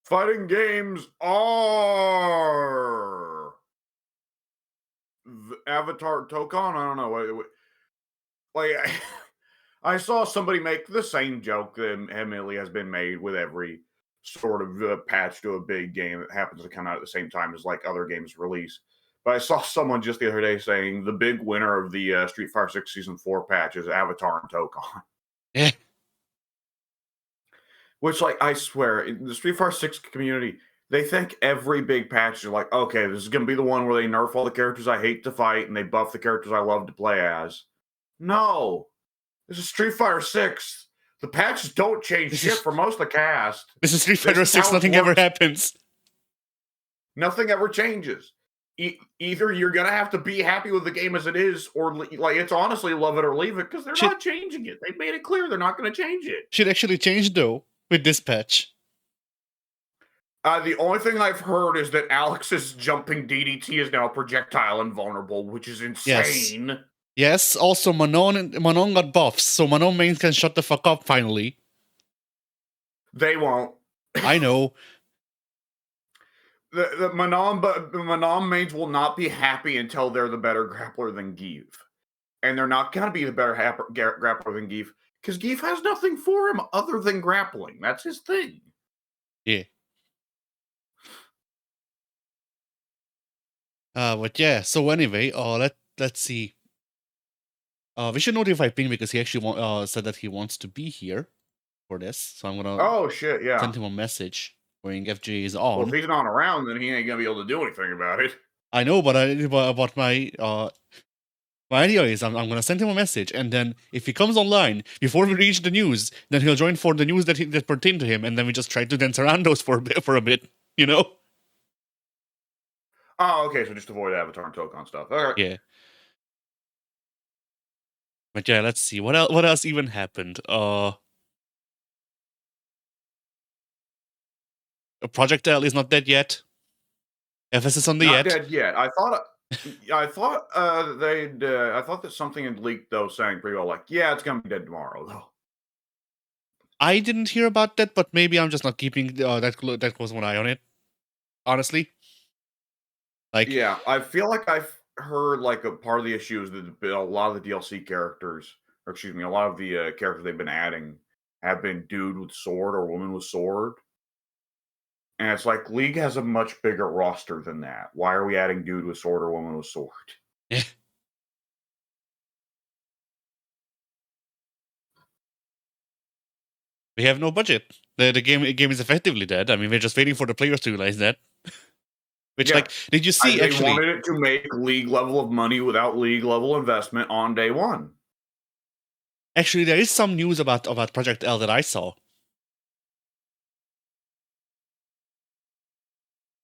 Fighting games are Avatar Toukon. I don't know. Like, I saw somebody make the same joke that eminently has been made with every sort of patch to a big game that happens to come out at the same time as like other games release. But I saw someone just the other day saying the big winner of the Street Fighter 6 Season 4 patch is Avatar and Toukon. Yeah. Which, like, I swear, in the Street Fighter 6 community, they think every big patch is like, okay, this is going to be the one where they nerf all the characters I hate to fight and they buff the characters I love to play as. No. This is Street Fighter 6. The patches don't change shit for most of the cast. This is Street Fighter 6, nothing ever happens. Nothing ever changes. Either you're going to have to be happy with the game as it is, or like it's honestly love it or leave it, because they're not changing it. They've made it clear they're not going to change it. Should actually change, though, with this patch. The only thing I've heard is that Alex's jumping DDT is now projectile invulnerable, which is insane. Yes, also Manon got buffs, so Manon mains can shut the fuck up finally. They won't. I know. The Manon mains will not be happy until they're the better grappler than Give. And they're not going to be the better grappler than Give, because Give has nothing for him other than grappling. That's his thing. Yeah. But yeah, so anyway, let's see. We should notify Ping because he actually said that he wants to be here for this. So I'm gonna send him a message going FJ is on. Well, if he's not around, then he ain't gonna be able to do anything about it. I know, but my idea is I'm gonna send him a message, and then if he comes online before we reach the news, then he'll join for the news that pertain to him, and then we just try to dance around those for a bit, you know? Oh, okay, so just avoid Avatar and Toukon stuff. All right. Yeah. But yeah, let's see. What else even happened? Project L is not dead yet. FS is on the Not dead yet. I thought that something had leaked though, saying pretty well like, yeah, it's gonna be dead tomorrow though. I didn't hear about that, but maybe I'm just not keeping that close of an eye on it. Honestly. Like, yeah, I feel like I've heard like a part of the issue is that a lot of the DLC characters, or excuse me, a lot of the characters they've been adding have been dude with sword or woman with sword. And it's like, League has a much bigger roster than that. Why are we adding dude with sword or woman with sword? We have no budget. The game is effectively dead. I mean, we're just waiting for the players to realize that. Which, like, did you see they wanted it to make League level of money without League level investment on day one. Actually, there is some news about Project L that I saw.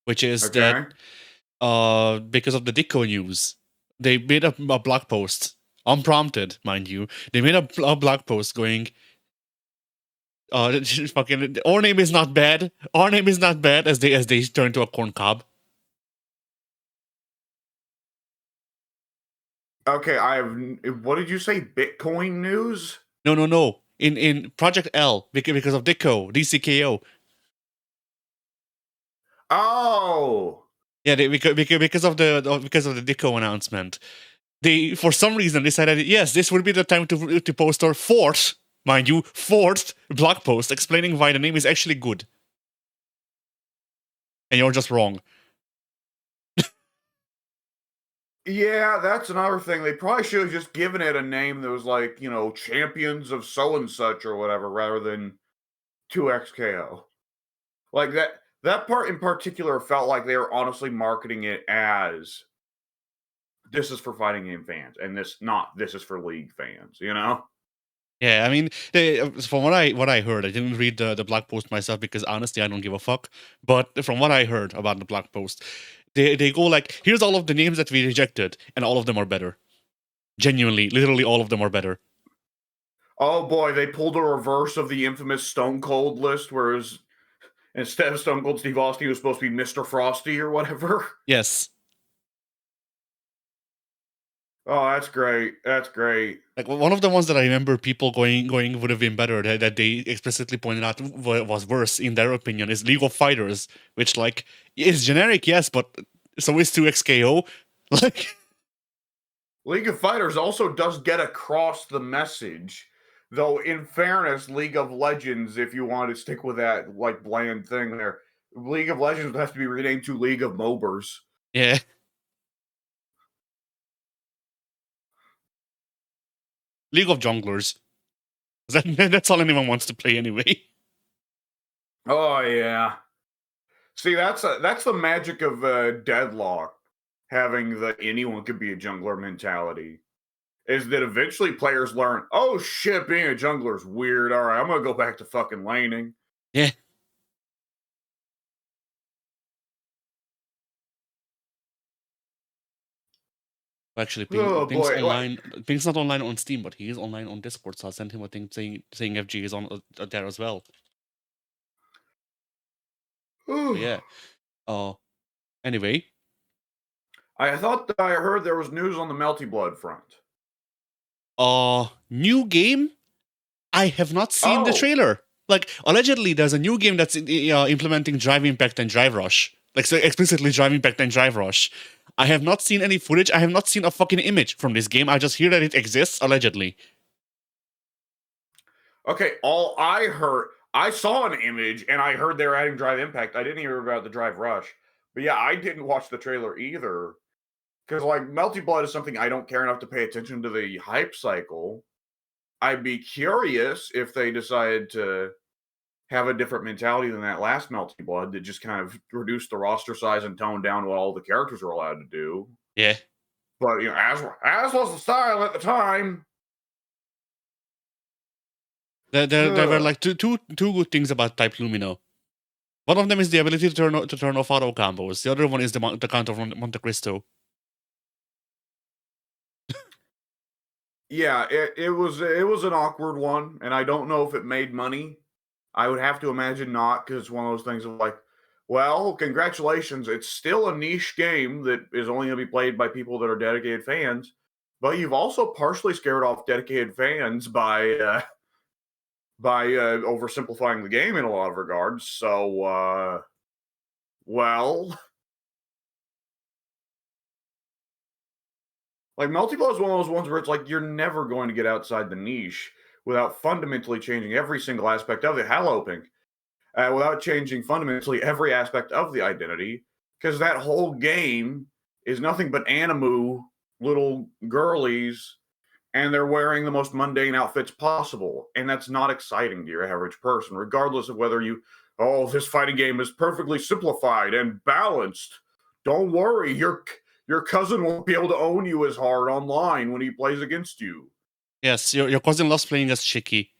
Which is that because of the Ditko news, they made a blog post, unprompted, mind you. They made a blog post going, fucking, our name is not bad. Our name is not bad, as they turn to a corn cob. Okay, what did you say? Bitcoin news? No. In Project L, because of Ditko, DCKO. Oh. Yeah, because of the Ditko announcement, they for some reason decided yes, this would be the time to post our fourth blog post explaining why the name is actually good, and you're just wrong. Yeah, that's another thing. They probably should have just given it a name that was like, you know, Champions of so and such or whatever, rather than 2XKO. Like that part in particular felt like they were honestly marketing it as this is for fighting game fans, and this is for League fans, you know? Yeah, I mean, from what I heard, I didn't read the blog post myself because honestly, I don't give a fuck. But from what I heard about the blog post, they go like, here's all of the names that we rejected, and all of them are better. Genuinely, literally all of them are better. Oh boy, they pulled a reverse of the infamous Stone Cold list, whereas instead of Stone Cold Steve Austin, he was supposed to be Mr. Frosty or whatever. Yes. Oh, that's great. That's great. Like one of the ones that I remember people going would have been better that they explicitly pointed out was worse in their opinion is League of Fighters, which like is generic, yes, but so is 2XKO. Like League of Fighters also does get across the message. Though, in fairness, League of Legends, if you want to stick with that like bland thing there, League of Legends would have to be renamed to League of Mobers. yeah. League of Junglers. That's all anyone wants to play anyway. Oh yeah. See, that's the magic of Deadlock, having the anyone could be a jungler mentality. Is that eventually players learn, oh shit, being a jungler is weird. All right, I'm gonna go back to fucking laning. Yeah. Actually, Oh Pink's boy. online. Pink's not online on Steam, but he is online on Discord. So I sent him a thing saying FG is on there as well. So yeah. Anyway, I thought that I heard there was news on the Melty Blood front. new game. I have not seen the Oh. trailer. Like allegedly, there's a new game that's implementing Drive Impact and Drive Rush. Like so explicitly Drive Impact and Drive Rush. I have not seen any footage. I have not seen a fucking image from this game. I just hear that it exists allegedly. Okay, all I heard, I saw an image and I heard they were adding Drive Impact. I didn't hear about the Drive Rush. But yeah, I didn't watch the trailer either. Because like Melty Blood is something I don't care enough to pay attention to the hype cycle. I'd be curious if they decided to have a different mentality than that last Melty Blood that just kind of reduced the roster size and toned down what all the characters were allowed to do. Yeah. But you know, as was the style at the time. There were like two good things about Type Lumino. One of them is the ability to turn off auto combos. The other one is the Count of Monte Cristo. Yeah, it was an awkward one, and I don't know if it made money. I would have to imagine not, because it's one of those things of like, well, congratulations, it's still a niche game that is only going to be played by people that are dedicated fans, but you've also partially scared off dedicated fans by oversimplifying the game in a lot of regards. So, well, like Melty Blood is one of those ones where it's like you're never going to get outside the niche without fundamentally changing every single aspect of it. Hello, Pink. Without changing fundamentally every aspect of the identity, because that whole game is nothing but animu little girlies, and they're wearing the most mundane outfits possible, and that's not exciting to your average person, regardless of whether this fighting game is perfectly simplified and balanced. Don't worry, your cousin won't be able to own you as hard online when he plays against you. Yes, your cousin loves playing as Chicky.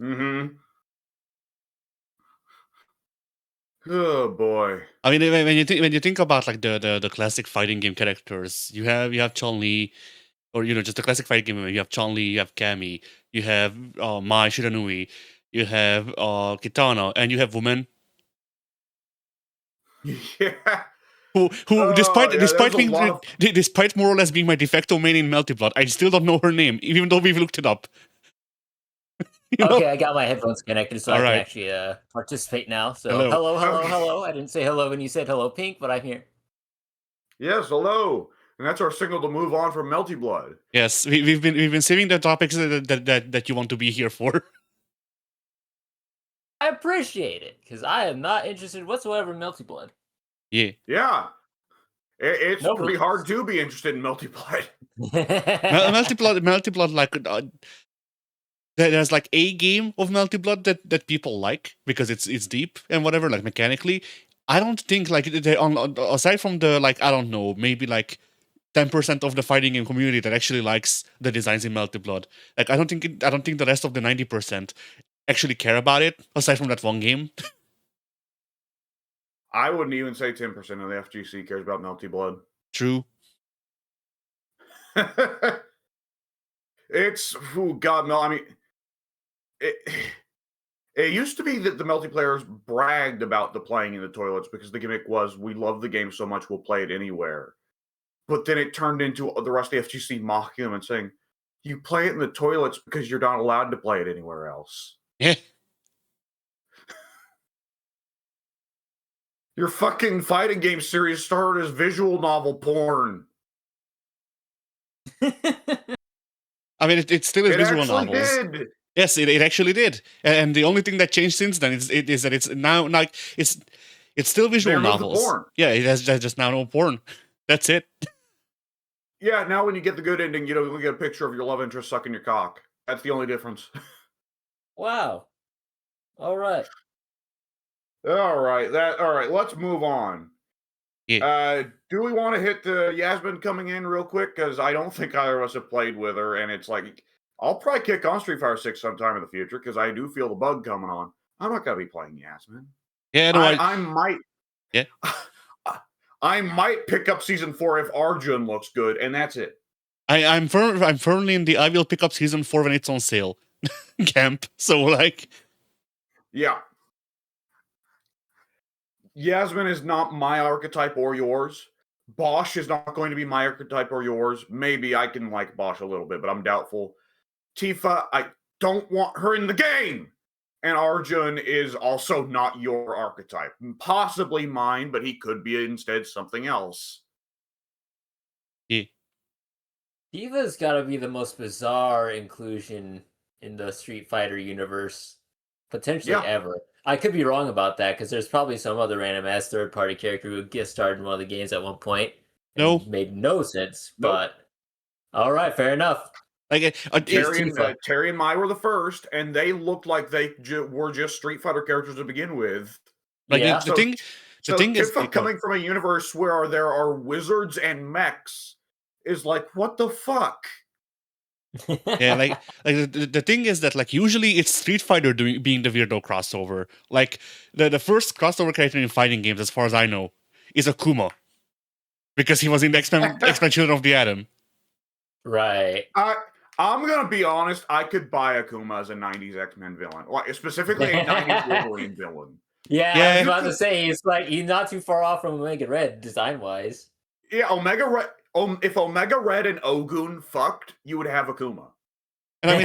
Mm-hmm. Oh boy! I mean, when you think about like the classic fighting game characters, you have Chun-Li, or just the classic fighting game. You have Chun-Li, you have Cammy, you have Mai Shiranui, you have Kitana, and you have women. Yeah. Who yeah, despite more or less being my de facto main in Melty Blood, I still don't know her name, even though we've looked it up. Okay, I got my headphones connected, so All I right. can actually participate now. So Hello. hello. I didn't say hello when you said hello, Pink, but I'm here. Yes, hello. And that's our signal to move on from Melty Blood. Yes, we've been saving the topics that you want to be here for. I appreciate it, because I am not interested whatsoever in Melty Blood. Yeah. Yeah. It's pretty hard to be interested in Melty Blood. Melty Blood, like there's like a game of Melty Blood that people like because it's deep and whatever, like mechanically. I don't think like aside from the like I don't know, maybe like 10% of the fighting game community that actually likes the designs in Melty Blood. Like I don't think the rest of the 90% actually care about it aside from that one game. I wouldn't even say 10% of the FGC cares about Melty Blood. True. It's God, no. I mean, it used to be that the multiplayers bragged about the playing in the toilets because the gimmick was we love the game so much we'll play it anywhere. but then it turned into the rest of the FGC mocking him and saying, "You play it in the toilets because you're not allowed to play it anywhere else. Yeah. Your fucking fighting game series started as visual novel porn." I mean, it still is It visual actually novels. did. Yes, it actually did. And the only thing that changed since then is that it's now like it's still visual There goes the novels. porn. Yeah, it has just now no porn. That's it. Yeah, now when you get the good ending, you don't get a picture of your love interest sucking your cock. That's the only difference. Wow. All right. All right, let's move on. Yeah. Do we want to hit the Yasmin coming in real quick? Because I don't think either of us have played with her, and it's like, I'll probably kick on Street Fighter 6 sometime in the future, because I do feel the bug coming on. I'm not going to be playing Yasmin. Yeah, no, I might... Yeah. I might pick up Season 4 if Arjun looks good, and that's it. I'm firmly in the I will pick up Season 4 when it's on sale camp. So, like... Yeah. Yasmin is not my archetype or yours. Bosch is not going to be my archetype or yours. Maybe I can like Bosch a little bit, but I'm doubtful. Tifa, I don't want her in the game. And Arjun is also not your archetype. Possibly mine, but he could be instead something else. Yeah. Tifa's got to be the most bizarre inclusion in the Street Fighter universe, potentially ever. I could be wrong about that, because there's probably some other random ass third-party character who guest starred in one of the games at one point. No. Made no sense, but all right, fair enough. Like Terry and Mai were the first, and they looked like they were just Street Fighter characters to begin with. Like the thing is, Tifa coming from a universe where there are wizards and mechs is like, what the fuck? Yeah, like the thing is that like usually it's Street Fighter being the weirdo crossover. Like the first crossover character in fighting games, as far as I know, is Akuma, because he was in the X-Men Children of the Atom. Right. I'm gonna be honest. I could buy Akuma as a '90s X-Men villain, like specifically a '90s Wolverine villain. Yeah, I was about to say he's not too far off from Omega Red design wise. Yeah, Omega Red. If Omega Red and Ogun fucked, you would have Akuma. And I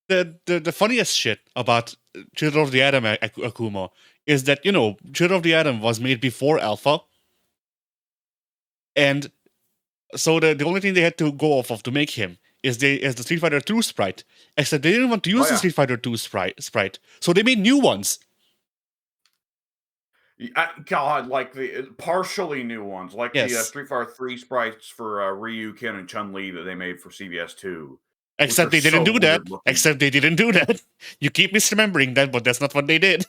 mean, the funniest shit about Children of the Atom Akuma is that, you know, Children of the Atom was made before Alpha. And so the only thing they had to go off of to make him is the Street Fighter 2 sprite. Except they didn't want to use the Street Fighter 2 sprite. So they made new ones. God, like the partially new ones, like the Street Fighter 3 sprites for Ryu, Ken, and Chun-Li that they made for CVS 2. Except they didn't do that. Except they didn't do that. You keep misremembering that, but that's not what they did.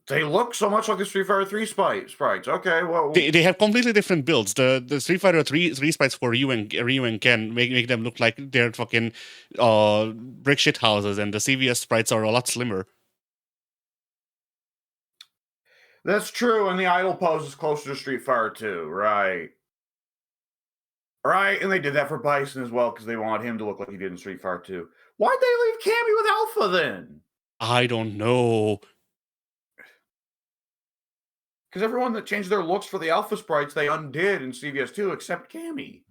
They look so much like the Street Fighter 3 sprites. Okay, well... They have completely different builds. The Street Fighter 3 sprites for Ryu and Ken make them look like they're fucking brick shit houses, and the CVS sprites are a lot slimmer. That's true, and the idle pose is closer to Street Fighter 2, right? Right, and they did that for Bison as well, because they wanted him to look like he did in Street Fighter 2. Why'd they leave Cammy with Alpha, then? I don't know. Because everyone that changed their looks for the Alpha sprites, they undid in CVS 2, except Cammy.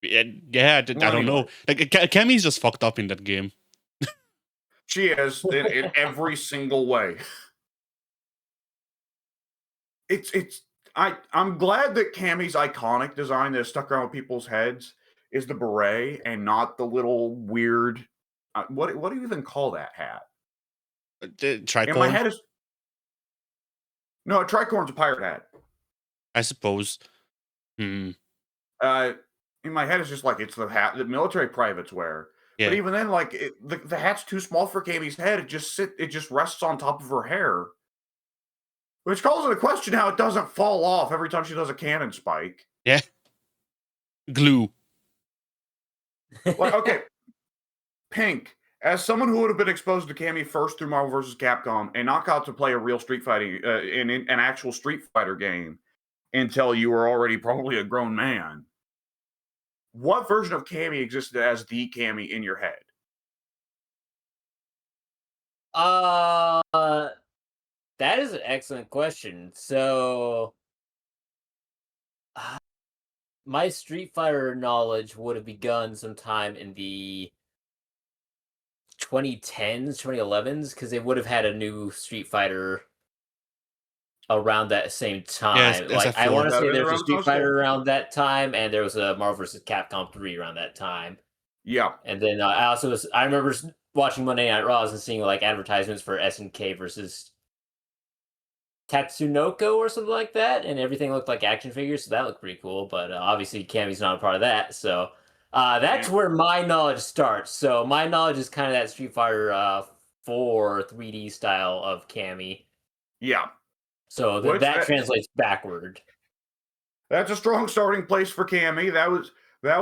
Yeah, I don't know. Like, Cammy's just fucked up in that game. She is, in every single way. I'm glad that Cammy's iconic design that stuck around with people's heads is the beret and not the little weird... what do you even call that hat? Tricorn? In my head is... No, a tricorn's a pirate hat. I suppose. In my head, it's just like it's the hat that military privates wear. Yeah. But even then, like the hat's too small for Cammy's head. It just rests on top of her hair, which calls into question how it doesn't fall off every time she does a cannon spike. Yeah. Glue. Like, okay, Pink. As someone who would have been exposed to Cammy first through Marvel vs. Capcom and not got to play a real Street Fighting in an actual Street Fighter game until you were already probably a grown man, what version of Cammy existed as the Cammy in your head? That is an excellent question. So, my Street Fighter knowledge would have begun sometime in the 2010s, 2011s, because they would have had a new Street Fighter around that same Yes, time. Like, I SF4. want to That say is there's a around the Street time Fighter scale. around that time, and there was a Marvel vs. Capcom 3 around that time. Yeah. And then I remember watching Monday Night Raws and seeing like advertisements for SNK versus Tatsunoko or something like that, and everything looked like action figures, so that looked pretty cool. But obviously, Kami's not a part of that, so that's where my knowledge starts. So my knowledge is kind of that Street Fighter 4 3D style of Kami. Yeah. So that translates backward. That's a strong starting place for Cammy. That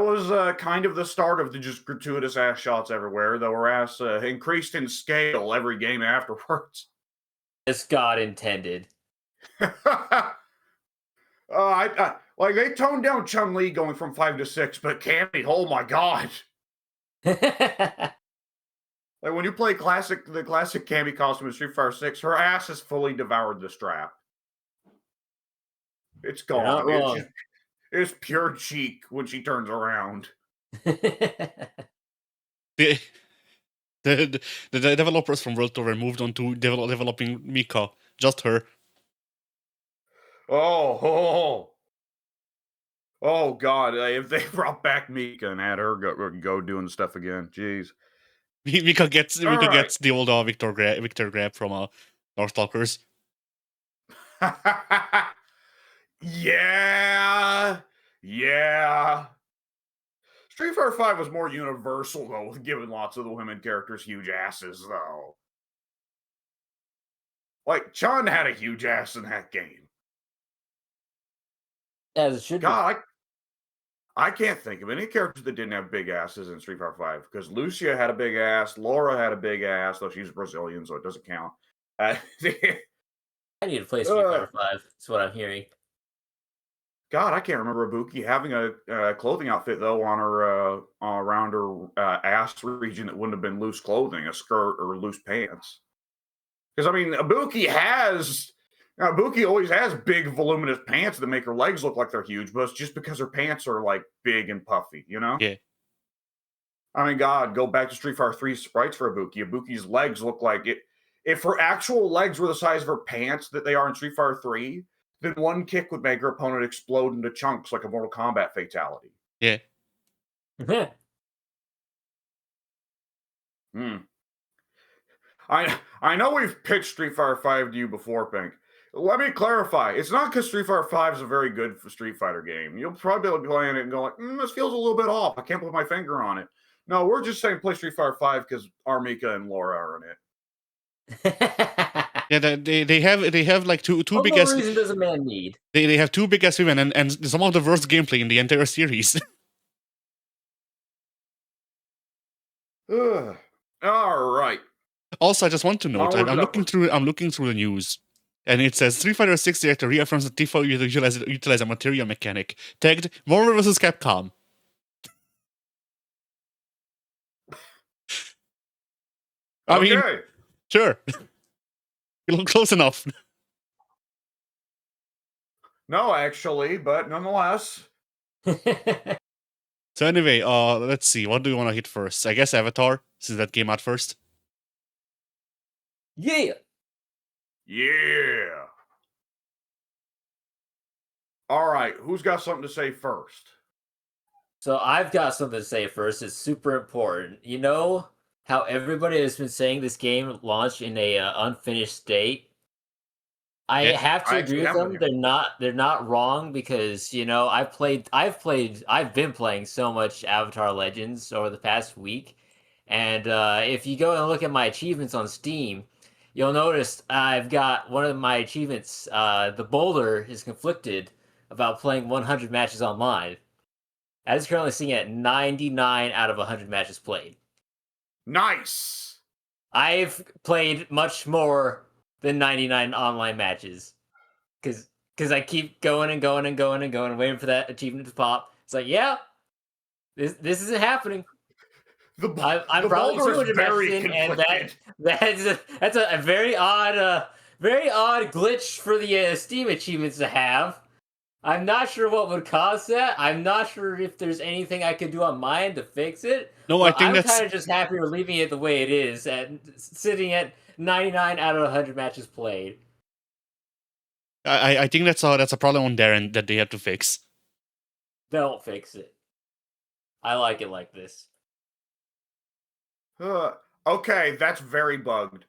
was kind of the start of the just gratuitous ass shots everywhere, though her ass increased in scale every game afterwards. As God intended. Like they toned down Chun-Li going from 5 to 6, but Cammy, oh my god! Like when you play the classic Cammy costume in Street Fighter 6, her ass has fully devoured the strap. It's You're not gone. wrong. It's pure cheek when she turns around. The developers from World Tour moved on to developing Mika, just her. Oh god! If they brought back Mika and had her go doing stuff again, jeez. Mika gets the old Victor Grab from Darkstalkers. Yeah. Street Fighter 5 was more universal though, with giving lots of the women characters huge asses though. Like Chun had a huge ass in that game. As it should God, I can't think of any characters that didn't have big asses in Street Fighter 5 because Lucia had a big ass, Laura had a big ass, though she's Brazilian, so it doesn't count. I need to play Street Fighter 5. That's what I'm hearing. God, I can't remember Ibuki having a clothing outfit though on her around her ass region that wouldn't have been loose clothing, a skirt or loose pants. Because I mean, Ibuki always has big voluminous pants that make her legs look like they're huge, but it's just because her pants are like big and puffy, you know? Yeah. I mean, God, go back to Street Fighter 3 sprites for Ibuki. Ibuki's legs look like it. If her actual legs were the size of her pants that they are in Street Fighter 3, then one kick would make her opponent explode into chunks like a Mortal Kombat fatality. Yeah. I know we've pitched Street Fighter 5 to you before, Pink. Let me clarify. It's not because Street Fighter 5 is a very good Street Fighter game. You'll probably be playing it and go like, this feels a little bit off. I can't put my finger on it. No, we're just saying play Street Fighter 5 because Armika and Laura are in it. Yeah, they have like two big ass. What reason does a man need? They have two big ass women and some of the worst gameplay in the entire series. All right. Also, I just want to note, I'm looking through the news, and it says Street Fighter 6 director reaffirms the Tifo utilize a material mechanic tagged Marvel vs. Capcom. I mean, sure. You look close enough. No, actually, but nonetheless. So anyway, let's see. What do you want to hit first? I guess Avatar, since that came out first. Yeah. All right, who's got something to say first? So I've got something to say first. It's super important. You know how everybody has been saying this game launched in a unfinished state? I have to agree with them. They're not wrong because I've been playing so much Avatar Legends over the past week, and if you go and look at my achievements on Steam, you'll notice I've got one of my achievements. The boulder is conflicted about playing 100 matches online. That is currently sitting at 99 out of 100 matches played. Nice. I've played much more than 99 online matches because I keep going and going and going and going and waiting for that achievement to pop. It's like, yeah, this isn't happening. I'm probably 200 matches in, and that's a very odd very odd glitch for the Steam achievements to have. I'm not sure what would cause that. I'm not sure if there's anything I could do on my end to fix it. No, I But think I'm that's. kind of just happy with leaving it the way it is, and sitting at 99 out of 100 matches played. I think that's a problem on their end that they have to fix. Don't fix it. I like it like this. Okay, that's very bugged.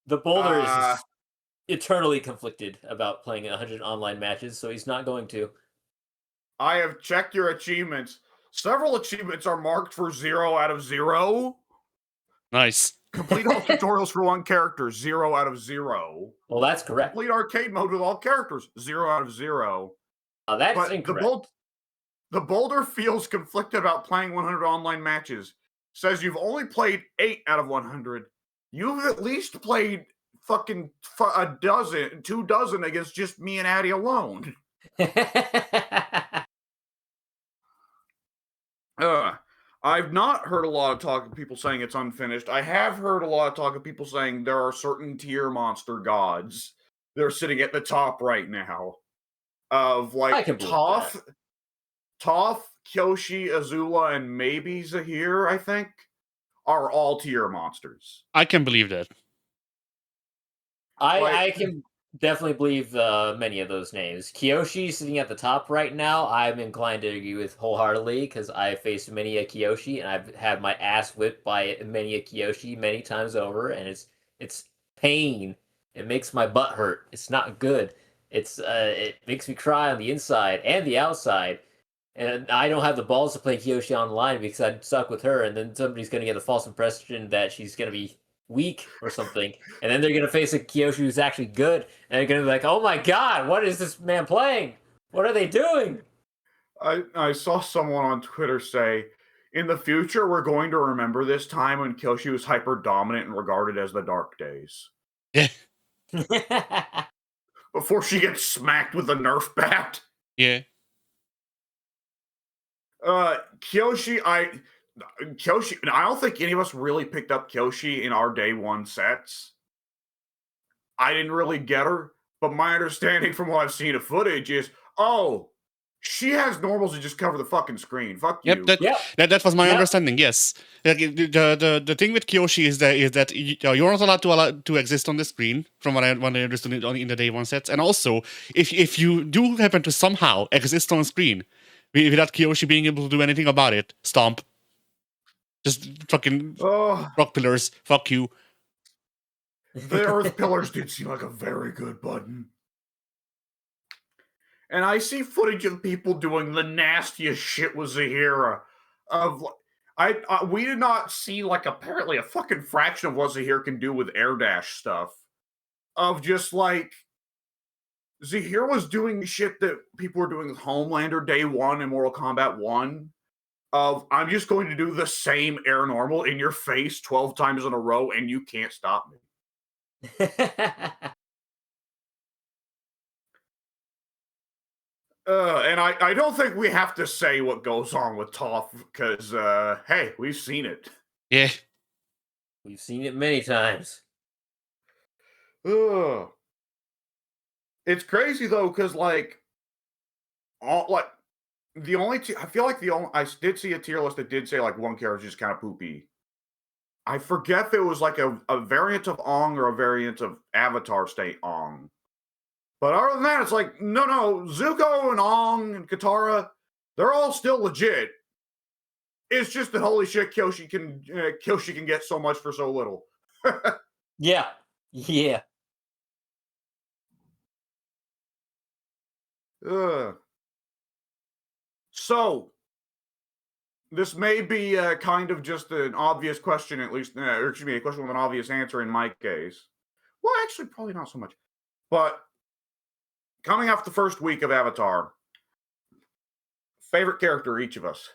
The Boulder is just eternally conflicted about playing 100 online matches, so he's not going to. I have checked your achievements. Several achievements are marked for 0 out of 0. Nice. Complete all tutorials for one character, 0 out of 0. Well, that's correct. Complete arcade mode with all characters, 0 out of 0. That's but incorrect. The Boulder feels conflicted about playing 100 online matches. Says you've only played 8 out of 100. You've at least played fucking 2 dozen against just me and Addy alone. I've not heard a lot of talk of people saying it's unfinished. I have heard a lot of talk of people saying there are certain tier monster gods that are sitting at the top right now. Of like Toph, Kyoshi, Azula, and maybe Zahir, I think, are all tier monsters. I can believe that. I can definitely believe many of those names. Kyoshi sitting at the top right now, I'm inclined to agree with wholeheartedly because I faced many a Kyoshi and I've had my ass whipped by many a Kyoshi many times over, and it's pain. It makes my butt hurt. It's not good. It makes me cry on the inside and the outside. And I don't have the balls to play Kyoshi online because I'm stuck with her, and then somebody's going to get a false impression that she's going to be weak or something, and then they're going to face a Kyoshi who's actually good, and they're going to be like, oh my god, what is this man playing? What are they doing? I saw someone on Twitter say, in the future, we're going to remember this time when Kyoshi was hyper-dominant and regarded as the Dark Days. Yeah. Before she gets smacked with a Nerf bat. Yeah. Kyoshi, I don't think any of us really picked up Kyoshi in our day one sets. I didn't really get her, but my understanding from what I've seen of footage is, she has normals to just cover the fucking screen. Fuck you. That was my understanding. Yes, like, the thing with Kyoshi is that you're not allowed to exist on the screen, from what I understood in the day one sets. And also, if you do happen to somehow exist on screen without Kyoshi being able to do anything about it, stomp. Just fucking rock pillars. Fuck you. The Earth Pillars did seem like a very good button. And I see footage of people doing the nastiest shit with Zahira. We did not see, like, apparently a fucking fraction of what Zahir can do with air dash stuff. Of just, like, Zahir was doing shit that people were doing with Homelander Day 1 and Mortal Kombat 1. Of, I'm just going to do the same air normal in your face 12 times in a row and you can't stop me. And I don't think we have to say what goes on with Toph because, hey, we've seen it. Yeah. We've seen it many times. It's crazy, though, because, like, the only I did see a tier list that did say, like, one character is just kind of poopy. I forget if it was, like, a variant of Ong or a variant of Avatar State Ong. But other than that, it's like, no, Zuko and Ong and Katara, they're all still legit. It's just that, holy shit, Kyoshi can get so much for so little. Yeah. So, this may be kind of just an obvious question, at least, or excuse me, a question with an obvious answer in my case. Well, actually, probably not so much. But, coming off the first week of Avatar, favorite character, each of us.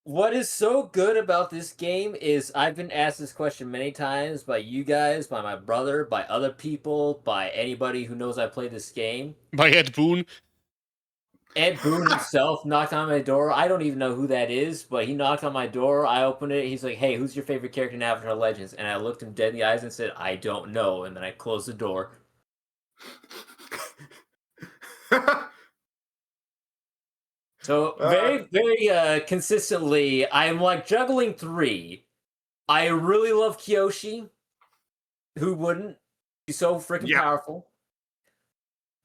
What is so good about this game is I've been asked this question many times by you guys, by my brother, by other people, by anybody who knows I play this game. By Ed Boon. Ed Boon himself knocked on my door. I don't even know who that is, but he knocked on my door. I opened it. He's like, "Hey, who's your favorite character in Avatar Legends?" And I looked him dead in the eyes and said, "I don't know." And then I closed the door. So very, very consistently, I'm like juggling 3. I really love Kyoshi. Who wouldn't? She's so freaking powerful.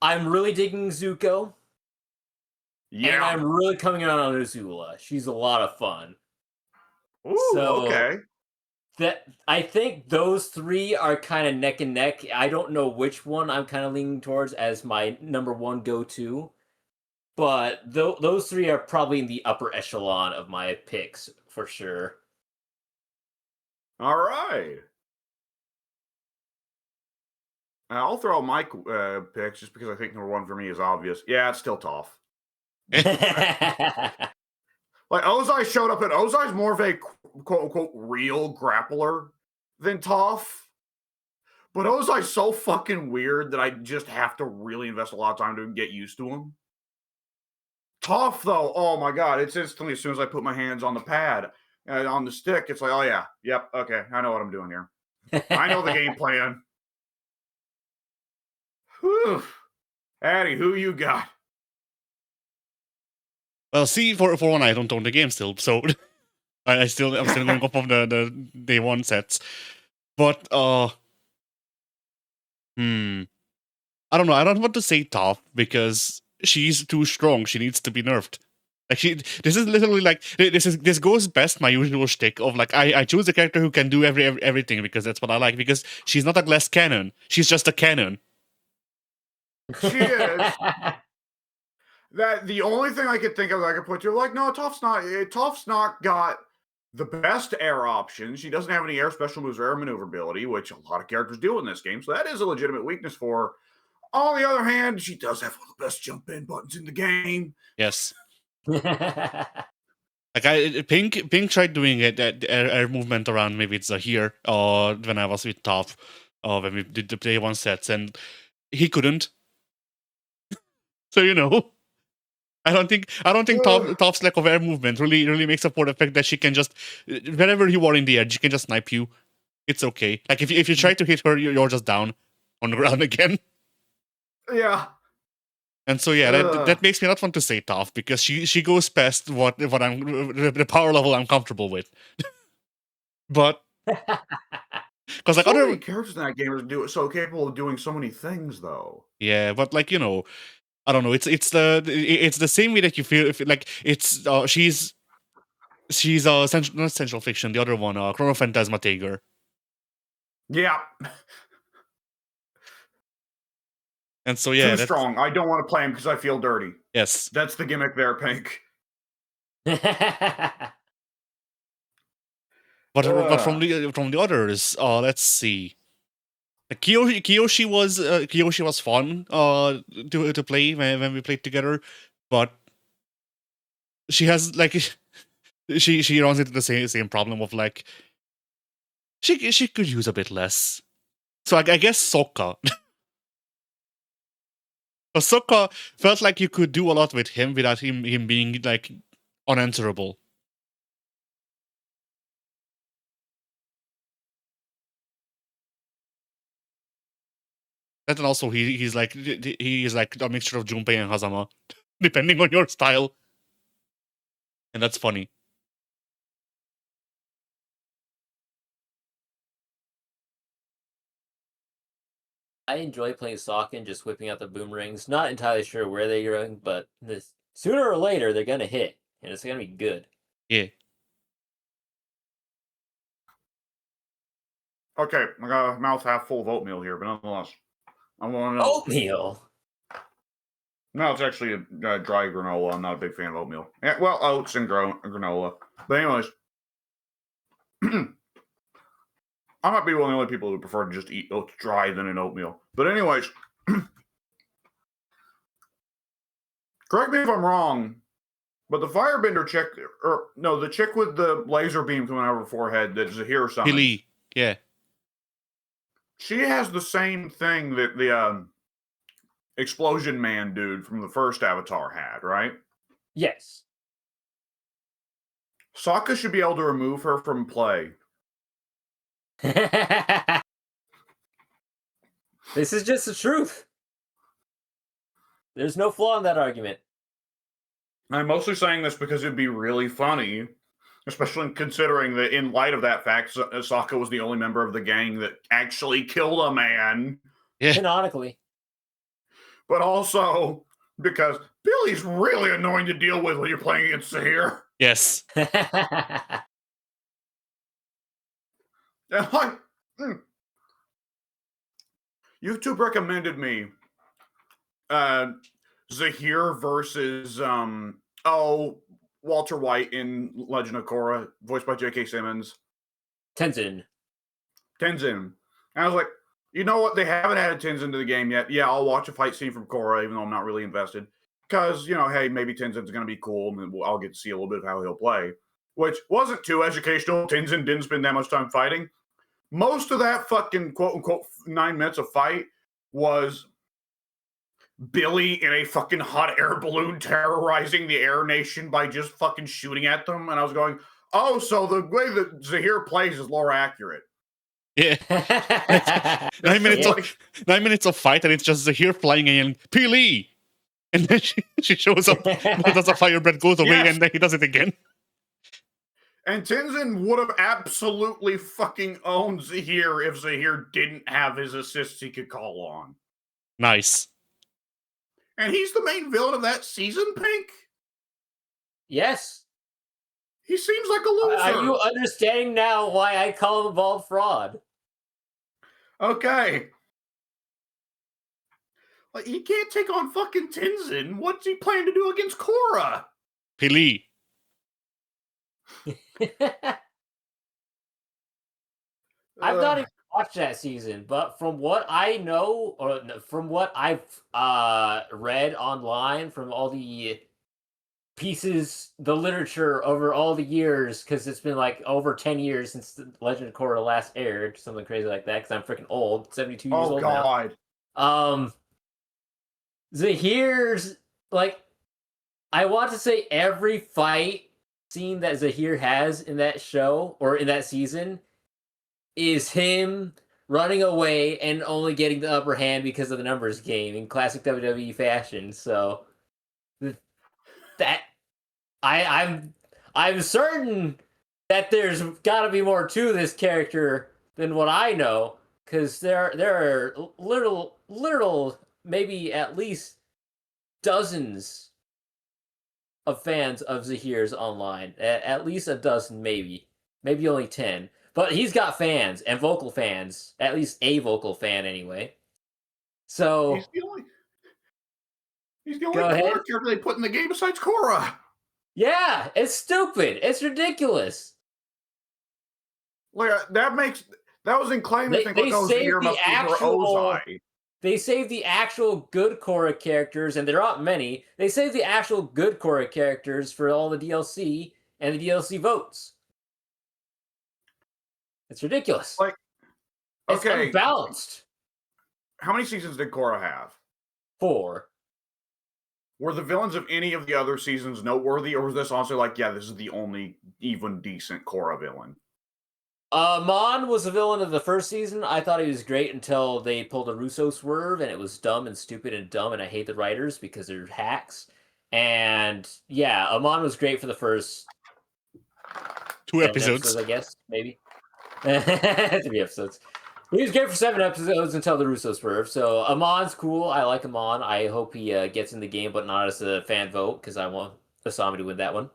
I'm really digging Zuko. Yeah. And I'm really coming around on Azula. She's a lot of fun. Ooh, okay. I think those 3 are kind of neck and neck. I don't know which one I'm kind of leaning towards as my number 1 go-to. But those 3 are probably in the upper echelon of my picks, for sure. All right. I'll throw out my picks just because I think number 1 for me is obvious. Yeah, it's still Toph. Like, Ozai showed up, and Ozai's more of a quote-unquote real grappler than Toph. But Ozai's so fucking weird that I just have to really invest a lot of time to get used to him. Toph, though, oh my god, it's instantly, as soon as I put my hands on the pad, on the stick, it's like, oh yeah, yep, okay, I know what I'm doing here. I know the game plan. Whew. Addy, who you got? Well, see, for one, I don't own the game still, so I'm still going off of the day 1 sets. But I don't know. I don't want to say Toph because she's too strong. She needs to be nerfed. Like this is literally like this goes best my usual shtick of like I choose a character who can do everything because that's what I like, because she's not a glass cannon. She's just a cannon. She is. That the only thing I could think of that I could put to, like, no, Toph's not got the best air options. She doesn't have any air special moves or air maneuverability, which a lot of characters do in this game. So that is a legitimate weakness for her. On the other hand, she does have one of the best jump in buttons in the game. Yes. Like Pink tried doing it that air movement around, maybe it's here when I was with Toph, when we did the play 1 sets, and he couldn't. So I don't think Toph's lack of air movement really makes up for the fact that she can just, wherever you are in the air, she can just snipe you. It's okay. Like if you try to hit her, you're just down on the ground again. Yeah. And so yeah, that makes me not want to say Toph, because she goes past what I'm the power level I'm comfortable with. But because like so other many characters in that game are so capable of doing so many things, though. Yeah, but like I don't know. It's the same way that you feel if like it's she's not Central Fiction, the other one, Chrono Phantasma Tiger. Yeah. And so yeah, too strong. I don't want to play him because I feel dirty. Yes, that's the gimmick there, Pink. But from the others, let's see. Kiyoshi was fun to play when we played together, but she has like she runs into the same problem of like she could use a bit less. So I guess Sokka. Sokka felt like you could do a lot with him without him being like unanswerable. And then also he's like a mixture of Junpei and Hazama, depending on your style, and that's funny. I enjoy playing Sokka and just whipping out the boomerangs. Not entirely sure where they're going, but sooner or later they're gonna hit, and it's gonna be good. Yeah. Okay, I got a mouth half full of oatmeal here, but nonetheless, I want to know. Oatmeal? No, it's actually a dry granola. I'm not a big fan of oatmeal. Yeah, well, oats and granola. But anyways, I might be one of the only people who prefer to just eat oats dry than an oatmeal. But anyways, correct me if I'm wrong, but the firebender chick, or no, the chick with the laser beam coming out of her forehead that Zahir summoned. Billy, yeah. She has the same thing that the Explosion Man dude from the first Avatar had, right? Yes. Sokka should be able to remove her from play. This is just the truth. There's no flaw in that argument. I'm mostly saying this because it'd be really funny, especially considering that in light of that fact, Sokka was the only member of the gang that actually killed a man. Yeah. Canonically. But also because Billy's really annoying to deal with when you're playing against Zahir. Yes. And like, YouTube recommended me Zahir versus Walter White in Legend of Korra, voiced by J.K. Simmons. Tenzin. And I was like, you know what? They haven't added Tenzin to the game yet. Yeah, I'll watch a fight scene from Korra, even though I'm not really invested. Because, hey, maybe Tenzin's going to be cool, and I'll get to see a little bit of how he'll play. Which wasn't too educational. Tenzin didn't spend that much time fighting. Most of that fucking quote-unquote 9 minutes of fight was Billy in a fucking hot air balloon terrorizing the Air Nation by just fucking shooting at them. And I was going, oh, so the way that Zahir plays is lore accurate. Yeah. 9 minutes of fight, and it's just Zahir flying in, Pili! And then she shows up, does a fire breath, goes away, Yes. and then he does it again. And Tenzin would have absolutely fucking owned Zahir if Zahir didn't have his assists he could call on. Nice. And he's the main villain of that season, Pink? Yes. He seems like a loser. Are you understanding now why I call him a bald fraud? Okay. Like, he can't take on fucking Tenzin. What's he planning to do against Korra? Pili. I've not even watched that season, but from what I know, or from what I've read online, from all the pieces, the literature over all the years, because it's been like over 10 years since the Legend of Korra last aired, something crazy like that, because I'm freaking old, 72 years old God. now. Zahir's, like, I want to say every fight scene that Zahir has in that show, or in that season, is him running away and only getting the upper hand because of the numbers game in classic WWE fashion. So that I'm certain that there's got to be more to this character than what I know, because there are literal maybe at least dozens of fans of Zahir's online. At least a dozen, maybe only 10. But he's got fans, and vocal fans. At least a vocal fan, anyway. So he's the only character they put in the game besides Korra. Yeah, it's stupid. It's ridiculous. Like, that was inclined to think, They saved the actual. They saved the actual good Korra characters, and there aren't many. They saved the actual good Korra characters for all the DLC and the DLC votes. It's ridiculous. Like, okay, it's unbalanced. How many seasons did Korra have? 4. Were the villains of any of the other seasons noteworthy, or was this also like, yeah, this is the only even decent Korra villain? Mon was the villain of the first season. I thought he was great until they pulled a Russo swerve, and it was dumb and stupid and dumb, and I hate the writers because they're hacks. And yeah, Amon was great for the first 2 episodes, I guess, maybe. 3 episodes. He was great for 7 episodes until the Russo swerve. So Amon's cool. I like Amon. I hope he gets in the game, but not as a fan vote, because I want Asami to win that one.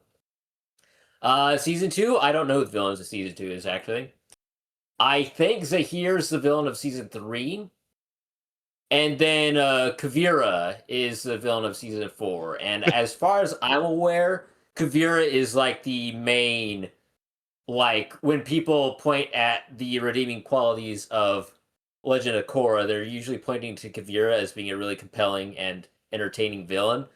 Season 2, I don't know who the villains of Season 2 is, actually. I think Zahir's the villain of Season 3. And then Kavira is the villain of Season 4. And as far as I'm aware, Kavira is like the main... Like, when people point at the redeeming qualities of Legend of Korra, they're usually pointing to Kavira as being a really compelling and entertaining villain.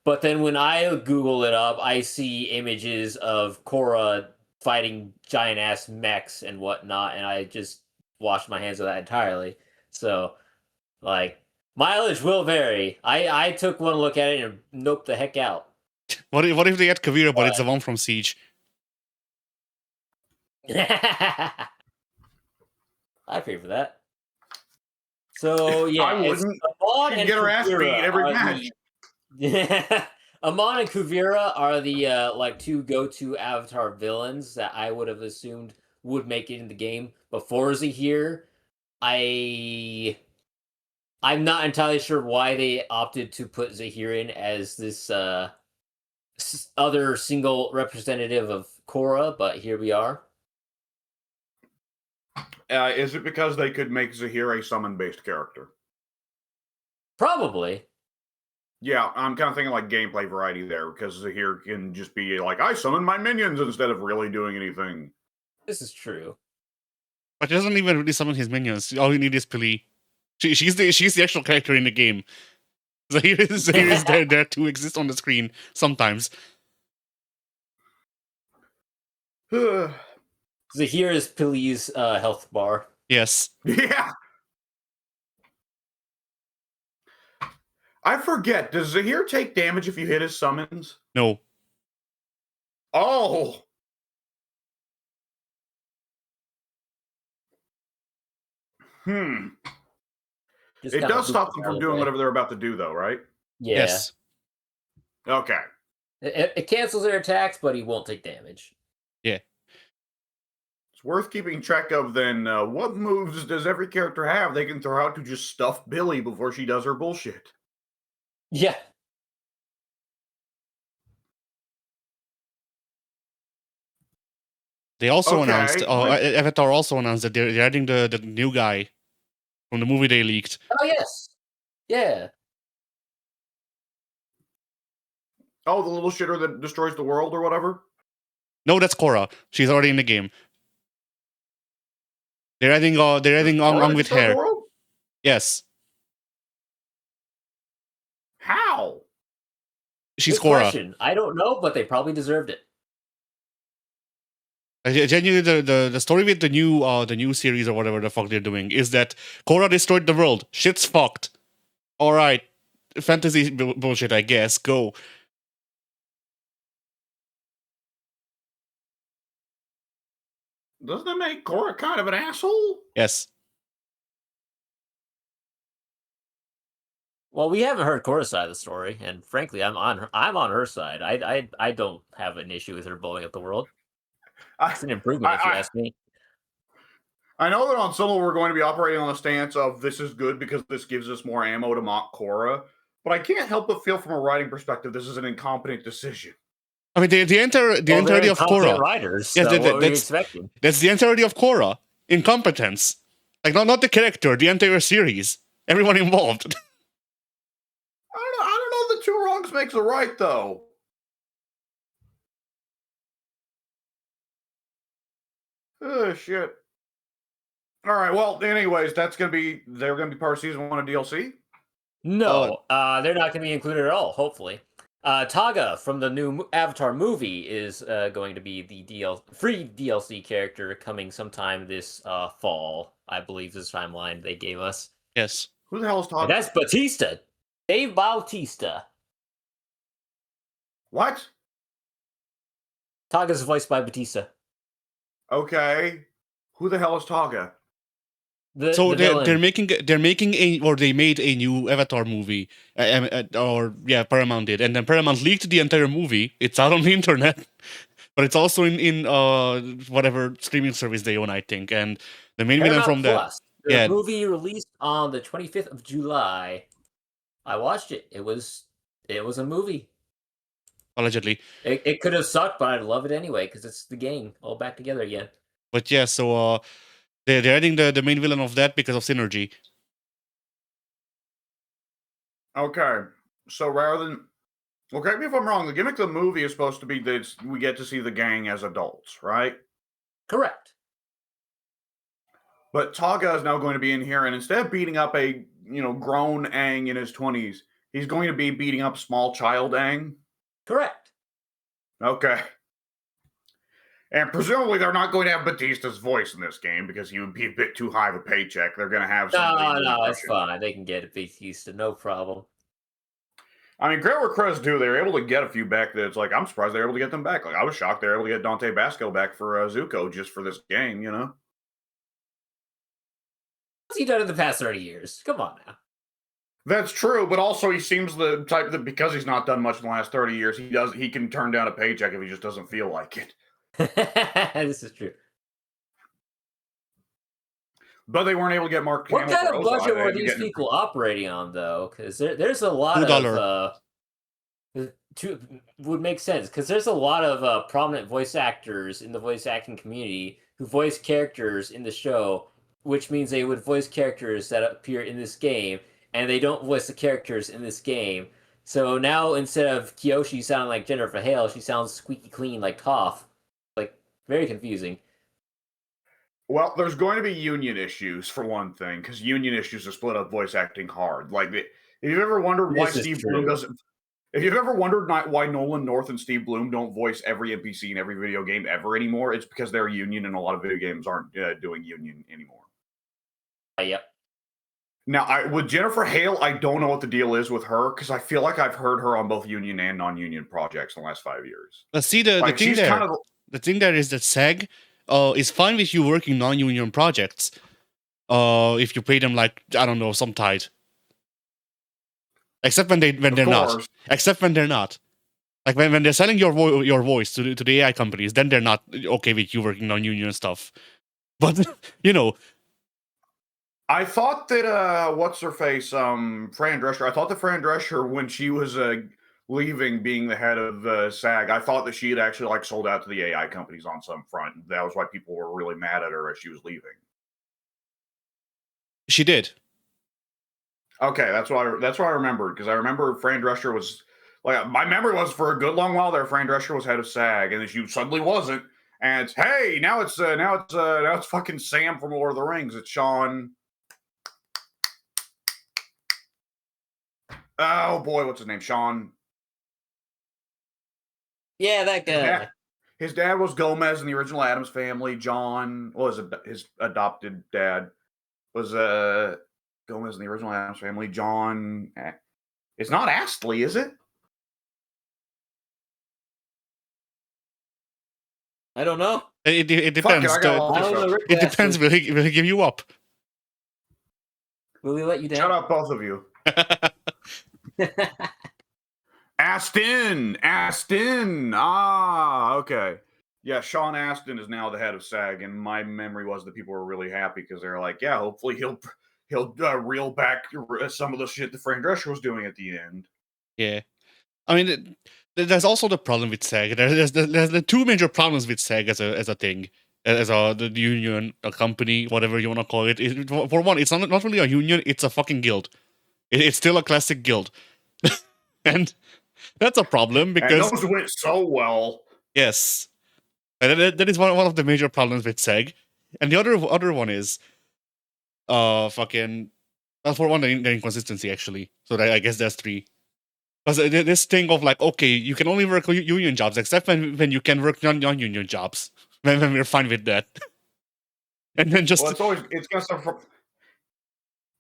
But then when I Google it up, I see images of Korra fighting giant-ass mechs and whatnot, and I just washed my hands of that entirely. So, like, Mileage will vary. I took one look at it and noped the heck out. What if they get Kavira, but it's the one from Siege? I pay for that. So yeah, I wouldn't. She'd get her ass beat every match. Amon and Kuvira are the like two go-to Avatar villains that I would have assumed would make it in the game. Before Zahir, I'm not entirely sure why they opted to put Zahir in as this other single representative of Korra, but here we are. Is it because they could make Zahir a summon-based character? Probably. Yeah, I'm kind of thinking like gameplay variety there, because Zahir can just be like, I summon my minions instead of really doing anything. This is true. But he doesn't even really summon his minions. All you need is Pili. She's the actual character in the game. Zahir is there to exist on the screen sometimes. Zahir is Pili's health bar. Yes. Yeah. I forget. Does Zahir take damage if you hit his summons? No. Oh. It does stop them from doing whatever they're about to do, though, right? Yeah. Yes. Okay. It cancels their attacks, but he won't take damage. Yeah. It's worth keeping track of, then. What moves does every character have they can throw out to just stuff Billy before she does her bullshit? Yeah. They also announced, Avatar also announced that they're adding the new guy from the movie they leaked. Oh, yes. Yeah. Oh, the little shitter that destroys the world or whatever? No, that's Korra. She's already in the game. They're adding on with hair. Yes. How? She's Good Korra. question. I don't know, but they probably deserved it. Genuinely, the story with the new series or whatever the fuck they're doing is that Korra destroyed the world. Shit's fucked. All right, fantasy bullshit, I guess. Go. Doesn't that make Korra kind of an asshole? Yes. Well, we haven't heard Korra's side of the story, and frankly, I'm on her side. I don't have an issue with her blowing up the world. It's an improvement, if you ask me. I know that on Solo we're going to be operating on the stance of this is good because this gives us more ammo to mock Korra, but I can't help but feel from a writing perspective this is an incompetent decision. I mean, the entirety of Korra. Writers, yes, so what were you expecting? That's the entirety of Korra. Incompetence. Like, not the character, the entire series. Everyone involved. I don't know that two wrongs makes a right, though. Oh, shit. All right, well, anyways, they're going to be part of season 1 of DLC? No, they're not going to be included at all, hopefully. Taga from the new Avatar movie is going to be the free DLC character coming sometime this fall. I believe this timeline they gave us. Yes. Who the hell is Taga? And that's Batista. Dave Bautista. What? Taga's voiced by Batista. Okay. Who the hell is Taga? They made a new Avatar movie, Paramount did, and then Paramount leaked the entire movie. It's out on the internet, but it's also in whatever streaming service they own, I think. And the main villain from that, the movie released on the 25th of July. I watched it. It was a movie. Allegedly, it could have sucked, but I'd love it anyway because it's the gang all back together again. But yeah, so they're adding the main villain of that because of synergy. Okay, so rather than, correct me if I'm wrong, the gimmick of the movie is supposed to be that we get to see the gang as adults, right? Correct. But Taga is now going to be in here, and instead of beating up a grown Aang in his 20s, he's going to be beating up small child Aang. Correct. Okay. And presumably they're not going to have Batista's voice in this game because he would be a bit too high of a paycheck. They're going to have somebody. No, it's fine. They can get Batista, no problem. I mean, Great Request 2, they were able to get a few back that it's like, I'm surprised they were able to get them back. Like, I was shocked they were able to get Dante Basco back for Zuko just for this game, you know? What's he done in the past 30 years? Come on now. That's true, but also he seems the type that because he's not done much in the last 30 years, he can turn down a paycheck if he just doesn't feel like it. This is true. But they weren't able to get Mark What Hamill kind for of Ozai. budget They were had to these get- people operating on, though? Because there's a lot $2. would make sense, because there's a lot of prominent voice actors in the voice acting community who voice characters in the show, which means they would voice characters that appear in this game, and they don't voice the characters in this game. So now instead of Kyoshi sounding like Jennifer Hale, she sounds squeaky clean like Toph. Like, very confusing. Well, there's going to be union issues for one thing, because union issues have split up voice acting hard. Like, if you've ever wondered why This is Steve true. Bloom doesn't, if you've ever wondered why Nolan North and Steve Bloom don't voice every NPC in every video game ever anymore, it's because they're union, and a lot of video games aren't doing union anymore. Yep. Now, with Jennifer Hale, I don't know what the deal is with her, because I feel like I've heard her on both union and non-union projects in the last 5 years. Let's see the Like, thing she's there. kind of The thing there is that SAG is fine with you working non-union projects if you pay them like, I don't know, some tithe. Except when they're not. course. Except when they're not. Like when they're selling your voice to the AI companies, then they're not okay with you working non-union stuff. But you know, I thought that what's her face, Fran Drescher. I thought that Fran Drescher, when she was leaving being the head of SAG, I thought that she had actually like sold out to the AI companies on some front. That was why people were really mad at her as she was leaving. she did. Okay, that's what I remembered, because I remember Fran Drescher was like, my memory was for a good long while there, Fran Drescher was head of SAG, and then she suddenly wasn't. And it's, hey, now it's fucking Sam from Lord of the Rings. It's Sean. Oh boy, what's his name? Sean. Yeah, that guy. His dad was Gomez in the original Addams Family. John was his adopted dad was Gomez in the original Addams Family. John, it's not Astley, is it? I don't know. It Fuck it, depends. I gotta look I this don't know. up. Rick It depends. Astley. Will he give you up? Will he let you down? Shut up, both of you. Aston. Ah, okay. Yeah, Sean Astin is now the head of SAG, and my memory was that people were really happy because they're like, yeah, hopefully he'll reel back some of the shit that Fran Drescher was doing at the end. Yeah, I mean, there's also the problem with SAG. There's the two major problems with SAG as a thing, as the union, a company, whatever you want to call it. For one, it's not really a union; it's a fucking guild. It's still a classic guild, and that's a problem because And those went so well. yes, and that is one of the major problems with SAG. And the other one is, fucking, well, for one, the inconsistency actually. So I guess there's three. Because this thing of like, okay, you can only work union jobs, except when you can work non-union jobs. When we're fine with that. And then just Well, it's going to suffer from.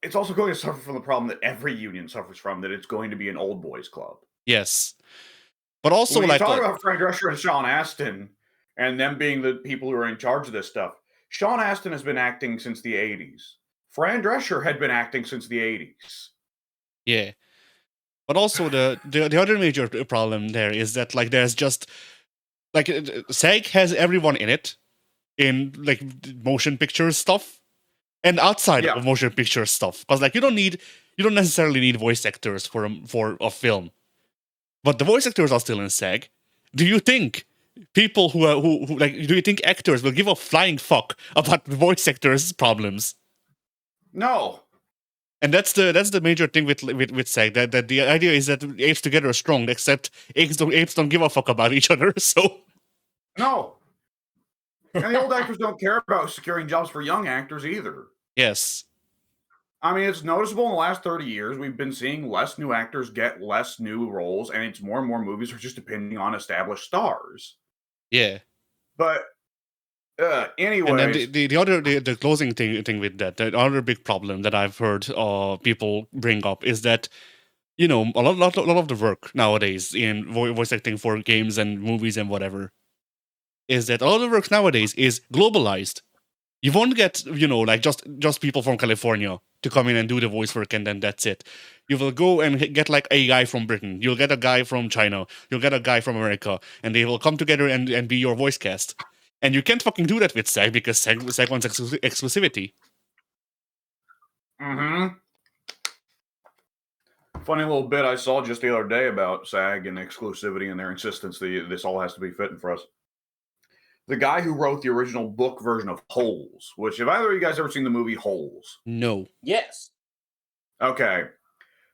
It's also going to suffer from the problem that every union suffers from, that it's going to be an old boys club. yes, but also when like you talk about Fran Drescher and Sean Astin, and them being the people who are in charge of this stuff, Sean Astin has been acting since the 80s. Fran Drescher had been acting since the 80s. yeah. But also the other major problem there is that like there's just like SAG has everyone in it, in like motion picture stuff, and outside of motion picture stuff. Because like you don't necessarily need voice actors for a film, but the voice actors are still in SAG. Do you think people who do you think actors will give a flying fuck about the voice actors' problems? No. And that's the major thing with SAG, that the idea is that apes together are strong, except apes don't give a fuck about each other. So no, and the old actors don't care about securing jobs for young actors either. Yes, I mean, it's noticeable in the last 30 years we've been seeing less new actors get less new roles, and it's more and more movies are just depending on established stars. yeah, But Anyways, then the other the closing thing with that, the other big problem that I've heard people bring up is that a lot of the work nowadays in voice acting for games and movies and whatever is that a lot of the work nowadays is globalized. You won't get like just people from California to come in and do the voice work and then that's it. You will go and get like a guy from Britain. You'll get a guy from China. You'll get a guy from America, and they will come together and be your voice cast. And you can't fucking do that with SAG because SAG wants exclusivity. Mm-hmm. Funny little bit I saw just the other day about SAG and exclusivity and their insistence that this all has to be fitting for us. The guy who wrote the original book version of Holes, which have either of you guys ever seen the movie Holes? No. Yes. Okay.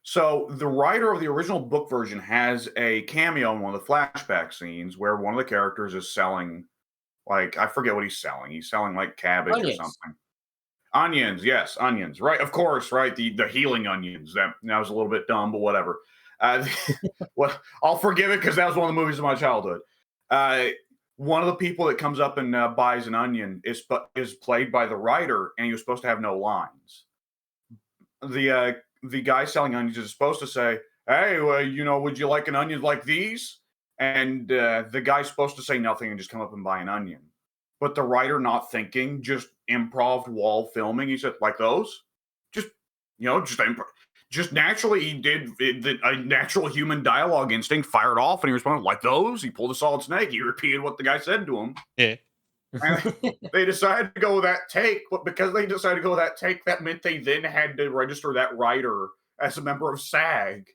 So the writer of the original book version has a cameo in one of the flashback scenes where one of the characters is selling, like, I forget what he's selling. He's selling like cabbage or something. Onions, yes, onions. Right, of course, right. The healing onions. That was a little bit dumb, but whatever. Well, I'll forgive it because that was one of the movies of my childhood. One of the people that comes up and buys an onion is played by the writer, and he was supposed to have no lines. The guy selling onions is supposed to say, "Hey, would you like an onion like these?" And the guy's supposed to say nothing and just come up and buy an onion. But the writer, not thinking, just improv while filming. He said, "Like those?" Just naturally, he did a natural human dialogue instinct fired off, and he responded, "Like those?" He pulled a solid snake. He repeated what the guy said to him. Yeah. And they decided to go with that take, but because they decided to go with that take, that meant they then had to register that writer as a member of SAG.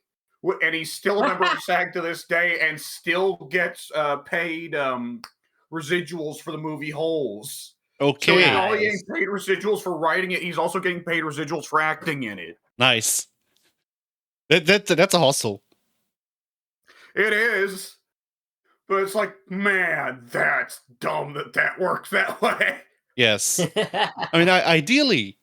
And he's still a member of SAG to this day and still gets paid residuals for the movie Holes. Okay. So he's not only getting paid residuals for writing it, he's also getting paid residuals for acting in it. Nice. That's a hustle. It is. But it's like, man, that's dumb that works that way. Yes. I mean, ideally,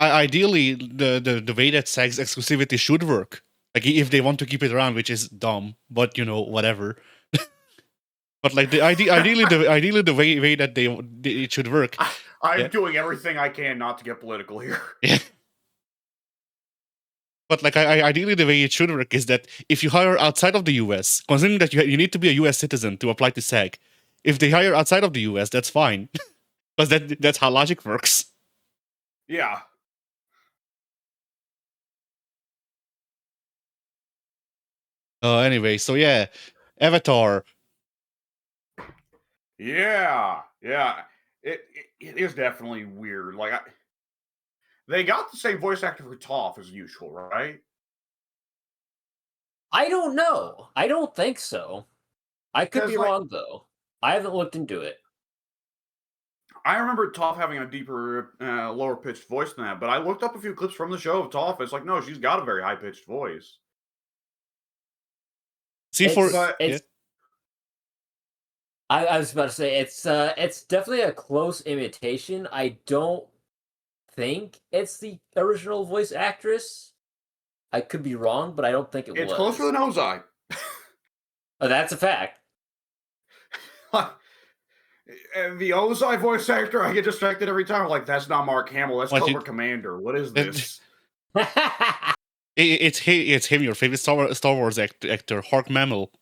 the way that SAG's exclusivity should work, like if they want to keep it around, which is dumb, but whatever. But like ideally the way that it should work. I'm doing everything I can not to get political here. Yeah. But like ideally the way it should work is that if you hire outside of the US, considering that you need to be a US citizen to apply to SAG, if they hire outside of the US, that's fine. Because that's how logic works. Yeah. Anyway, so yeah, Avatar. Yeah. It is definitely weird. Like, they got the same voice actor for Toph as usual, right? I don't know. I don't think so. I could be wrong, though. I haven't looked into it. I remember Toph having a deeper, lower-pitched voice than that, but I looked up a few clips from the show of Toph. It's like, no, she's got a very high-pitched voice. I was about to say, it's definitely a close imitation. I don't think it's the original voice actress. I could be wrong, but I don't think it was. It's closer than Ozai. Oh, that's a fact. The Ozai voice actor, I get distracted every time. I'm like, that's not Mark Hamill. That's Cobra Commander. What is this? It's him, your favorite Star Wars actor, Hark Mammal.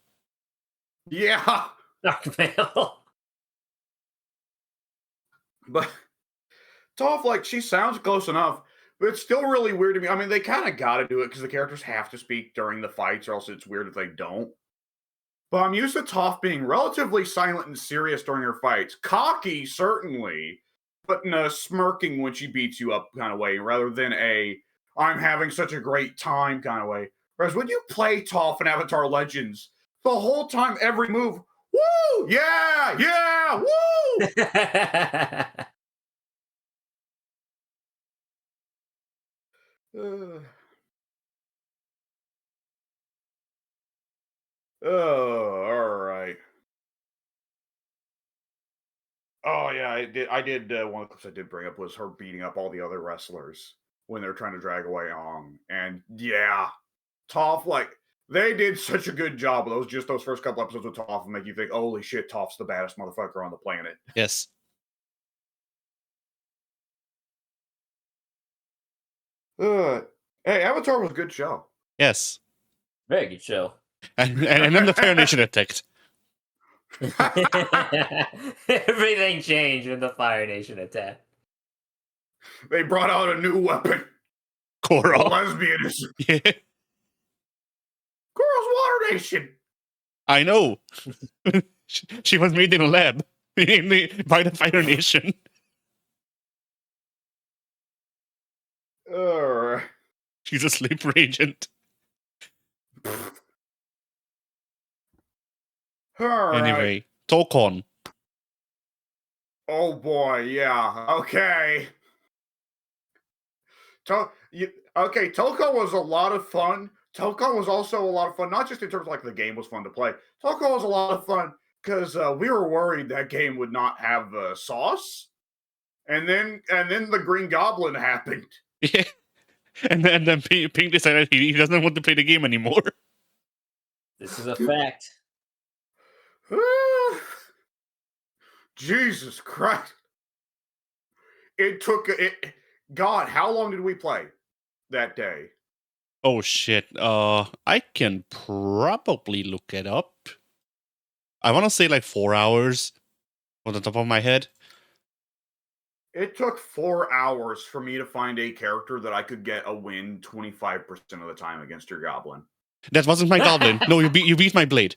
Yeah. Hark Mammal. But Toph, like, she sounds close enough, but it's still really weird to me. I mean, they kind of got to do it because the characters have to speak during the fights, or else it's weird if they don't. But I'm used to Toph being relatively silent and serious during her fights. Cocky, certainly, but in a smirking when she beats you up kind of way, rather than a I'm having such a great time kind of way. Whereas when you play Toph in Avatar Legends, the whole time, every move, woo! Yeah! Woo! All right. Oh yeah, I did. One of the clips I did bring up was her beating up all the other wrestlers when they're trying to drag away Ong, and yeah, Toph, like, they did such a good job of those first couple episodes with Toph, and make you think, holy shit, Toph's the baddest motherfucker on the planet. Yes. Hey, Avatar was a good show. Yes. Very good show. And then the Fire Nation attacked. Everything changed when the Fire Nation attacked. They brought out a new weapon. Korra. Lesbianism. Yeah. Korra's Water Nation. I know. She was made in a lab by the Fire Nation. She's a sleeper agent. Anyway, Toukon. Oh boy, yeah. Okay. Toukon was a lot of fun. Toukon was also a lot of fun, not just in terms of like the game was fun to play. Toukon was a lot of fun because we were worried that game would not have sauce, and then the Green Goblin happened. Yeah, and then Pink decided he doesn't want to play the game anymore. This is a fact. Jesus Christ! It took it. God, how long did we play that day? Oh shit! I can probably look it up. I want to say like 4 hours, on the top of my head. It took 4 hours for me to find a character that I could get a win 25% of the time against your goblin. That wasn't my goblin. No, you beat my blade.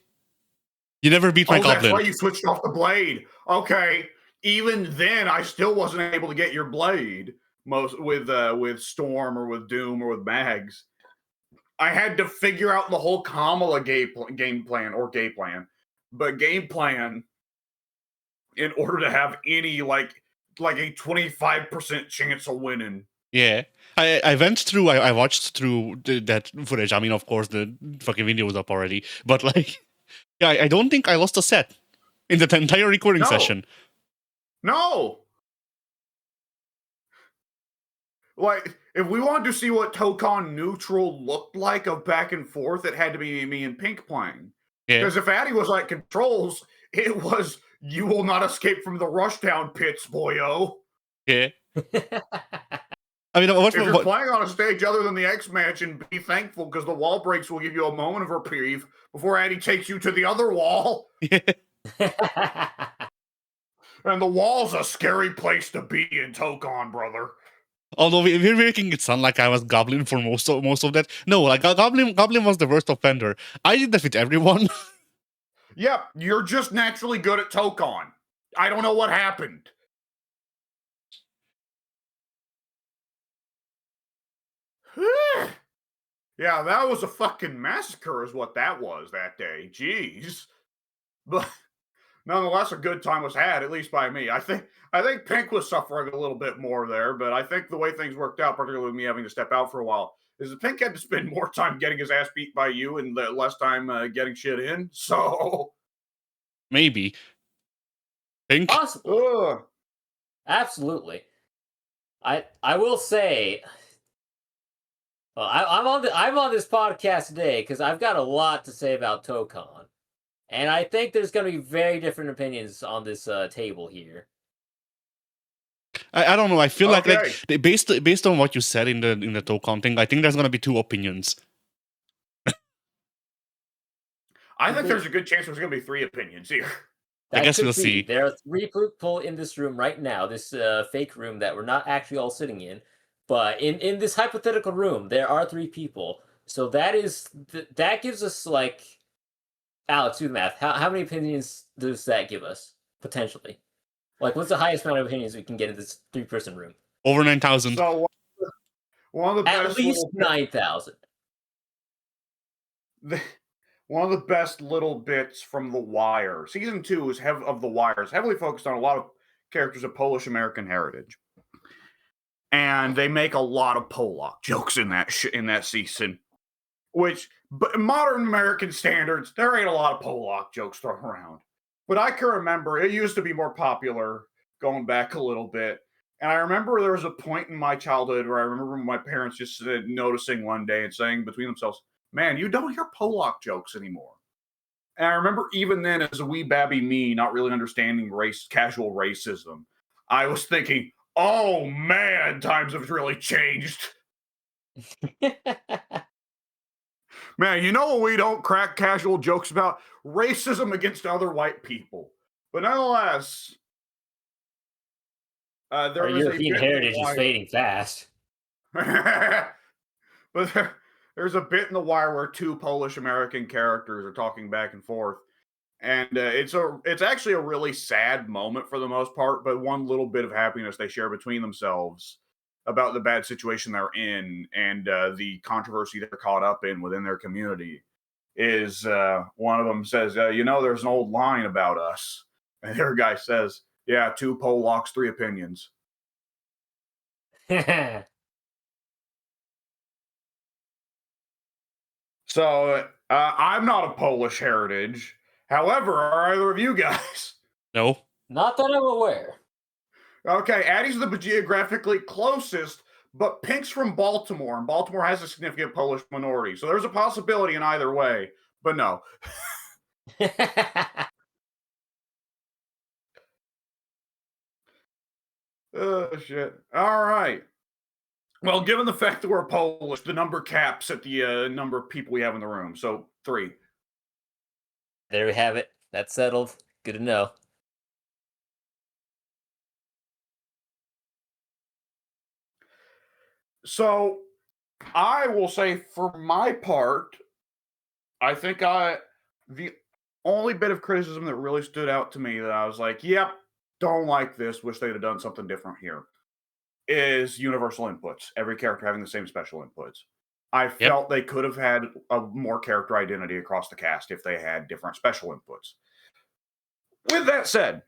You never beat my goblin. That's why you switched off the blade. Okay, even then, I still wasn't able to get your blade with Storm or with Doom or with Mags. I had to figure out the whole Kamala game plan in order to have any like a 25% chance of winning. Yeah, I went through. I watched through that footage. I mean, of course, the fucking video was up already. But like, yeah, I don't think I lost a set in the entire recording session. No. Like, if we wanted to see what Toukon neutral looked like of back and forth, it had to be me and Pink playing. Because if Addy was like controls, it was you will not escape from the rushdown pits, boyo. Yeah. I mean, if you're playing on a stage other than the X Mansion, be thankful because the wall breaks will give you a moment of reprieve before Addy takes you to the other wall. Yeah. And the wall's a scary place to be in Toukon, brother. Although we're making it sound like I was Goblin for most of that. No, like Goblin was the worst offender. I did that with everyone. Yep, you're just naturally good at Toukon. I don't know what happened. Yeah, that was a fucking massacre is what that was that day. Jeez. But nonetheless, a good time was had, at least by me. I think Pink was suffering a little bit more there, but I think the way things worked out, particularly with me having to step out for a while, is that Pink had to spend more time getting his ass beat by you and less time getting shit in. So maybe Pink. Possibly. Absolutely. I will say, well, I'm on this podcast today because I've got a lot to say about Toukon. And I think there's going to be very different opinions on this table here. I don't know. I feel like based on what you said in the Toukon thing, I think there's going to be two opinions. I think there's a good chance there's going to be three opinions here. I guess we'll see. There are 3 people in this room right now, this fake room that we're not actually all sitting in. But in this hypothetical room, there are 3 people. So that gives us like... Alex, do the math. How many opinions does that give us, potentially? Like, what's the highest amount of opinions we can get in this 3-person room? Over 9,000. So, one of the best... At least 9,000. One of the best little bits from The Wire. Season 2 of The Wire is heavily focused on a lot of characters of Polish-American heritage. And they make a lot of Polak jokes in that season. Which, but modern American standards, there ain't a lot of Polak jokes thrown around. But I can remember it used to be more popular going back a little bit. And I remember there was a point in my childhood where I remember my parents just noticing one day and saying between themselves, man, you don't hear Polak jokes anymore. And I remember even then as a wee babby me, not really understanding casual racism, I was thinking, oh man, times have really changed. Man, you know what we don't crack casual jokes about? Racism against other white people. But nonetheless, Our there was a European bit in The heritage is Wire. fading fast. But there's a bit in The Wire where two Polish American characters are talking back and forth, and it's actually a really sad moment for the most part, but one little bit of happiness they share between themselves about the bad situation they're in and the controversy they're caught up in within their community. Is one of them says, you know, there's an old line about us, and the other guy says, yeah, two Polacks, three opinions. So I'm not of Polish heritage. However, are either of you guys? No. Not that I'm aware. Okay, Addie's the geographically closest, but Pink's from Baltimore, and Baltimore has a significant Polish minority. So there's a possibility in either way, but no. Oh, shit. All right. Well, given the fact that we're Polish, the number caps at the number of people we have in the room. So 3. There we have it. That's settled. Good to know. So I will say, for my part, I think the only bit of criticism that really stood out to me that I was like, yep, don't like this, wish they'd have done something different here, is universal inputs. Every character having the same special inputs. I felt they could have had a more character identity across the cast if they had different special inputs. With that said,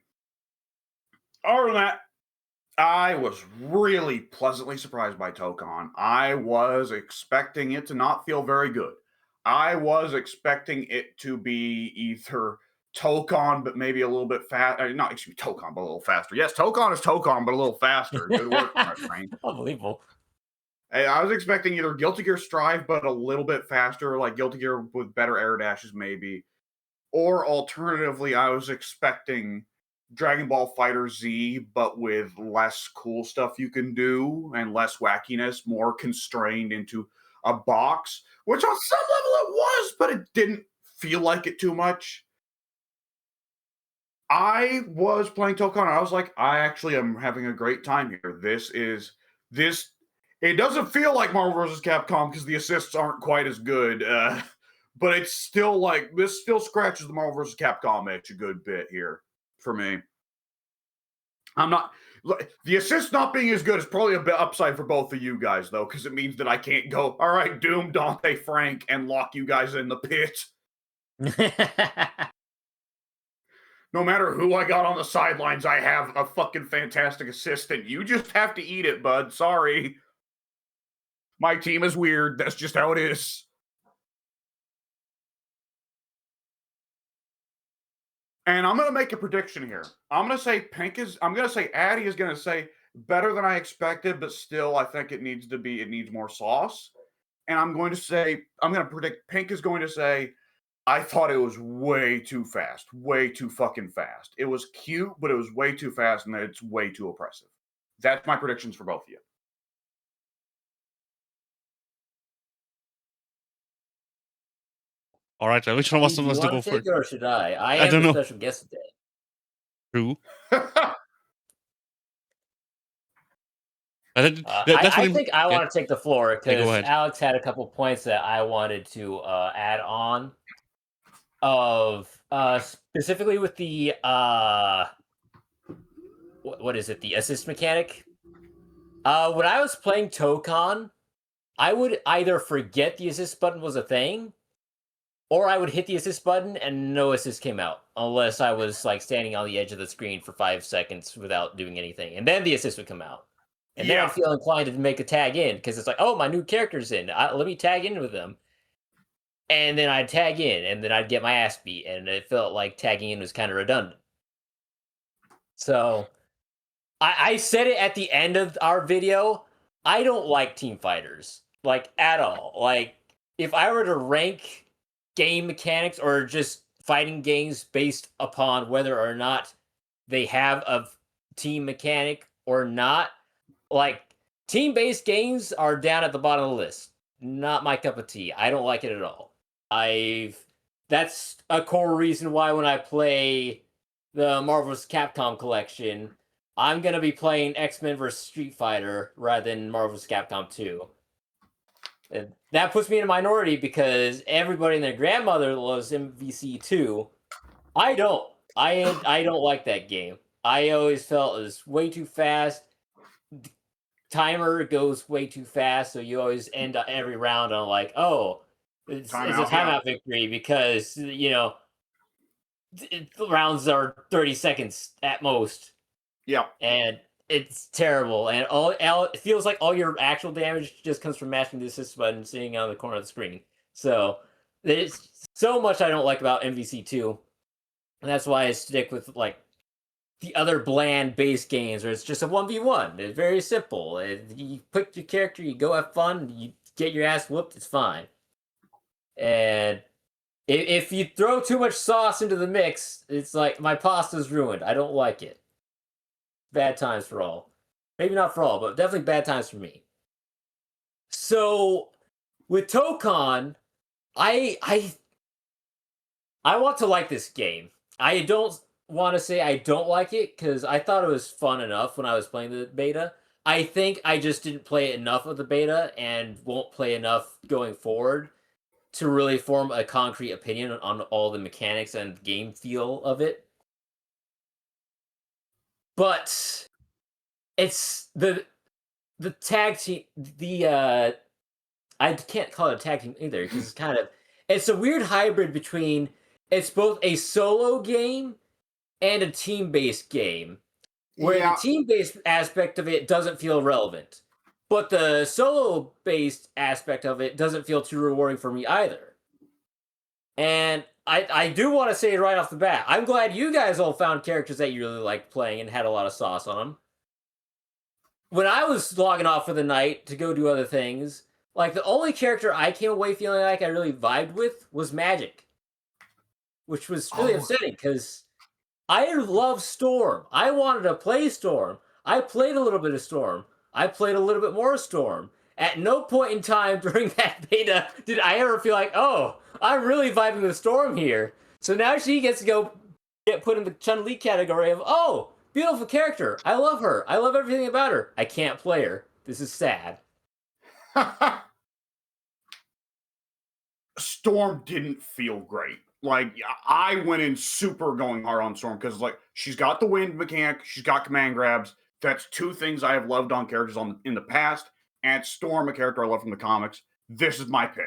other than that, I was really pleasantly surprised by Toukon. I was expecting it to not feel very good. I was expecting it to be either Toukon, but maybe a little bit fast. Not excuse me, Toukon, but a little faster. Yes, Toukon is Toukon, but a little faster. Good work, my friend. Unbelievable. I was expecting either Guilty Gear Strive, but a little bit faster, like Guilty Gear with better air dashes, maybe. Or alternatively, I was expecting Dragon Ball Fighter Z, but with less cool stuff you can do and less wackiness, more constrained into a box, which on some level it was, but it didn't feel like it too much. I was playing Toukon, and I was like, I actually am having a great time here. This. It doesn't feel like Marvel vs. Capcom because the assists aren't quite as good, but it's still like this still scratches the Marvel vs. Capcom itch a good bit here for me. I'm not the assist not being as good is probably a bit upside for both of you guys though, because it means that I can't go, all right, Doom, Dante, Frank, and lock you guys in the pit. No matter who I got on the sidelines, I have a fucking fantastic assistant. You just have to eat it, bud. Sorry. My team is weird. That's just how it is. And I'm going to make a prediction here. I'm going to say Addy is going to say better than I expected, but still I think it needs more sauce. And I'm going to predict Pink is going to say, I thought it was way too fast, way too fucking fast. It was cute, but it was way too fast and it's way too oppressive. That's my predictions for both of you. All right, which one wants to go first? first? Or should I? I am the special guest today. True. I think I want to take the floor because Alex had a couple points that I wanted to add on. Of specifically with the what is it? The assist mechanic. When I was playing Toukon, I would either forget the assist button was a thing, or I would hit the assist button and no assist came out, unless I was like standing on the edge of the screen for 5 seconds without doing anything, and then the assist would come out. And then I'd feel inclined to make a tag in because it's like, oh, my new character's in. Let me tag in with them. And then I'd tag in, and then I'd get my ass beat, and it felt like tagging in was kind of redundant. So, I said it at the end of our video, I don't like team fighters, like, at all. Like, if I were to rank game mechanics or just fighting games based upon whether or not they have a team mechanic or not, like, team-based games are down at the bottom of the list. Not my cup of tea. I don't like it at all. That's a core reason why when I play the Marvel vs. Capcom collection, I'm gonna be playing X-Men vs. Street Fighter rather than Marvel vs. Capcom 2. And that puts me in a minority because everybody and their grandmother loves MVC2. I don't. I don't like that game. I always felt it was way too fast. Timer goes way too fast, so you always end up every round on like, oh, it's a timeout victory because the rounds are 30 seconds at most. Yeah, and it's terrible. And it feels like all your actual damage just comes from mashing the assist button, sitting on the corner of the screen. So there's so much I don't like about MVC2, and that's why I stick with like the other bland base games where it's just a 1v1. It's very simple. You pick your character, you go have fun, you get your ass whooped, it's fine. And if you throw too much sauce into the mix, it's like my pasta's ruined. I don't like it. Bad times for all. Maybe not for all, but definitely bad times for me. So with Toukon, I want to like this game. I don't want to say I don't like it because I thought it was fun enough when I was playing the beta. I think I just didn't play enough of the beta and won't play enough going forward to really form a concrete opinion on all the mechanics and game feel of it. But it's the tag team, I can't call it a tag team either because it's a weird hybrid between it's both a solo game and a team-based game, where the team-based aspect of it doesn't feel relevant, but the solo-based aspect of it doesn't feel too rewarding for me either. And I do want to say right off the bat, I'm glad you guys all found characters that you really liked playing and had a lot of sauce on them. When I was logging off for the night to go do other things, like the only character I came away feeling like I really vibed with was Magic, which was really upsetting because I love Storm. I wanted to play Storm. I played a little bit of Storm. I played a little bit more Storm. At no point in time during that beta did I ever feel like, oh, I'm really vibing with Storm here. So now she gets to get put in the Chun-Li category of, oh, beautiful character. I love her. I love everything about her. I can't play her. This is sad. Storm didn't feel great. Like, I went in super going hard on Storm because, like, she's got the wind mechanic, she's got command grabs. That's two things I have loved on characters in the past. And Storm, a character I love from the comics. This is my pick.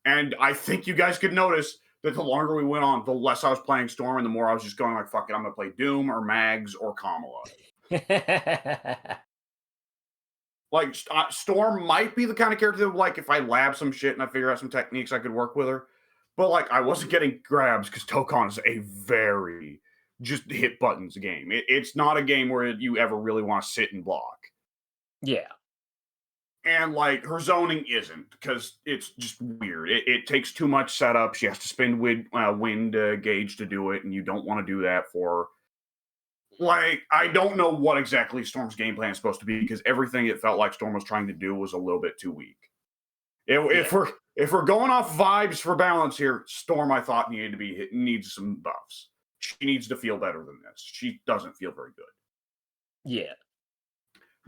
And I think you guys could notice that the longer we went on, the less I was playing Storm and the more I was just going like, fuck it, I'm going to play Doom or Mags or Kamala. Like, Storm might be the kind of character that, like, if I lab some shit and I figure out some techniques, I could work with her. But, like, I wasn't getting grabs because Toukon is a very just hit buttons game. It's not a game where you ever really want to sit and block. Yeah. And, like, her zoning isn't because it's just weird. It takes too much setup. She has to spend wind gauge to do it, and you don't want to do that for her. Like, I don't know what exactly Storm's game plan is supposed to be because everything it felt like Storm was trying to do was a little bit too weak. If we're going off vibes for balance here, Storm I thought needs some buffs. She needs to feel better than this. She doesn't feel very good. Yeah.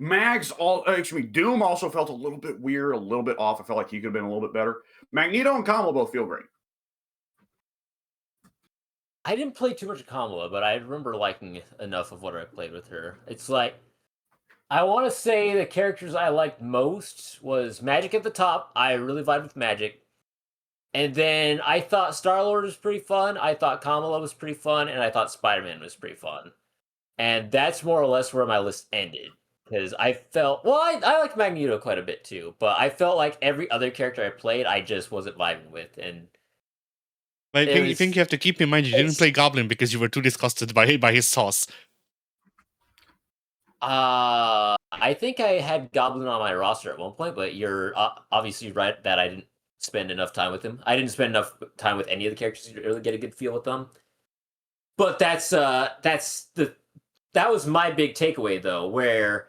Doom also felt a little bit weird, a little bit off. I felt like he could have been a little bit better. Magneto and Kamala both feel great. I didn't play too much of Kamala, but I remember liking enough of what I played with her. It's like, I want to say the characters I liked most was Magic at the top. I really vibed with Magic. And then I thought Star-Lord was pretty fun. I thought Kamala was pretty fun. And I thought Spider-Man was pretty fun. And that's more or less where my list ended. Because I felt, I liked Magneto quite a bit too. But I felt like every other character I played, I just wasn't vibing with. And I think you have to keep in mind you didn't play Goblin because you were too disgusted by his sauce. I think I had Goblin on my roster at one point, but you're obviously right that I didn't spend enough time with him. I didn't spend enough time with any of the characters to really get a good feel with them. But that was my big takeaway though, where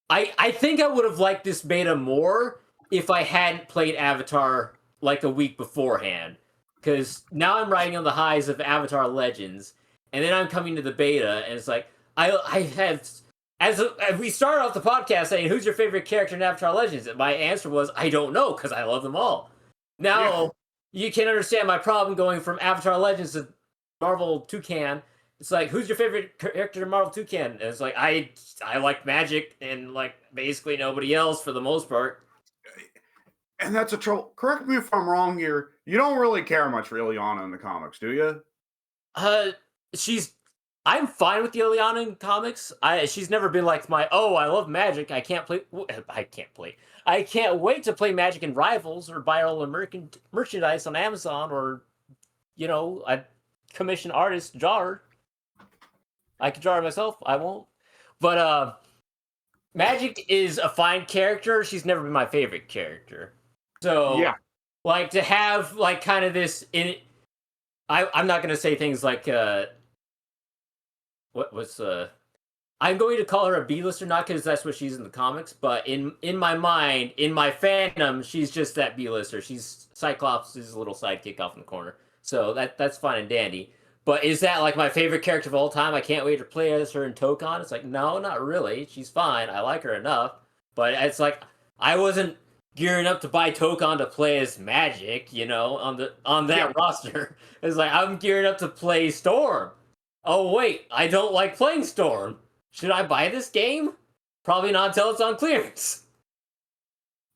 I think I would have liked this beta more if I hadn't played Avatar like a week beforehand. Because now I'm riding on the highs of Avatar Legends, and then I'm coming to the beta, and it's like I have as we started off the podcast saying, "Who's your favorite character in Avatar Legends?" And my answer was, "I don't know," because I love them all. Now you can understand my problem going from Avatar Legends to Marvel Toucan. It's like, who's your favorite character in Marvel Toucan? And it's like, I like Magic and like basically nobody else for the most part. And that's a trouble. Correct me if I'm wrong here. You don't really care much for Ileana in the comics, do you? I'm fine with the Ileana in comics. She's never been like I love Magic. I can't wait to play Magic in Rivals or buy all the merchandise on Amazon or, I commission artist jar. I can draw it myself. I won't. But Magic is a fine character. She's never been my favorite character. So, like, to have, like, kind of this... I'm not going to say things like... I'm going to call her a B-lister, not because that's what she's in the comics, but in my mind, in my fandom, she's just that B-lister. She's Cyclops' little sidekick off in the corner. So that's fine and dandy. But is that like my favorite character of all time? I can't wait to play as her in Toukon. It's like, no, not really. She's fine. I like her enough. But it's like I wasn't gearing up to buy Toukon to play as Magic, on that roster. It's like I'm gearing up to play Storm. Oh wait, I don't like playing Storm. Should I buy this game? Probably not until it's on clearance.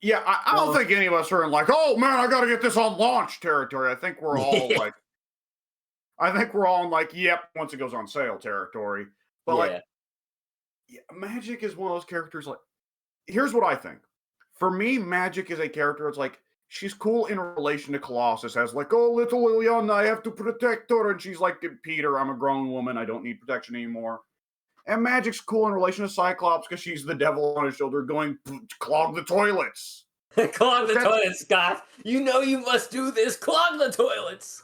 Yeah, I don't think any of us are in like, oh man, I gotta get this on launch territory. I think we're all like, yep, once it goes on sale territory. But Magic is one of those characters like, here's what I think. For me, Magic is a character, it's like, she's cool in relation to Colossus as like, oh, little Ileana, I have to protect her. And she's like, Peter, I'm a grown woman. I don't need protection anymore. And Magic's cool in relation to Cyclops because she's the devil on his shoulder going, clog the toilets. Clog the toilets, Scott. You know you must do this. Clog the toilets.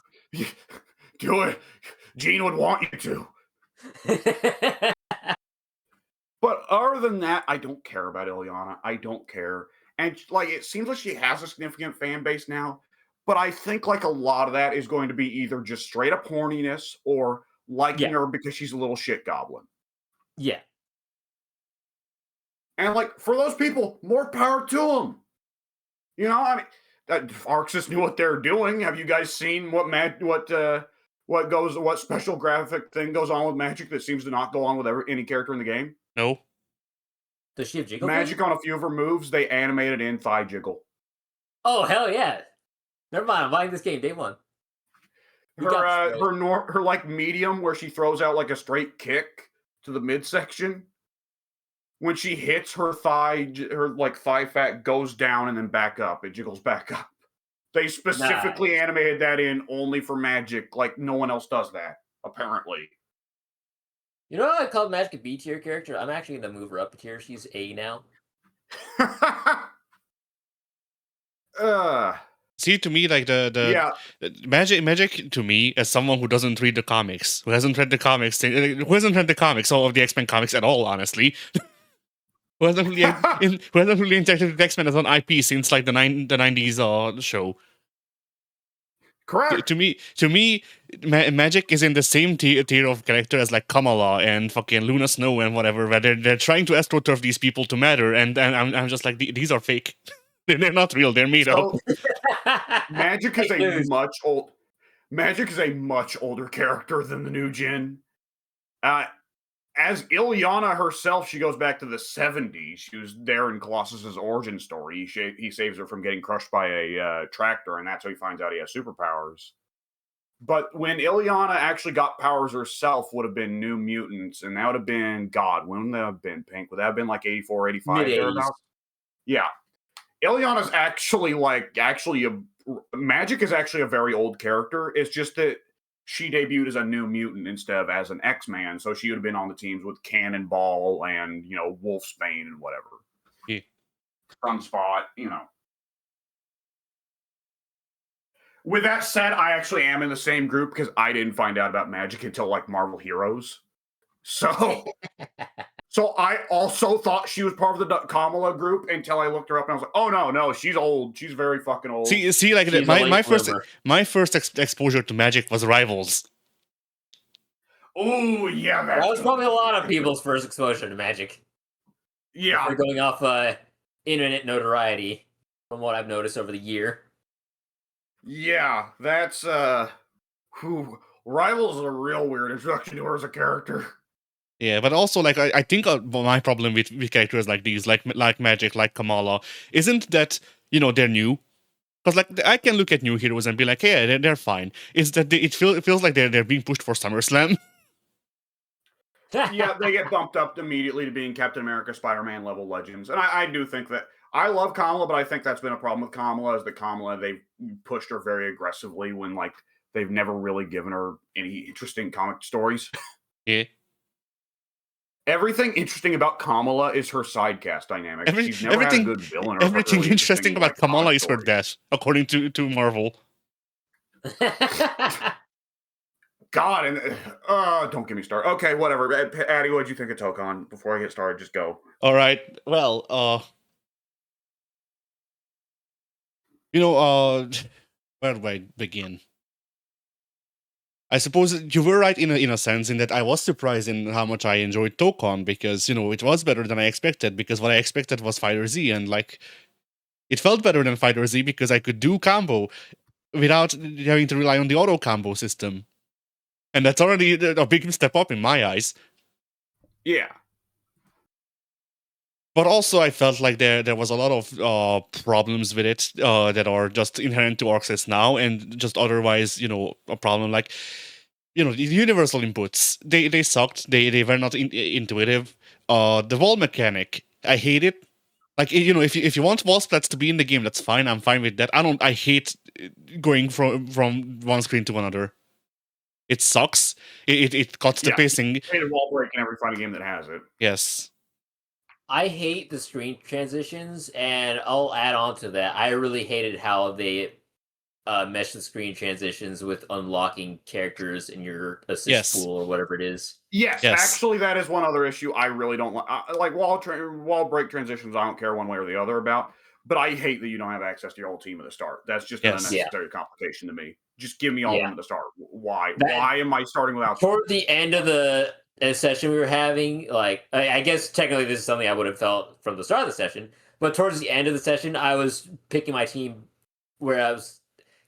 Do it. Gene would want you to. But other than that, I don't care about Ileana. I don't care. And like, it seems like she has a significant fan base now. But I think like a lot of that is going to be either just straight up horniness or liking her because she's a little shit goblin. Yeah. And like, for those people, more power to them. I mean, Arxis knew what they're doing. Have you guys seen what special graphic thing goes on with Magic that seems to not go on with any character in the game? No. Does she have jiggle? Magic on a few of her moves, they animated in thigh jiggle. Oh hell yeah! Never mind, I'm buying this game day one. Her like medium where she throws out like a straight kick to the midsection. When she hits her thigh fat goes down and then back up. It jiggles back up. They specifically animated that in only for Magic. Like no one else does that, apparently. You know what I called Magic a B tier character? I'm actually going to move her up a tier. She's A now. See, to me, like the Magic to me, as someone who doesn't read the comics, who hasn't read the comics all of the X-Men comics at all, honestly, who hasn't really interacted with X-Men as an IP since like the 90s show. Correct. To me, Magic is in the same tier of character as like Kamala and fucking Luna Snow and whatever, where they're trying to astroturf these people to matter, and I'm just like, these are fake. They're not real. They're made up. Magic is a much older character than the new gen. As Ileana herself, she goes back to the 70s. She was there in Colossus's origin story. He saves her from getting crushed by a tractor, and that's how he finds out he has superpowers. But when Ileana actually got powers herself, would have been New Mutants, and that would have been, God, when would that have been, Pink? Would that have been like 84, 85? Yeah. Ileana's Magic is actually a very old character. It's just that she debuted as a New Mutant instead of as an X-Man, so she would have been on the teams with Cannonball and, Wolfsbane and whatever. Yeah. Sunspot, With that said, I actually am in the same group because I didn't find out about Magic until, like, Marvel Heroes. So So I also thought she was part of the Kamala group until I looked her up and I was like, oh no, she's old. She's very fucking old. See, like She's a my late first bloomer. exposure to Magic was Rivals. Oh yeah, That was probably a lot of people's first exposure to Magic. Yeah, If we're going off internet notoriety, from what I've noticed over the year. Yeah, that's Rivals is a real weird introduction to her as a character. Yeah, but also like I think my problem with characters like these, like Magic, like Kamala, isn't that they're new. Because like I can look at new heroes and be like, hey, they're fine. It's that it feels like they're being pushed for SummerSlam. Yeah, they get bumped up immediately to being Captain America, Spider-Man level legends, and I do think that I love Kamala, but I think that's been a problem with Kamala is that Kamala they've pushed her very aggressively when like they've never really given her any interesting comic stories. Yeah. Everything interesting about Kamala is her sidecast dynamic. She's never had a good villain. Or everything really interesting about like, Kamala is her death, according to Marvel. God, and don't get me started. Okay, whatever. Addy, what'd you think of Toukon? Before I get started, just go. All right. Well, where do I begin? I suppose you were right in a sense in that I was surprised in how much I enjoyed Toukon because it was better than I expected, because what I expected was Fighter Z, and like it felt better than Fighter Z because I could do combo without having to rely on the auto combo system. And that's already a big step up in my eyes. Yeah. But also, I felt like there was a lot of problems with it that are just inherent to Access now, and just otherwise, a problem like, the universal inputs. They sucked. They were not intuitive. The wall mechanic, I hate it. Like, if you want wall splats to be in the game, that's fine. I'm fine with that. I hate going from one screen to another. It sucks. It cuts the pacing. I hate a wall break in every fighting game that has it. Yes. I hate the screen transitions, and I'll add on to that. I really hated how they mesh the screen transitions with unlocking characters in your assist pool or whatever it is. Yes, actually, that is one other issue I really don't like wall break transitions. I don't care one way or the other about, but I hate that you don't have access to your whole team at the start. That's just an unnecessary complication to me. Just give me all of them at the start. Why? Why am I starting without? Toward the end of the session we were having, like I guess technically this is something I would have felt from the start of the session, but towards the end of the session, I was picking my team where I was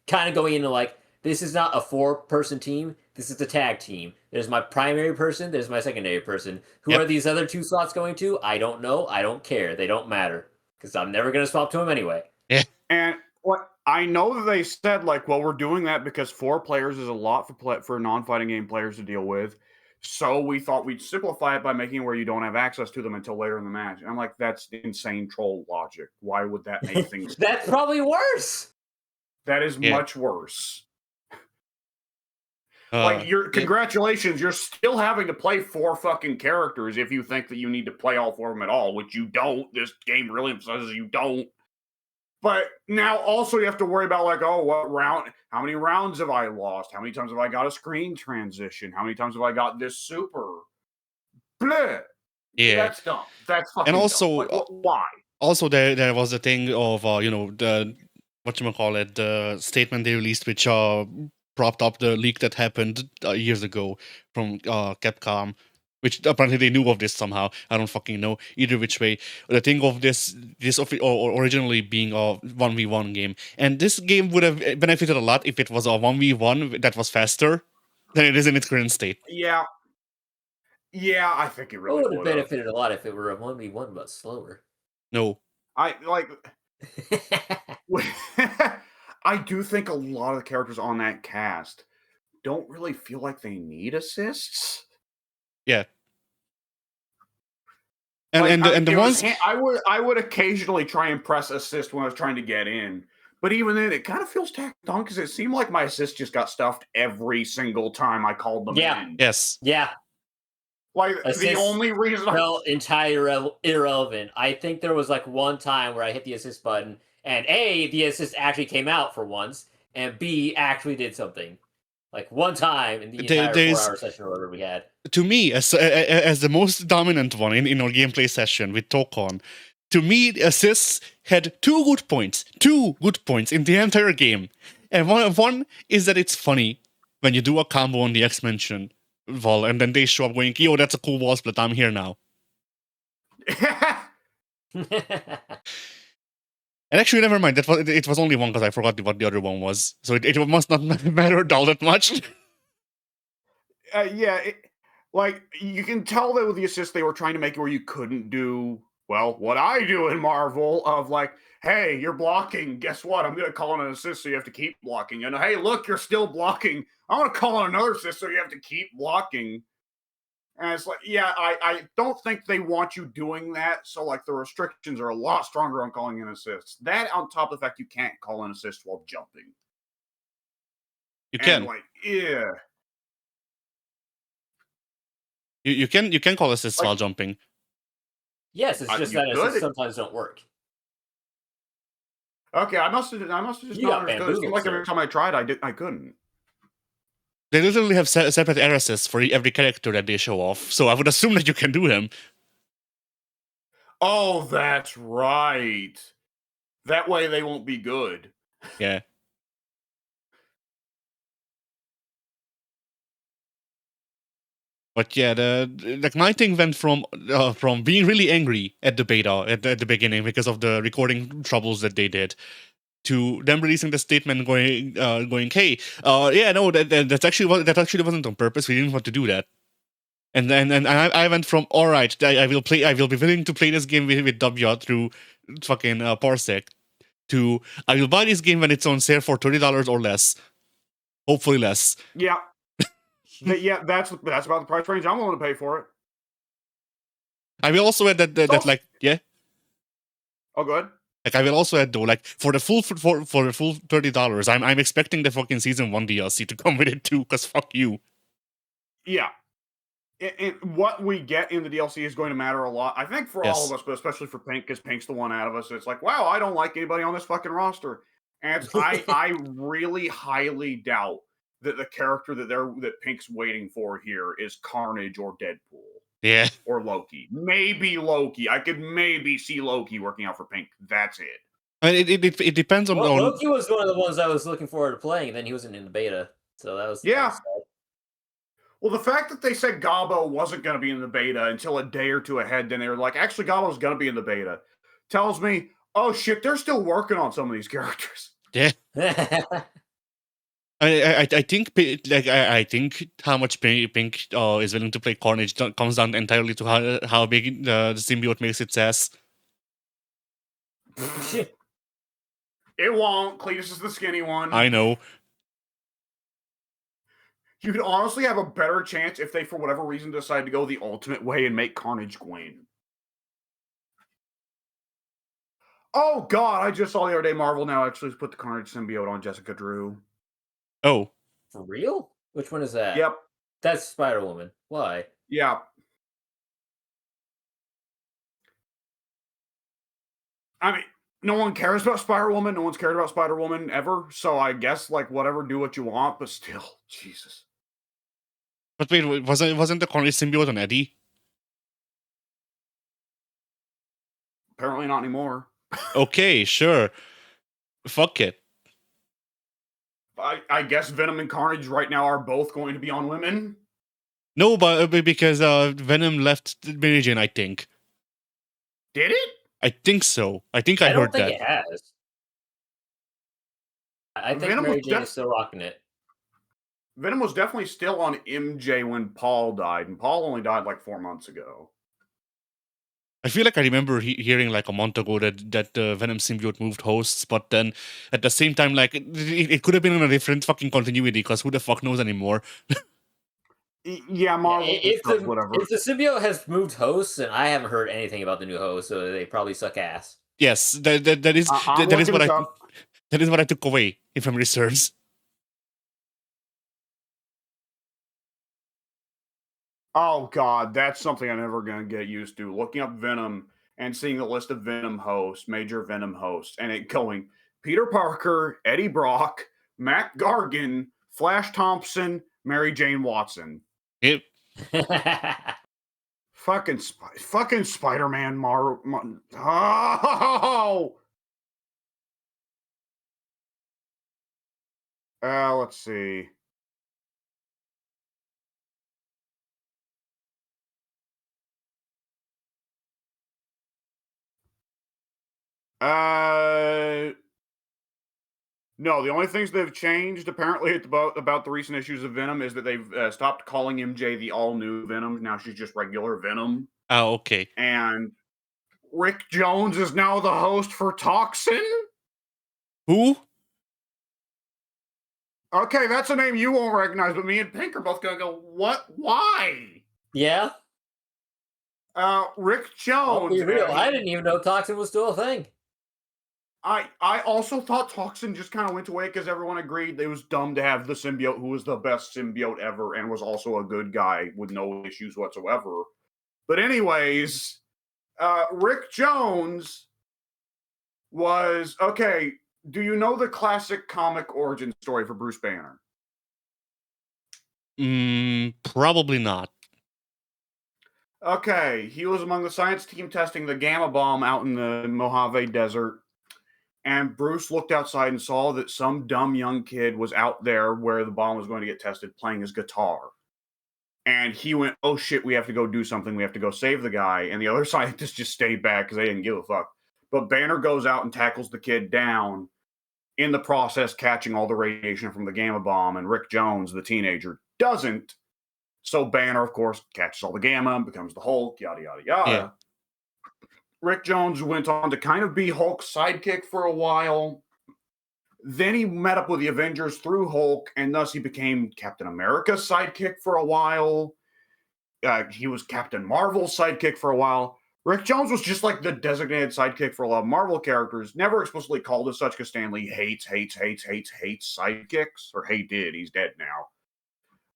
kind of going into like, this is not a 4-person team. This is the tag team. There's my primary person. There's my secondary person. Who are these other 2 slots going to? I don't know. I don't care. They don't matter because I'm never going to swap to them anyway. Yeah. And what I know that they said, like, well, we're doing that because 4 players is a lot for non-fighting game players to deal with. So we thought we'd simplify it by making it where you don't have access to them until later in the match. And I'm like, that's insane troll logic. Why would that make things? That's probably worse. That is much worse. Like, congratulations, you're still having to play 4 fucking characters if you think that you need to play all 4 of them at all, which you don't. This game really emphasizes you don't. But now also you have to worry about, like, oh, what round? How many rounds have I lost? How many times have I got a screen transition? How many times have I got this super? Bleh. Yeah. That's dumb. That's fucking dumb. And also, like, why? Also, there was the thing of, the, whatchamacallit, the statement they released, which propped up the leak that happened years ago from Capcom, which apparently they knew of this somehow. I don't fucking know. Either which way. The thing of this originally being a 1v1 game. And this game would have benefited a lot if it was a 1v1 that was faster than it is in its current state. Yeah. Yeah, I think it really would have benefited a lot if it were a 1v1 but slower. No. I do think a lot of the characters on that cast don't really feel like they need assists. Yeah. And the ones I would occasionally try and press assist when I was trying to get in, but even then it kind of feels tacked on because it seemed like my assist just got stuffed every single time I called them in. Yes. Yeah. Like the only reason I felt entirely irrelevant. I think there was like one time where I hit the assist button and A, the assist actually came out for once, and B, actually did something. Like one time in the entire 4-hour session or whatever we had. To me, as the most dominant one in our gameplay session with Toukon, to me, assists had 2 good points. 2 good points in the entire game. And one is that it's funny when you do a combo on the X-Mention wall, and then they show up going, yo, that's a cool wall split, I'm here now. And actually, never mind. It was only one because I forgot what the other one was. So it must not matter all that much. Yeah, like you can tell that with the assist they were trying to make it where you couldn't do what I do in Marvel of like, hey, you're blocking. Guess what? I'm gonna call in an assist so you have to keep blocking. And hey, look, you're still blocking. I'm gonna call in another assist so you have to keep blocking. And it's like, yeah, I don't think they want you doing that. So, like, the restrictions are a lot stronger on calling in assists. That on top of the fact you can't call in assists while jumping. You can. And, like, yeah. You can call assists while jumping. Yes, it's just that assists sometimes don't work. Okay, I must have just not understood. It seemed like every time I tried, I couldn't. They literally have separate air assists for every character that they show off, so I would assume that you can do them. Oh, that's right. That way they won't be good. Yeah. But yeah, my thing went from being really angry at the beta at the beginning because of the recording troubles that they did, to them releasing the statement going, hey, yeah, no, that actually wasn't on purpose. We didn't want to do that. And then I went from, all right, I will be willing to play this game with W through fucking Parsec, to I will buy this game when it's on sale for $30 or less, hopefully less. Yeah, yeah, that's about the price range I'm willing to pay for it. I will also add that like, yeah. Oh, good. Like, I will also add though, like, for the full $30, I'm expecting the fucking season 1 DLC to come with it too, because fuck you. Yeah. What we get in the DLC is going to matter a lot. I think for all of us, but especially for Pink, because Pink's the one out of us. It's like, wow, I don't like anybody on this fucking roster. And I really highly doubt that the character that Pink's waiting for here is Carnage or Deadpool. Yeah. Or Loki. Maybe Loki. I could maybe see Loki working out for Pink. That's it. I mean, it depends on... Well, Loki was one of the ones I was looking forward to playing, and then he wasn't in the beta. So that was... Yeah. Well, the fact that they said Gabo wasn't going to be in the beta until a day or two ahead, then they were like, actually, Gabo's going to be in the beta, tells me, oh, shit, they're still working on some of these characters. Yeah. I think, like, I think how much Pink is willing to play Carnage comes down entirely to how big the symbiote makes its ass. It won't. Cletus is the skinny one. I know. You could honestly have a better chance if they, for whatever reason, decide to go the ultimate way and make Carnage Gwen. Oh, God, I just saw the other day Marvel now actually put the Carnage symbiote on Jessica Drew. Oh. For real? Which one is that? Yep. That's Spider-Woman. Why? Yeah. I mean, no one cares about Spider-Woman. No one's cared about Spider-Woman ever. So I guess, like, whatever, do what you want, but still, Jesus. But wait, wasn't the Carnage symbiote on Eddie? Apparently not anymore. Okay, sure. Fuck it. I guess Venom and Carnage right now are both going to be on women. No, but because Venom left Mary Jane, I think. Did it? I think so. I think I heard that. I don't think it has. I think Venom Mary Jane is still rocking it. Venom was definitely still on MJ when Paul died, and Paul only died like 4 months ago. I feel like I remember hearing like a month ago that the Venom symbiote moved hosts, but then at the same time, like, it could have been in a different fucking continuity, because who the fuck knows anymore? Yeah, Marvel, whatever. If the symbiote has moved hosts, and I haven't heard anything about the new host, so they probably suck ass. Yes, that is what I took away, if memory serves. Oh, God, that's something I'm never going to get used to. Looking up Venom and seeing the list of Venom hosts, major Venom hosts, and it going Peter Parker, Eddie Brock, Matt Gargan, Flash Thompson, Mary Jane Watson. Yep. Fucking Spider-Man Oh! Let's see. No, the only things that have changed, apparently, about the recent issues of Venom is that they've stopped calling MJ the all-new Venom. Now she's just regular Venom. Oh, okay. And Rick Jones is now the host for Toxin? Who? Okay, that's a name you won't recognize, but me and Pink are both gonna go, what? Why? Yeah? Rick Jones. I'll be real, I didn't even know Toxin was still a thing. I also thought Toxin just kind of went away because everyone agreed it was dumb to have the symbiote who was the best symbiote ever and was also a good guy with no issues whatsoever. But anyways, Rick Jones was... Okay, do you know the classic comic origin story for Bruce Banner? Probably not. Okay, he was among the science team testing the gamma bomb out in the Mojave Desert. And Bruce looked outside and saw that some dumb young kid was out there where the bomb was going to get tested playing his guitar. And he went, oh shit, we have to go do something. We have to go save the guy. And the other scientists just stayed back because they didn't give a fuck. But Banner goes out and tackles the kid down, in the process catching all the radiation from the gamma bomb. And Rick Jones, the teenager, doesn't. So Banner, of course, catches all the gamma and becomes the Hulk, yada, yada, yada. Yeah. Rick Jones went on to kind of be Hulk's sidekick for a while. Then he met up with the Avengers through Hulk, and thus he became Captain America's sidekick for a while. He was Captain Marvel's sidekick for a while. Rick Jones was just like the designated sidekick for a lot of Marvel characters, never explicitly called as such because Stan Lee hates sidekicks, or hated. He's dead now.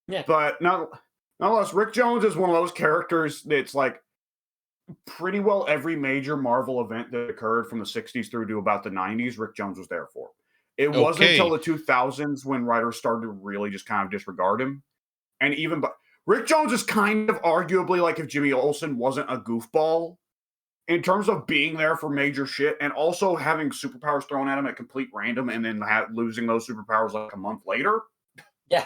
Yeah. But nonetheless, Rick Jones is one of those characters that's like, pretty well every major Marvel event that occurred from the 60s through to about the 90s, Rick Jones was there for. It wasn't until the 2000s when writers started to really just kind of disregard him. And even Rick Jones is kind of arguably like if Jimmy Olsen wasn't a goofball in terms of being there for major shit and also having superpowers thrown at him at complete random and then losing those superpowers like a month later. Yeah.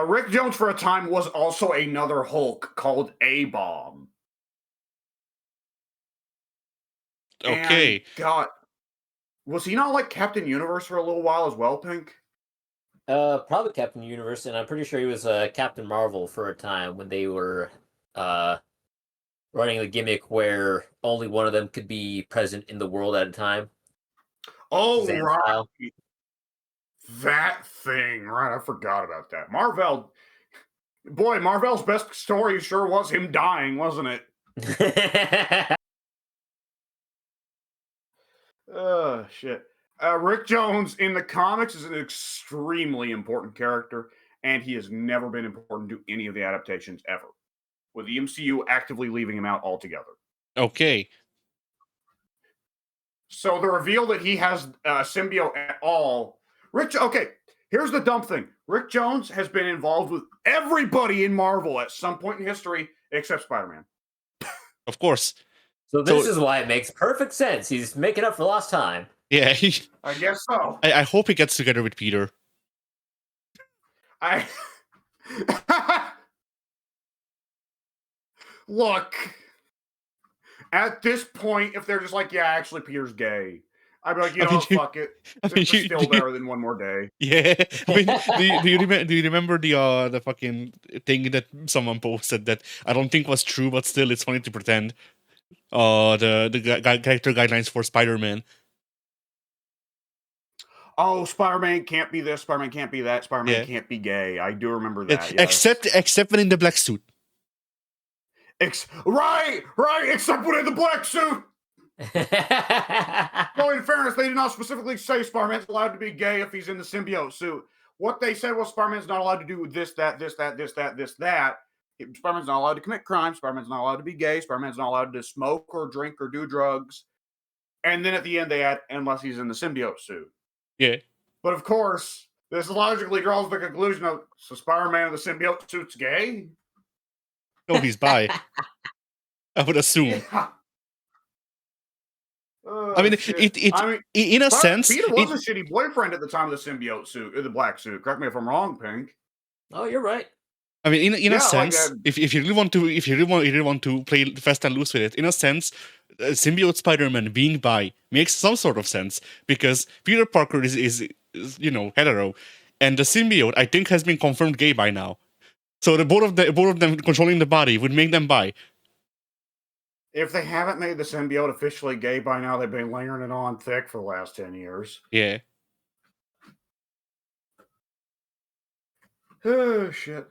Rick Jones for a time was also another Hulk called A-Bomb. Okay. And God, was he not like Captain Universe for a little while as well, Pink? Probably Captain Universe, and I'm pretty sure he was Captain Marvel for a time when they were running the gimmick where only one of them could be present in the world at a time. Oh, right. Style. That thing, right? I forgot about that. Marvel's best story sure was him dying, wasn't it? Shit. Rick Jones in the comics is an extremely important character, and he has never been important to any of the adaptations ever, with the MCU actively leaving him out altogether. Okay. So the reveal that he has a symbiote at all... Okay, here's the dumb thing. Rick Jones has been involved with everybody in Marvel at some point in history except Spider-Man. Of course. So this is why it makes perfect sense. He's making up for lost time. Yeah. I guess so. I hope he gets together with Peter. Look, at this point, if they're just like, yeah, actually, Peter's gay, I'd be like, fuck it. It's still better than one more day. Yeah. I mean, do you remember the fucking thing that someone posted that I don't think was true, but still it's funny to pretend? The character guidelines for Spider-Man. Oh, Spider-Man can't be this, Spider-Man can't be that, Spider-Man can't be gay. I do remember that. Yes. Except when in the black suit. Right, except when in the black suit. Well, in fairness, they did not specifically say Spider-Man's allowed to be gay if he's in the symbiote suit. What they said was Spider-Man's not allowed to do this, that. Spider-Man's not allowed to commit crimes. Spider-Man's not allowed to be gay. Spider-Man's not allowed to smoke or drink or do drugs. And then at the end, they add, unless he's in the symbiote suit. Yeah. But of course, this logically draws the conclusion of, so Spider-Man in the symbiote suit's gay? No, he's bi. I would assume. Yeah. I mean, shit. in a sense, Peter was a shitty boyfriend at the time of the symbiote suit, the black suit. Correct me if I'm wrong, Pink. Oh, you're right. I mean, in Yeah, a sense, if you really want to play fast and loose with it, in a sense, symbiote Spider-Man being bi makes some sort of sense because Peter Parker is hetero, and the symbiote I think has been confirmed gay by now. So the both of them controlling the body would make them bi. If they haven't made the symbiote officially gay by now, they've been layering it on thick for the last 10 years. Yeah. Oh, shit.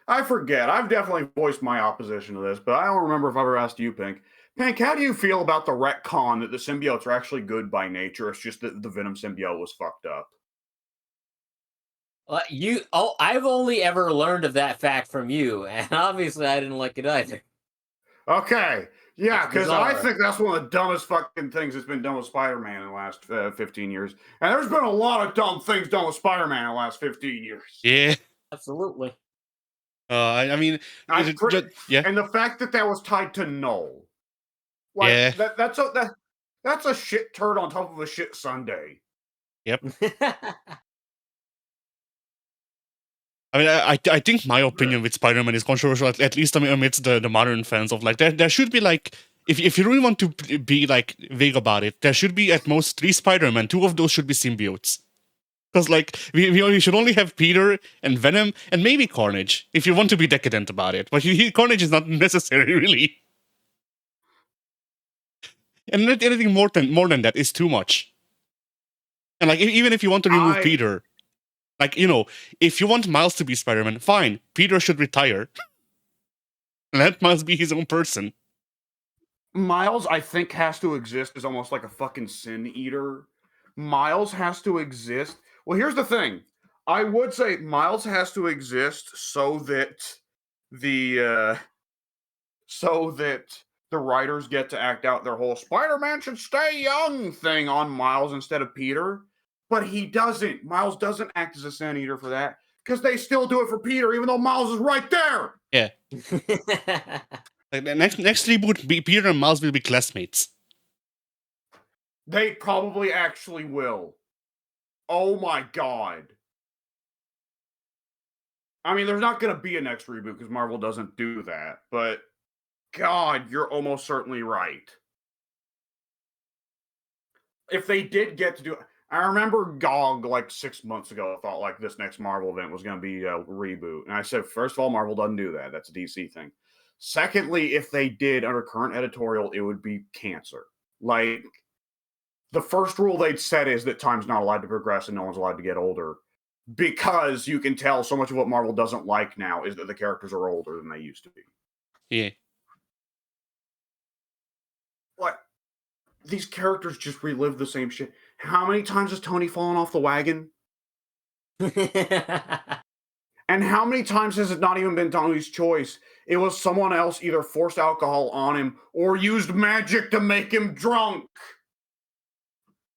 I forget. I've definitely voiced my opposition to this, but I don't remember if I ever asked you, Pink. Pink, how do you feel about the retcon that the symbiotes are actually good by nature? It's just that the Venom symbiote was fucked up. I've only ever learned of that fact from you, and obviously I didn't like it either. Okay. Yeah, because I bizarre. think that's one of the dumbest fucking things that's been done with Spider-Man in the last 15 years. And there's been a lot of dumb things done with Spider-Man in the last 15 years. Yeah. Absolutely. I mean, yeah. And the fact that that was tied to Null. Like, Yeah. That's a shit turd on top of a shit sundae. Yep. I mean, I think my opinion with Spider-Man is controversial, at least amidst the modern fans of like there should be like if you really want to be like vague about it, there should be at most 3 Spider-Man. 2 of those should be symbiotes. Because like we should only have Peter and Venom and maybe Carnage if you want to be decadent about it. But Carnage is not necessary really. And not anything more than that is too much. And like even if you want to remove Peter. Like, if you want Miles to be Spider-Man, fine. Peter should retire. Let Miles be his own person. Miles, I think, has to exist as almost like a fucking sin eater. Miles has to exist. Well, here's the thing. I would say Miles has to exist so that the writers get to act out their whole Spider-Man should stay young thing on Miles instead of Peter. But he doesn't. Miles doesn't act as a sin eater for that because they still do it for Peter, even though Miles is right there. Yeah. Like the next reboot, Peter and Miles will be classmates. They probably actually will. Oh my god. I mean, there's not going to be a next reboot because Marvel doesn't do that. But God, you're almost certainly right. If they did get to do it. I remember GOG like 6 months ago thought like this next Marvel event was going to be a reboot. And I said, first of all, Marvel doesn't do that. That's a DC thing. Secondly, if they did under current editorial, it would be cancer. Like, the first rule they'd set is that time's not allowed to progress and no one's allowed to get older. Because you can tell so much of what Marvel doesn't like now is that the characters are older than they used to be. Yeah. Like, these characters just relive the same shit. How many times has Tony fallen off the wagon? And how many times has it not even been Tony's choice? It was someone else either forced alcohol on him or used magic to make him drunk.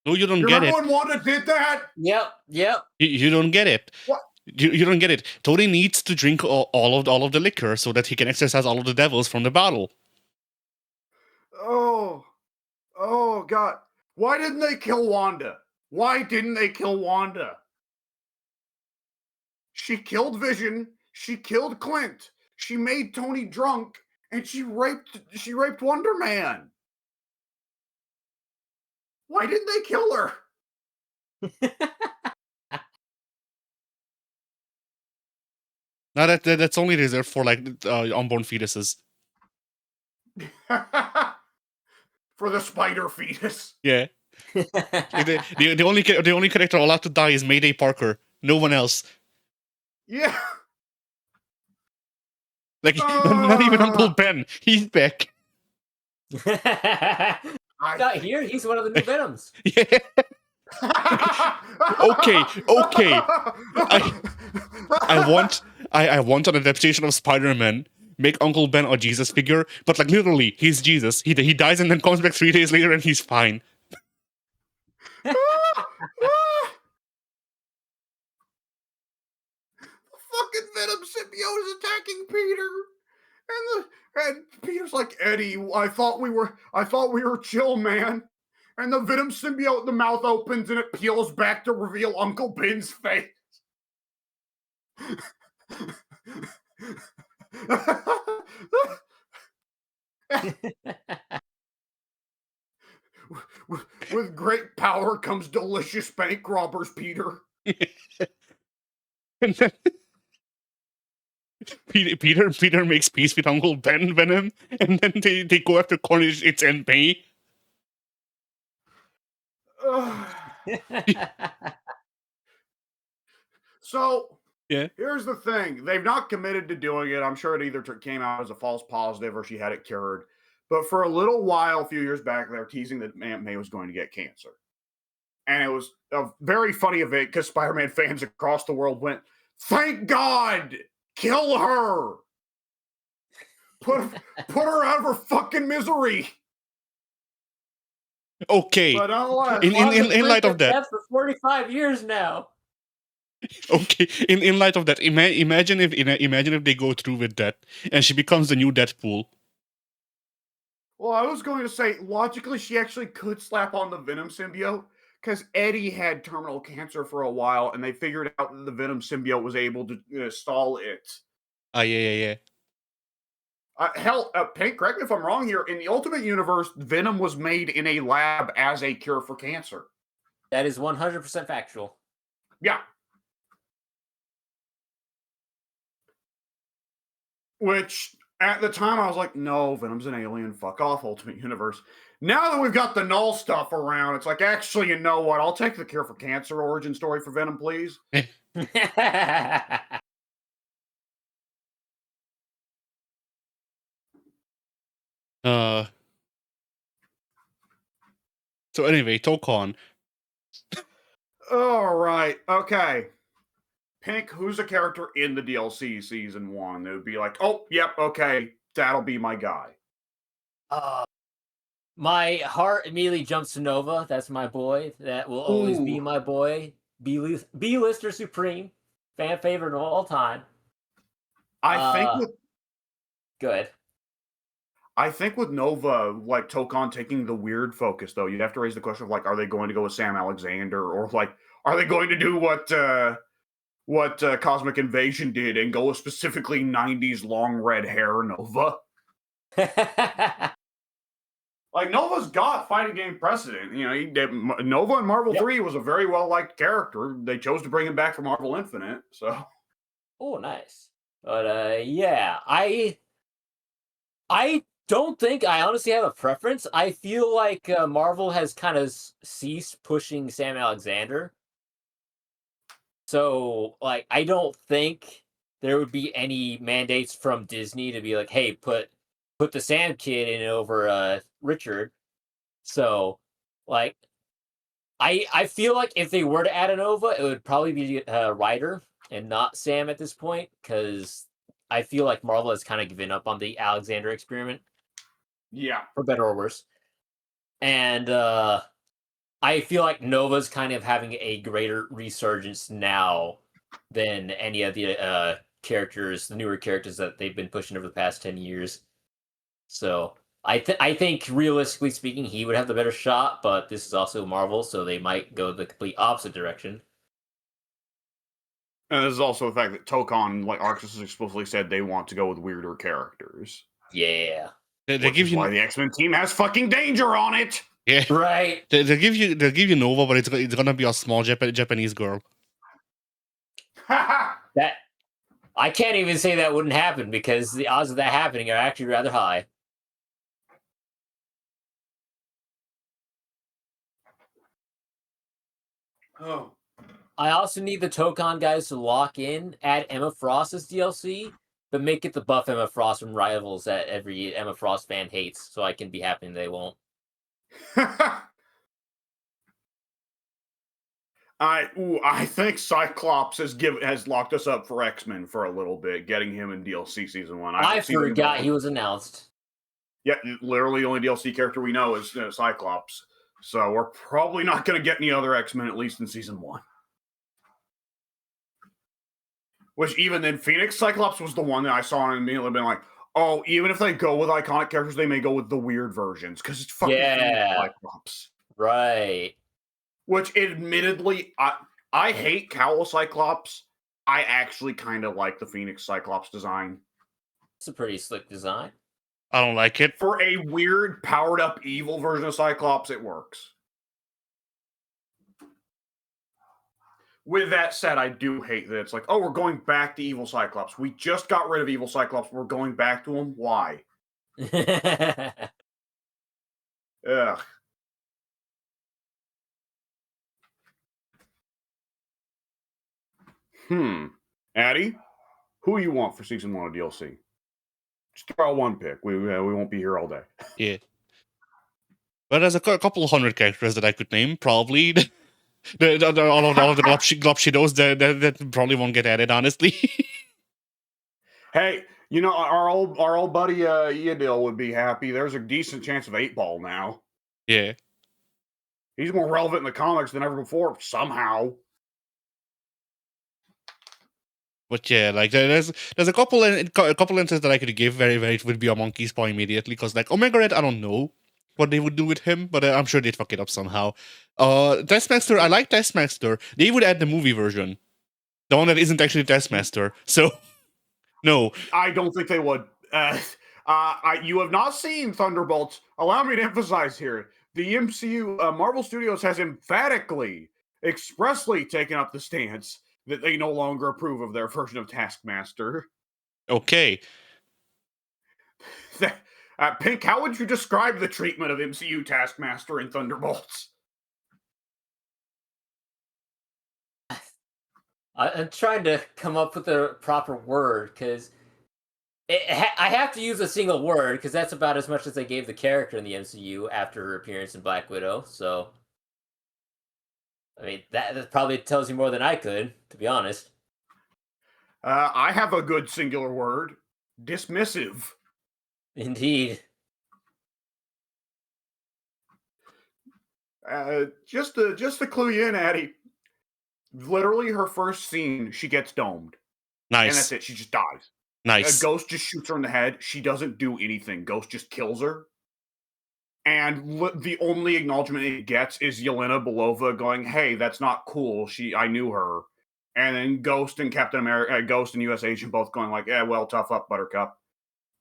No, you don't get it. Remember when Wanda did that? Yep. You don't get it. What? You don't get it. Tony needs to drink all of the liquor so that he can exorcise all of the devils from the bottle. Oh, God. Why didn't they kill Wanda? Why didn't they kill Wanda? She killed Vision. She killed Clint. She made Tony drunk, and she raped Wonder Man. Why didn't they kill her? Now that's only reserved for like unborn fetuses. For the spider fetus. Yeah. the only character allowed to die is Mayday Parker. No one else. Yeah. Like not even Uncle Ben. He's back. Not here. He's one of the new Venoms. Yeah. Okay. I want an adaptation of Spider-Man. Make Uncle Ben a Jesus figure, but like literally, he's Jesus. He dies and then comes back 3 days later and he's fine. Fucking Venom symbiote is attacking Peter. And Peter's like, Eddie, I thought we were chill, man. And the Venom symbiote, the mouth opens and it peels back to reveal Uncle Ben's face. With great power comes delicious bank robbers, Peter. And then Peter makes peace with Uncle Ben Venom, and then they go after Cornish. It's and May. So Yeah. here's the thing: they've not committed to doing it. I'm sure it either came out as a false positive or she had it cured. But for a little while, a few years back, they were teasing that Aunt May was going to get cancer. And it was a very funny event because Spider-Man fans across the world went, "Thank God! Kill her! Put her out of her fucking misery!" Okay. But nonetheless, In light of that, for 45 years now. okay. In light of that, imagine if they go through with that, and she becomes the new Deadpool. well, I was going to say, logically, she actually could slap on the Venom symbiote because Eddie had terminal cancer for a while, and they figured out that the Venom symbiote was able to stall it. Yeah. Hell, Pink, correct me if I'm wrong here. In the Ultimate Universe, Venom was made in a lab as a cure for cancer. That is 100% factual. Yeah. Which, at the time, I was like, no, Venom's an alien. Fuck off, Ultimate Universe. Now that we've got the Null stuff around, it's like, actually, you know what? I'll take the cure for cancer origin story for Venom, please. So anyway, Toukon. All right. Okay. Pink, who's a character in the DLC season 1? It would be like, oh, yep, okay, that'll be my guy. My heart immediately jumps to Nova. That's my boy. That will always be my boy. B-lister supreme. Fan favorite of all time. Good. I think with Nova, like Toukon taking the weird focus, though, you'd have to raise the question of like, are they going to go with Sam Alexander, or like, are they going to do what Cosmic Invasion did and go with specifically 90s long red hair Nova? Like, Nova's got fighting game precedent. You know, Nova in Marvel 3 was a very well-liked character. They chose to bring him back for Marvel Infinite, so. Oh, nice. But, yeah, I don't think I honestly have a preference. I feel like Marvel has kind of ceased pushing Sam Alexander. So, like, I don't think there would be any mandates from Disney to be like, hey, put the Sam kid in over Richard. So, like, I feel like if they were to add a Nova, it would probably be Ryder and not Sam at this point, because I feel like Marvel has kind of given up on the Alexander experiment. Yeah. For better or worse. And I feel like Nova's kind of having a greater resurgence now than any of the characters, the newer characters that they've been pushing over the past 10 years. So I think realistically speaking, he would have the better shot, but this is also Marvel, so they might go the complete opposite direction. And there's also the fact that Toukon, like Arxis has explicitly said, they want to go with weirder characters. Yeah. They give you why the X-Men team has fucking Danger on it. Yeah, right. They give you Nova, but it's gonna be a small Japanese girl. That I can't even say that wouldn't happen because the odds of that happening are actually rather high. Oh. I also need the Toukon guys to lock in, add Emma Frost as DLC, but make it the buff Emma Frost from Rivals that every Emma Frost fan hates, so I can be happy they won't. I think Cyclops has locked us up for X-Men for a little bit, getting him in DLC season 1. I forgot he was announced. Yeah, literally the only DLC character we know is Cyclops. So we're probably not going to get any other X-Men, at least in season 1. Which even then, Phoenix Cyclops was the one that I saw and immediately been like, oh, even if they go with iconic characters, they may go with the weird versions because it's fucking Phoenix Cyclops. Right. Which, admittedly, I hate Cowl Cyclops. I actually kind of like the Phoenix Cyclops design. It's a pretty slick design. I don't like it. For a weird, powered-up evil version of Cyclops, it works. With that said, I do hate that it's like, oh, we're going back to evil Cyclops. We just got rid of evil Cyclops. We're going back to him. Why? Ugh. Addy, who you want for season 1 of DLC? Just throw out one pick. We won't be here all day. Yeah. But there's a couple hundred characters that I could name, probably. all of the Glopshidos that probably won't get added, honestly. Hey, you know, our old buddy Eadil would be happy. There's a decent chance of 8-Ball now. Yeah. He's more relevant in the comics than ever before, somehow. But yeah, like there's a couple answers that I could give. Very would be a monkey's paw immediately, because like Omega Red, I don't know what they would do with him, but I'm sure they'd fuck it up somehow. Taskmaster, I like Taskmaster. They would add the movie version, the one that isn't actually Taskmaster. So no, I don't think they would. You have not seen Thunderbolts. Allow me to emphasize here: the MCU, Marvel Studios, has emphatically, expressly taken up the stance that they no longer approve of their version of Taskmaster. Okay. Pink, how would you describe the treatment of MCU Taskmaster in Thunderbolts? I'm trying to come up with a proper word, because I have to use a single word, because that's about as much as they gave the character in the MCU after her appearance in Black Widow, so... I mean, that probably tells you more than I could, to be honest. I have a good singular word. Dismissive. Indeed. Just to clue you in, Addy. Literally, her first scene, she gets domed. Nice. And that's it. She just dies. Nice. Ghost just shoots her in the head. She doesn't do anything. Ghost just kills her. And the only acknowledgement it gets is Yelena Belova going, "Hey, that's not cool. I knew her." And then Ghost and Captain America, Ghost and U.S. Agent both going like, "Yeah, well, tough up, Buttercup."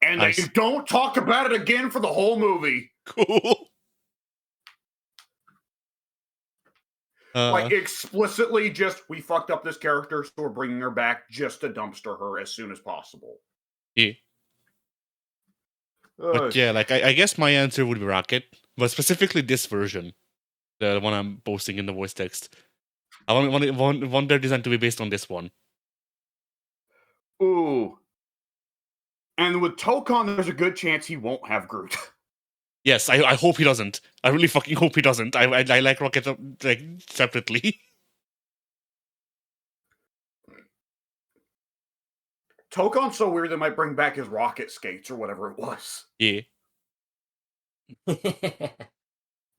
And nice. They don't talk about it again for the whole movie. Cool. Like explicitly, just we fucked up this character, so we're bringing her back just to dumpster her as soon as possible. Yeah. But yeah, like I guess my answer would be Rocket, but specifically this version, the one I'm posting in the voice text. I want their design to be based on this one. Ooh. And with Toukon, there's a good chance he won't have Groot. Yes, I hope he doesn't. I really fucking hope he doesn't. I like Rocket like separately. Toukon's so weird they might bring back his rocket skates or whatever it was. Yeah.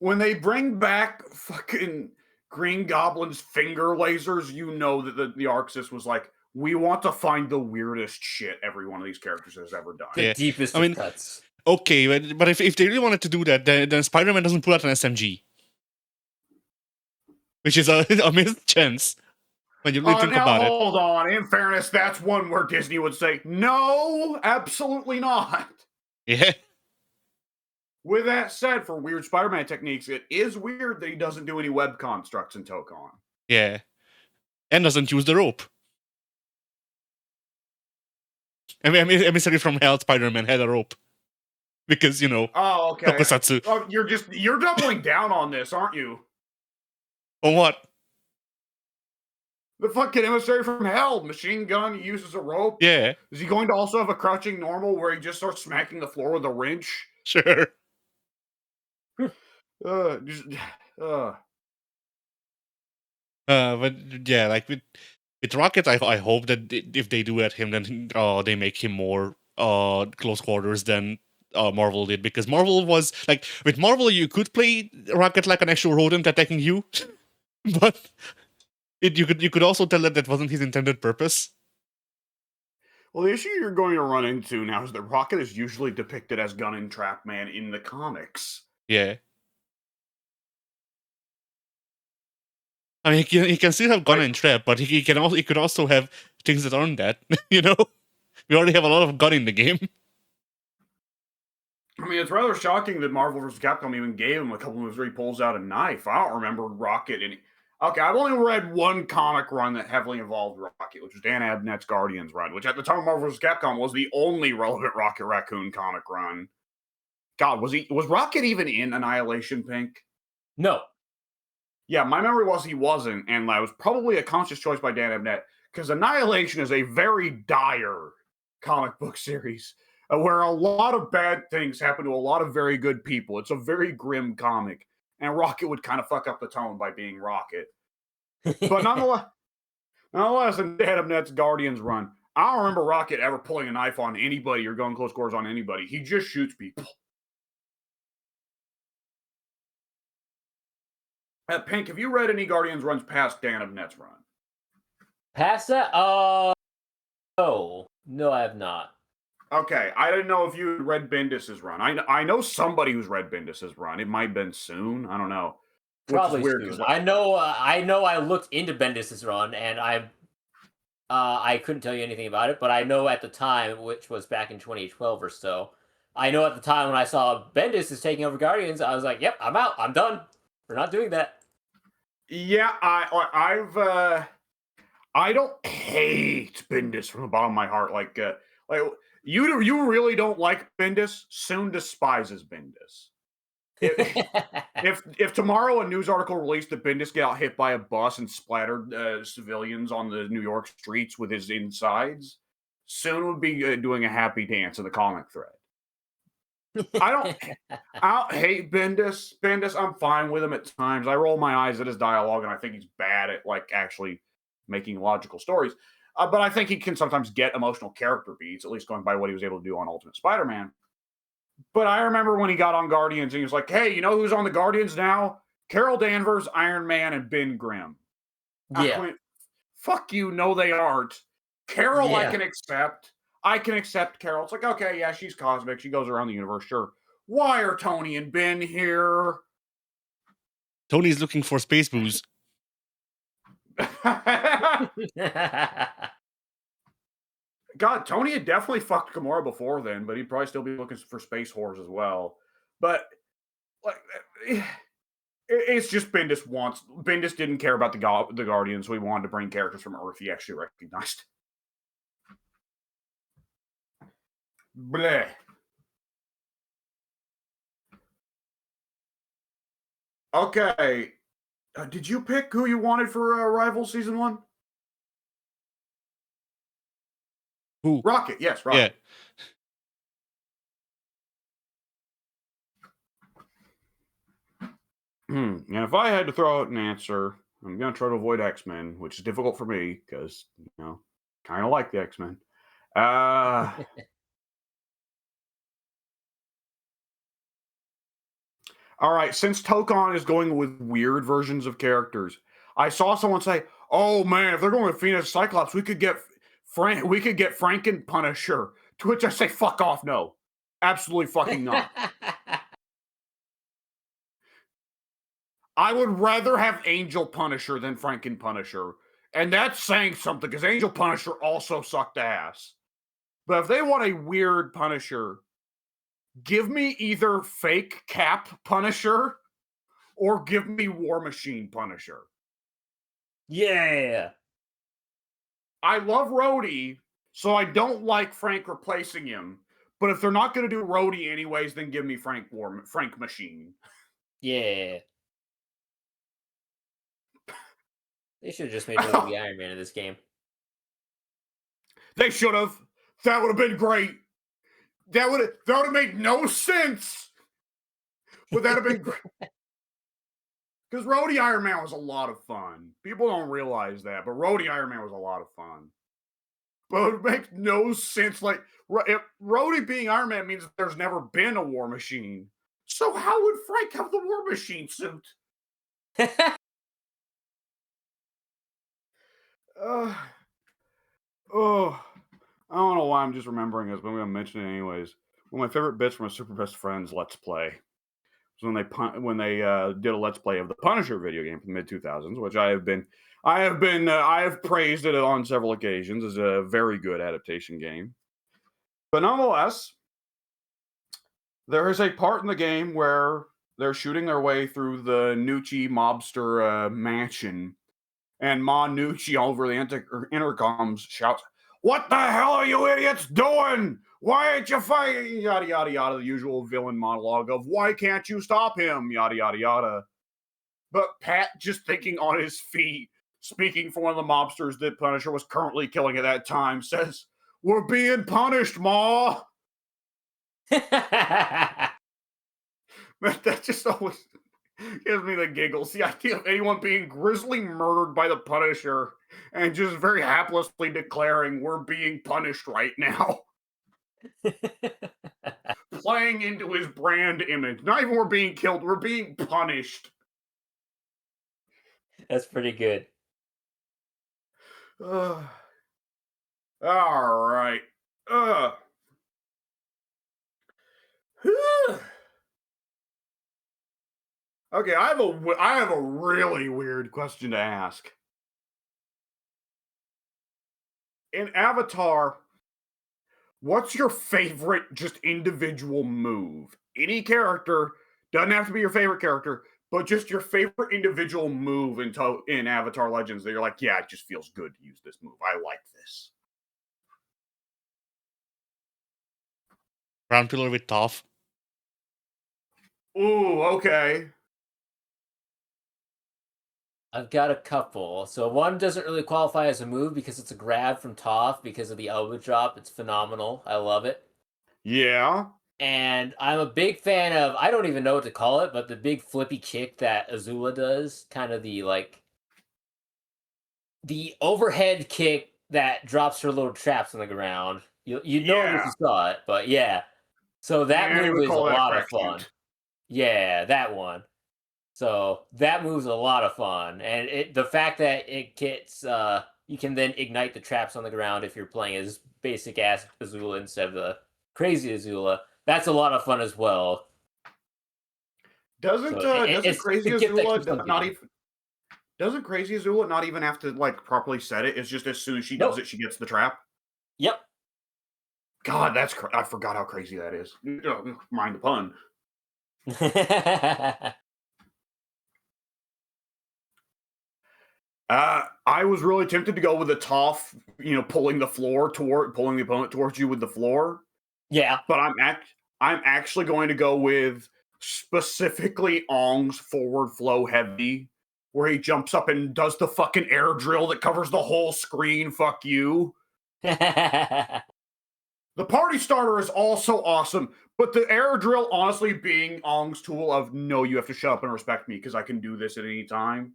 When they bring back fucking Green Goblin's finger lasers, you know that the Arxis was like, we want to find the weirdest shit every one of these characters has ever done. The deepest of cuts. Okay, but if they really wanted to do that, then Spider-Man doesn't pull out an SMG. Which is a missed chance. When you really think about it. Hold on. In fairness, that's one where Disney would say, no, absolutely not. Yeah. With that said, for weird Spider-Man techniques, it is weird that he doesn't do any web constructs in Toukon. Yeah. And doesn't use the rope. Emissary from Hell Spider-Man had a rope. Because, you know. Oh, okay. Tokusatsu. Oh, you're doubling down on this, aren't you? On what? The fucking Emissary from Hell, machine gun, he uses a rope. Yeah. Is he going to also have a crouching normal where he just starts smacking the floor with a wrench? Sure. But yeah, like with Rocket, I hope that if they do at him, then they make him more close quarters than Marvel did, because Marvel was like, with Marvel you could play Rocket like an actual rodent attacking you, but you could also tell that wasn't his intended purpose. Well, the issue you're going to run into now is that Rocket is usually depicted as Gun and Trap Man in the comics. Yeah. I mean, he can still have Gun and Trap, but he could also have things that aren't that. You know, we already have a lot of Gun in the game. I mean, it's rather shocking that Marvel vs. Capcom even gave him a couple moves where he pulls out a knife. I don't remember Rocket. Okay, I've only read one comic run that heavily involved Rocket, which was Dan Abnett's Guardians run, which at the time of Marvel vs. Capcom was the only relevant Rocket Raccoon comic run. God, was Rocket even in Annihilation, Pink? No. Yeah, my memory was he wasn't, and that was probably a conscious choice by Dan Abnett, because Annihilation is a very dire comic book series where a lot of bad things happen to a lot of very good people. It's a very grim comic, and Rocket would kind of fuck up the tone by being Rocket. But nonetheless, in Dan Abnett's Guardians run, I don't remember Rocket ever pulling a knife on anybody or going close quarters on anybody. He just shoots people. Pink, have you read any Guardians runs past Dan Abnett's run? Past that? No, I have not. Okay, I didn't know if you had read Bendis's run. I know somebody who's read Bendis's run. It might have been soon. I don't know. Probably weird, soon. I know I looked into Bendis's run, and I couldn't tell you anything about it, but I know at the time, which was back in 2012 or so, I know at the time when I saw Bendis is taking over Guardians, I was like, yep, I'm out. I'm done. We're not doing that. Yeah, I don't hate Bendis from the bottom of my heart. Like you really don't like Bendis. Soon despises Bendis. If tomorrow a news article released that Bendis got hit by a bus and splattered civilians on the New York streets with his insides, Soon would be doing a happy dance in the comic thread. I don't hate Bendis. I'm fine with him at times. I roll my eyes at his dialogue, and I think he's bad at like actually making logical stories. But I think he can sometimes get emotional character beats, at least going by what he was able to do on Ultimate Spider-Man. But I remember when he got on Guardians, and he was like, "Hey, you know who's on the Guardians now? Carol Danvers, Iron Man, and Ben Grimm." Yeah. I went, "Fuck you! No, they aren't." Carol, yeah. I can accept Carol. It's like, okay, yeah, she's cosmic. She goes around the universe, sure. Why are Tony and Ben here? Tony's looking for space booze. God, Tony had definitely fucked Gamora before then, but he'd probably still be looking for space whores as well. But like, it's just Bendis didn't care about the Guardians, so he wanted to bring characters from Earth he actually recognized. Bleh. Okay. Did you pick who you wanted for Rival Season 1? Who? Rocket, yes, Rocket. Yeah. And if I had to throw out an answer, I'm going to try to avoid X-Men, which is difficult for me because, kind of like the X-Men. All right, since Toukon is going with weird versions of characters, I saw someone say, "Oh man, if they're going with Phoenix Cyclops, we could get Franken Punisher." To which I say, "Fuck off, no, absolutely fucking not." I would rather have Angel Punisher than Franken Punisher, and that's saying something because Angel Punisher also sucked ass. But if they want a weird Punisher, give me either fake Cap Punisher or give me War Machine Punisher. Yeah. I love Rhodey, so I don't like Frank replacing him. But if they're not going to do Rhodey anyways, then give me Frank Machine. Yeah. They should have just made Rhodey Iron Man in this game. They should have. That would have been great. That would have made no sense. But that would have been great. Because Rhodey Iron Man was a lot of fun. People don't realize that, but Rhodey Iron Man was a lot of fun. But it makes no sense. Like, If Rhodey being Iron Man means that there's never been a War Machine. So how would Frank have the War Machine suit? Uh, oh, I don't know why I'm just remembering this, but I'm going to mention it anyways. One of my favorite bits from a Super Best Friends Let's Play was when they did a Let's Play of the Punisher video game from the mid 2000s, which I have praised it on several occasions as a very good adaptation game. But nonetheless, there is a part in the game where they're shooting their way through the Nucci mobster mansion, and Ma Nucci over the intercoms shouts, "What the hell are you idiots doing? Why ain't you fighting?" Yada, yada, yada, the usual villain monologue of, "Why can't you stop him?" Yada, yada, yada. But Pat, just thinking on his feet, speaking for one of the mobsters that Punisher was currently killing at that time, says, "We're being punished, Ma." That just always gives me the giggles. The idea of anyone being grisly murdered by the Punisher and just very haplessly declaring, "We're being punished right now." Playing into his brand image. Not even we're being killed, we're being punished. That's pretty good. All right. Okay, I have a really weird question to ask. In Avatar, what's your favorite just individual move? Any character, doesn't have to be your favorite character, but just your favorite individual move in Avatar Legends that you're like, yeah, it just feels good to use this move. I like this. Ground pillar with Toph. Ooh, okay. I've got a couple. So one doesn't really qualify as a move because it's a grab from Toph because of the elbow drop. It's phenomenal. I love it. Yeah. And I'm a big fan of, I don't even know what to call it, but the big flippy kick that Azula does, kind of the overhead kick that drops her little traps on the ground. You know it if you saw it, but yeah. So that move is a lot of fun. Yeah, that one. So that move's a lot of fun, and the fact that it gets you can then ignite the traps on the ground if you're playing as basic ass Azula instead of the crazy Azula. That's a lot of fun as well. Doesn't Crazy Azula not even have to like properly set it? It's just as soon as she does it, she gets the trap. Yep. God, I forgot how crazy that is. Mind the pun. I was really tempted to go with the Toph, pulling the opponent towards you with the floor. Yeah. But I'm actually going to go with specifically Ong's forward flow heavy, where he jumps up and does the fucking air drill that covers the whole screen. Fuck you. The party starter is also awesome, but the air drill honestly being Ong's tool of, no, you have to shut up and respect me because I can do this at any time,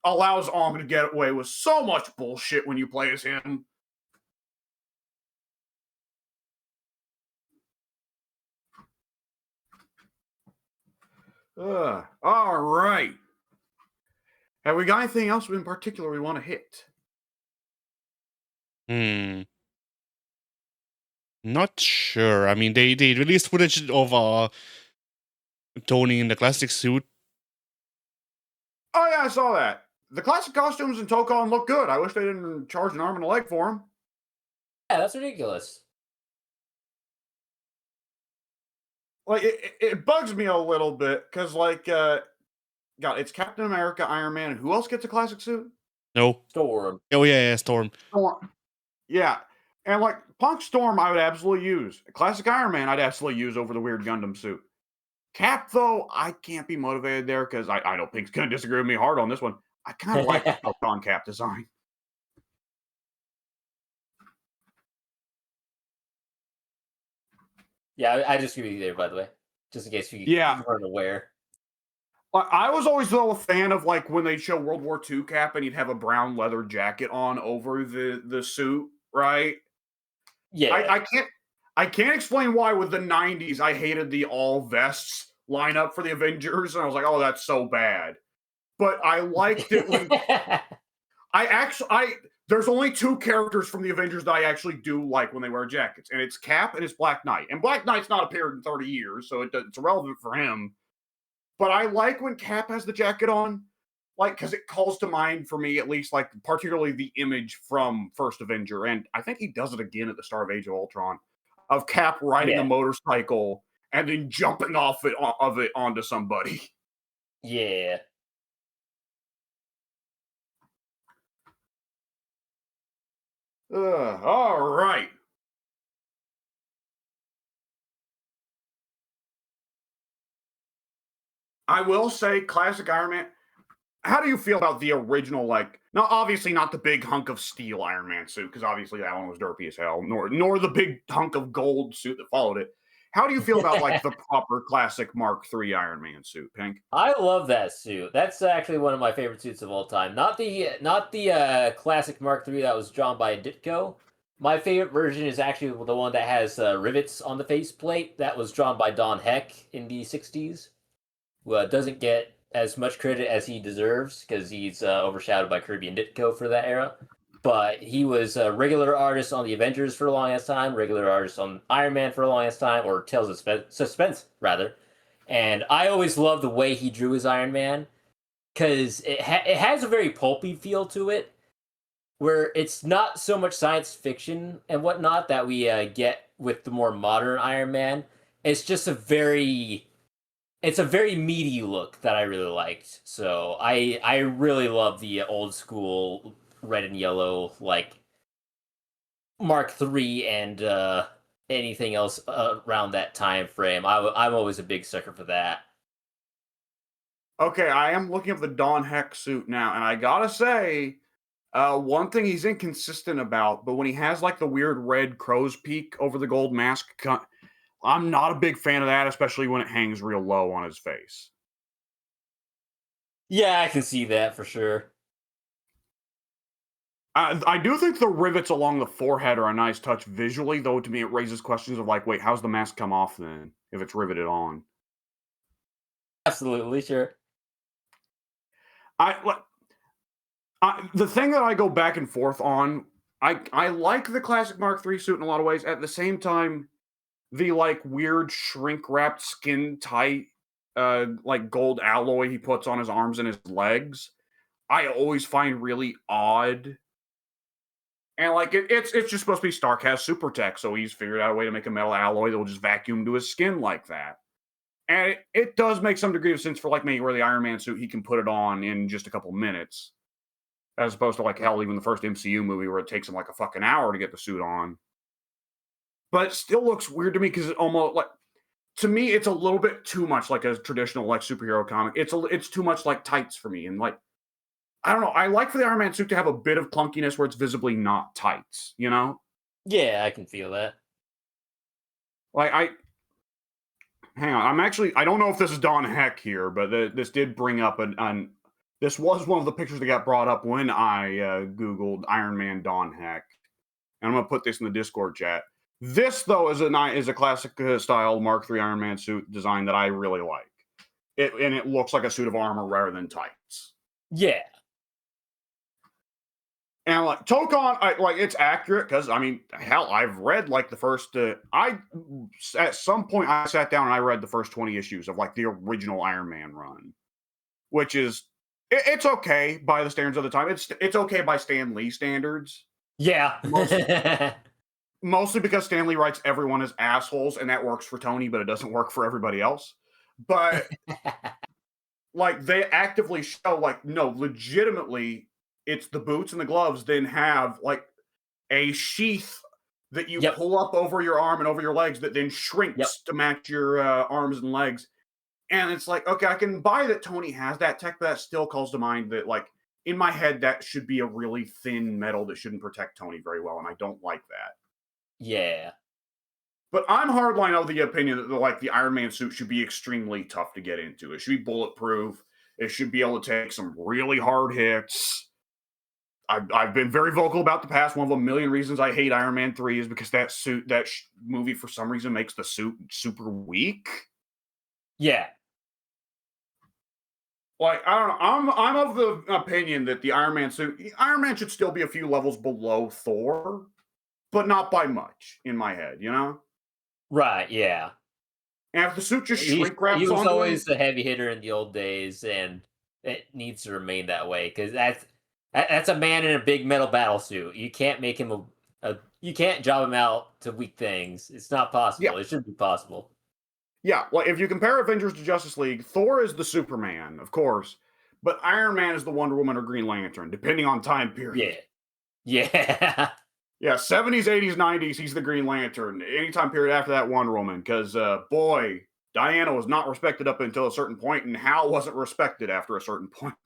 allows Ong to get away with so much bullshit when you play as him. All right. Have we got anything else in particular we want to hit? Not sure. I mean, they released footage of Tony in the classic suit. Oh yeah, I saw that. The classic costumes in Toukon look good. I wish they didn't charge an arm and a leg for them. Yeah, that's ridiculous. Like, it bugs me a little bit, because, like, God, it's Captain America, Iron Man, and who else gets a classic suit? No. Storm. Oh, yeah, Storm. Yeah. And, like, Punk Storm I would absolutely use. Classic Iron Man I'd absolutely use over the weird Gundam suit. Cap, though, I can't be motivated there, because I know Pink's going to disagree with me hard on this one. I kind of like the Toukon Cap design. Yeah, I just agree with you there, by the way. Just in case you weren't aware. I was always, though, a fan of, like, when they show World War II Cap and he'd have a brown leather jacket on over the suit, right? Yeah. I can't explain why with the 90s I hated the all vests lineup for the Avengers, and I was like, oh, that's so bad. But I liked it when I there's only two characters from the Avengers that I actually do like when they wear jackets, and it's Cap and it's Black Knight. And Black Knight's not appeared in 30 years, so it's irrelevant for him. But I like when Cap has the jacket on, like, because it calls to mind for me, at least, like, particularly the image from First Avenger. And I think he does it again at the start of Age of Ultron, of Cap riding a motorcycle and then jumping off of it onto somebody. Yeah. All right. I will say, classic Iron Man. How do you feel about the original? Like, now, obviously, not the big hunk of steel Iron Man suit, because obviously that one was derpy as hell. Nor the big hunk of gold suit that followed it. How do you feel about like the proper classic Mark III Iron Man suit, Pink? I love that suit. That's actually one of my favorite suits of all time. Not the classic Mark III that was drawn by Ditko. My favorite version is actually the one that has rivets on the faceplate. That was drawn by Don Heck in the '60s. Well, doesn't get as much credit as he deserves because he's overshadowed by Kirby and Ditko for that era. But he was a regular artist on the Avengers for the longest time, regular artist on Iron Man for the longest time, or Tales of Suspense, rather. And I always loved the way he drew his Iron Man because it has a very pulpy feel to it, where it's not so much science fiction and whatnot that we get with the more modern Iron Man. It's just it's a very meaty look that I really liked. So I really love the old school red and yellow, like Mark III and anything else around that time frame. I'm always a big sucker for that. Okay, I am looking at the Don Heck suit now, and I gotta say, one thing he's inconsistent about, but when he has like the weird red crow's peak over the gold mask, I'm not a big fan of that, especially when it hangs real low on his face. Yeah, I can see that for sure. I do think the rivets along the forehead are a nice touch visually, though to me it raises questions of like, wait, how's the mask come off then, if it's riveted on? Absolutely, sure. The thing that I go back and forth on, I like the classic Mark III suit in a lot of ways. At the same time, the like weird shrink wrapped skin tight like gold alloy he puts on his arms and his legs, I always find really odd. And like it's just supposed to be Stark has super tech, so he's figured out a way to make a metal alloy that will just vacuum to his skin like that. And it does make some degree of sense for like me, where the Iron Man suit he can put it on in just a couple minutes, as opposed to like hell, even the first MCU movie where it takes him like a fucking hour to get the suit on. But it still looks weird to me because it almost like, to me it's a little bit too much like a traditional like superhero comic. It's too much like tights for me, and like I don't know. I like for the Iron Man suit to have a bit of clunkiness where it's visibly not tights, you know? Yeah, I can feel that. Like hang on. I don't know if this is Don Heck here, but this did bring up this was one of the pictures that got brought up when I Googled Iron Man Don Heck. And I'm going to put this in the Discord chat. This, though, is a classic style Mark III Iron Man suit design that I really like. It looks like a suit of armor rather than tights. Yeah. And like Toukon, it's accurate because I mean, hell, I've read like the first. At some point I sat down and I read the first 20 issues of like the original Iron Man run, which is it's okay by the standards of the time. It's okay by Stan Lee standards. Yeah. Mostly because Stan Lee writes everyone as assholes, and that works for Tony, but it doesn't work for everybody else. But like they actively show like no, legitimately. It's the boots and the gloves then have like a sheath that you pull up over your arm and over your legs that then shrinks to match your arms and legs. And it's like, okay, I can buy that Tony has that tech, but that still calls to mind that like in my head, that should be a really thin metal that shouldn't protect Tony very well. And I don't like that. Yeah. But I'm hardline of the opinion that like the Iron Man suit should be extremely tough to get into. It should be bulletproof. It should be able to take some really hard hits. I've been very vocal about the past. One of a million reasons I hate Iron Man 3 is because that movie for some reason makes the suit super weak. Yeah. Like, I don't know. I'm of the opinion that the Iron Man should still be a few levels below Thor, but not by much in my head, you know? Right, yeah. And if the suit just He shrink wraps was onto always him, the heavy hitter in the old days, and it needs to remain that way because that's a man in a big metal battle suit. You can't make him you can't job him out to weak things. It's not possible. Yeah. It shouldn't be possible. yeah, like if you compare Avengers to Justice League, Thor is the Superman, of course, but Iron Man is the Wonder Woman or Green Lantern, depending on time period. Yeah. Yeah. Yeah, 70s, 80s, 90s, he's the Green Lantern. Anytime period after that, Wonder Woman. Because, boy, Diana was not respected up until a certain point, and Hal wasn't respected after a certain point.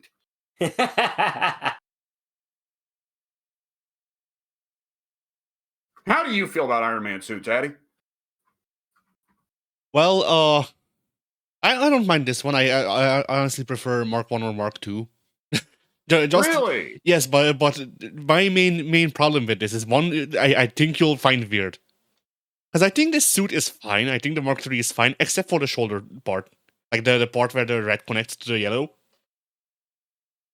How do you feel about Iron Man suits, Addy? Well, I don't mind this one. I honestly prefer Mark 1 or Mark 2. Really? Yes, but my main problem with this is one I think you'll find weird. Because I think this suit is fine. I think the Mark 3 is fine, except for the shoulder part. Like the part where the red connects to the yellow.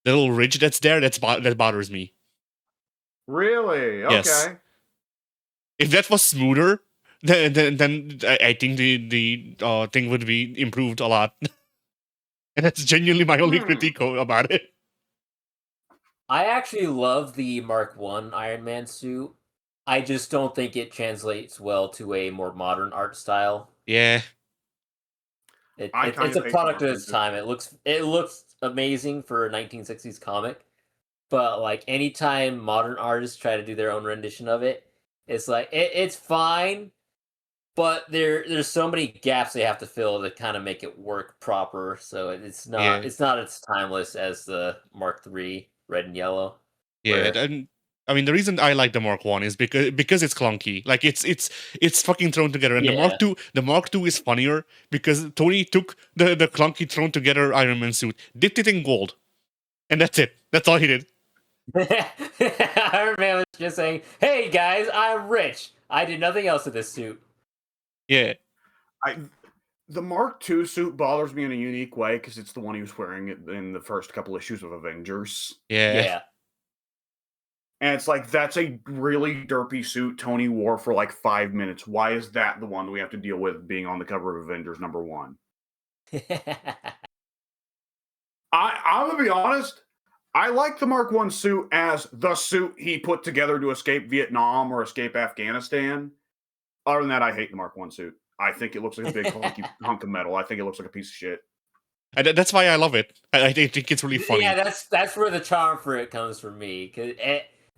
The little ridge that's there, that bothers me. Really? Okay. Yes. If that was smoother, then I think the thing would be improved a lot. And that's genuinely my only critique about it. I actually love the Mark 1 Iron Man suit. I just don't think it translates well to a more modern art style. Yeah. It's a product of its time. It looks amazing for a 1960s comic, but like anytime modern artists try to do their own rendition of it, it's like it's fine, but there's so many gaps they have to fill to kind of make it work proper. So it's not as timeless as the Mark III red and yellow. Yeah, and I mean the reason I like the Mark 1 is because it's clunky. Like it's fucking thrown together. And the Mark 2 is funnier because Tony took the clunky thrown together Iron Man suit, dipped it in gold. And that's it. That's all he did. Iron Man was just saying, "Hey guys, I'm rich. I did nothing else with this suit." Yeah. The Mark II suit bothers me in a unique way because it's the one he was wearing in the first couple issues of Avengers. Yeah. And it's like, that's a really derpy suit Tony wore for like 5 minutes. Why is that the one that we have to deal with being on the cover of Avengers #1? I'm going to be honest. I like the Mark I suit as the suit he put together to escape Vietnam or escape Afghanistan. Other than that, I hate the Mark I suit. I think it looks like a big hunk of metal. I think it looks like a piece of shit. And that's why I love it. I think it's really funny. Yeah, that's where the charm for it comes from me. Because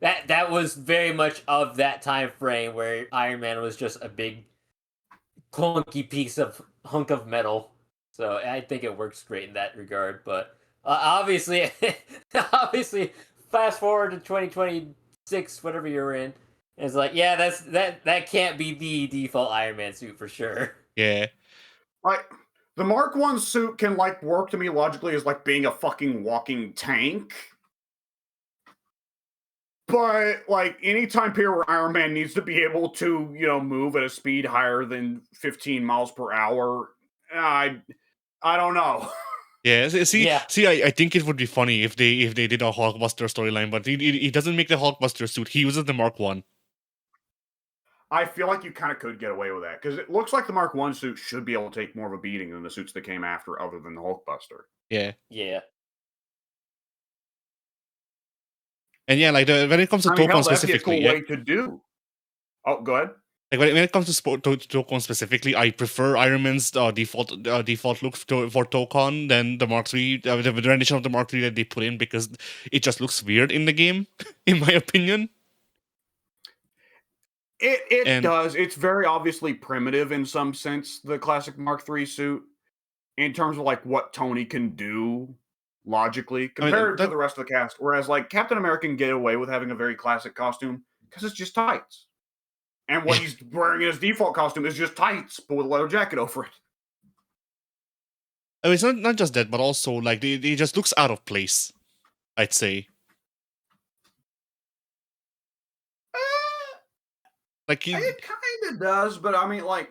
that was very much of that time frame where Iron Man was just a big clunky piece of hunk of metal. So I think it works great in that regard. But obviously, fast forward to 2026, whatever you're in. It's like, yeah, that can't be the default Iron Man suit for sure. Yeah. Like, the Mark I suit can, like, work to me logically as, like, being a fucking walking tank. But, like, any time period where Iron Man needs to be able to, move at a speed higher than 15 miles per hour, I don't know. Yeah, see, I think it would be funny if they did a Hulkbuster storyline, but he doesn't make the Hulkbuster suit. He uses the Mark I. I feel like you kind of could get away with that because it looks like the Mark I suit should be able to take more of a beating than the suits that came after, other than the Hulkbuster. Yeah. And yeah, like when it comes to Toukon specifically, that'd be a cool way to do. Oh, go ahead. Like when it comes to Toukon specifically, I prefer Iron Man's default look for Toukon than the Mark III, the rendition of the Mark III that they put in, because it just looks weird in the game, in my opinion. It does. It's very obviously primitive in some sense, the classic Mark III suit, in terms of like what Tony can do logically compared to the rest of the cast. Whereas like Captain America can get away with having a very classic costume because it's just tights. And what he's wearing in his default costume is just tights, but with a leather jacket over it. I mean, it's not just that, but also like it just looks out of place, I'd say. Like It kind of does, but I mean, like,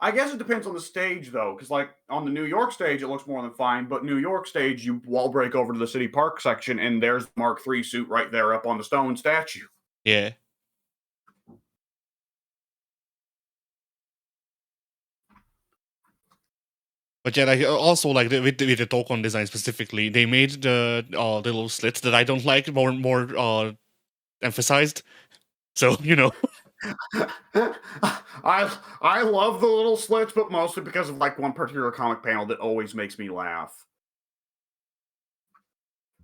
I guess it depends on the stage, though, because like on the New York stage, it looks more than fine. But New York stage, you wall break over to the City Park section, and there's the Mark III suit right there up on the stone statue. yeah. But yeah, like also like with the Toukon design specifically, they made the little slits that I don't like more emphasized. So I love the little slits, but mostly because of like one particular comic panel that always makes me laugh.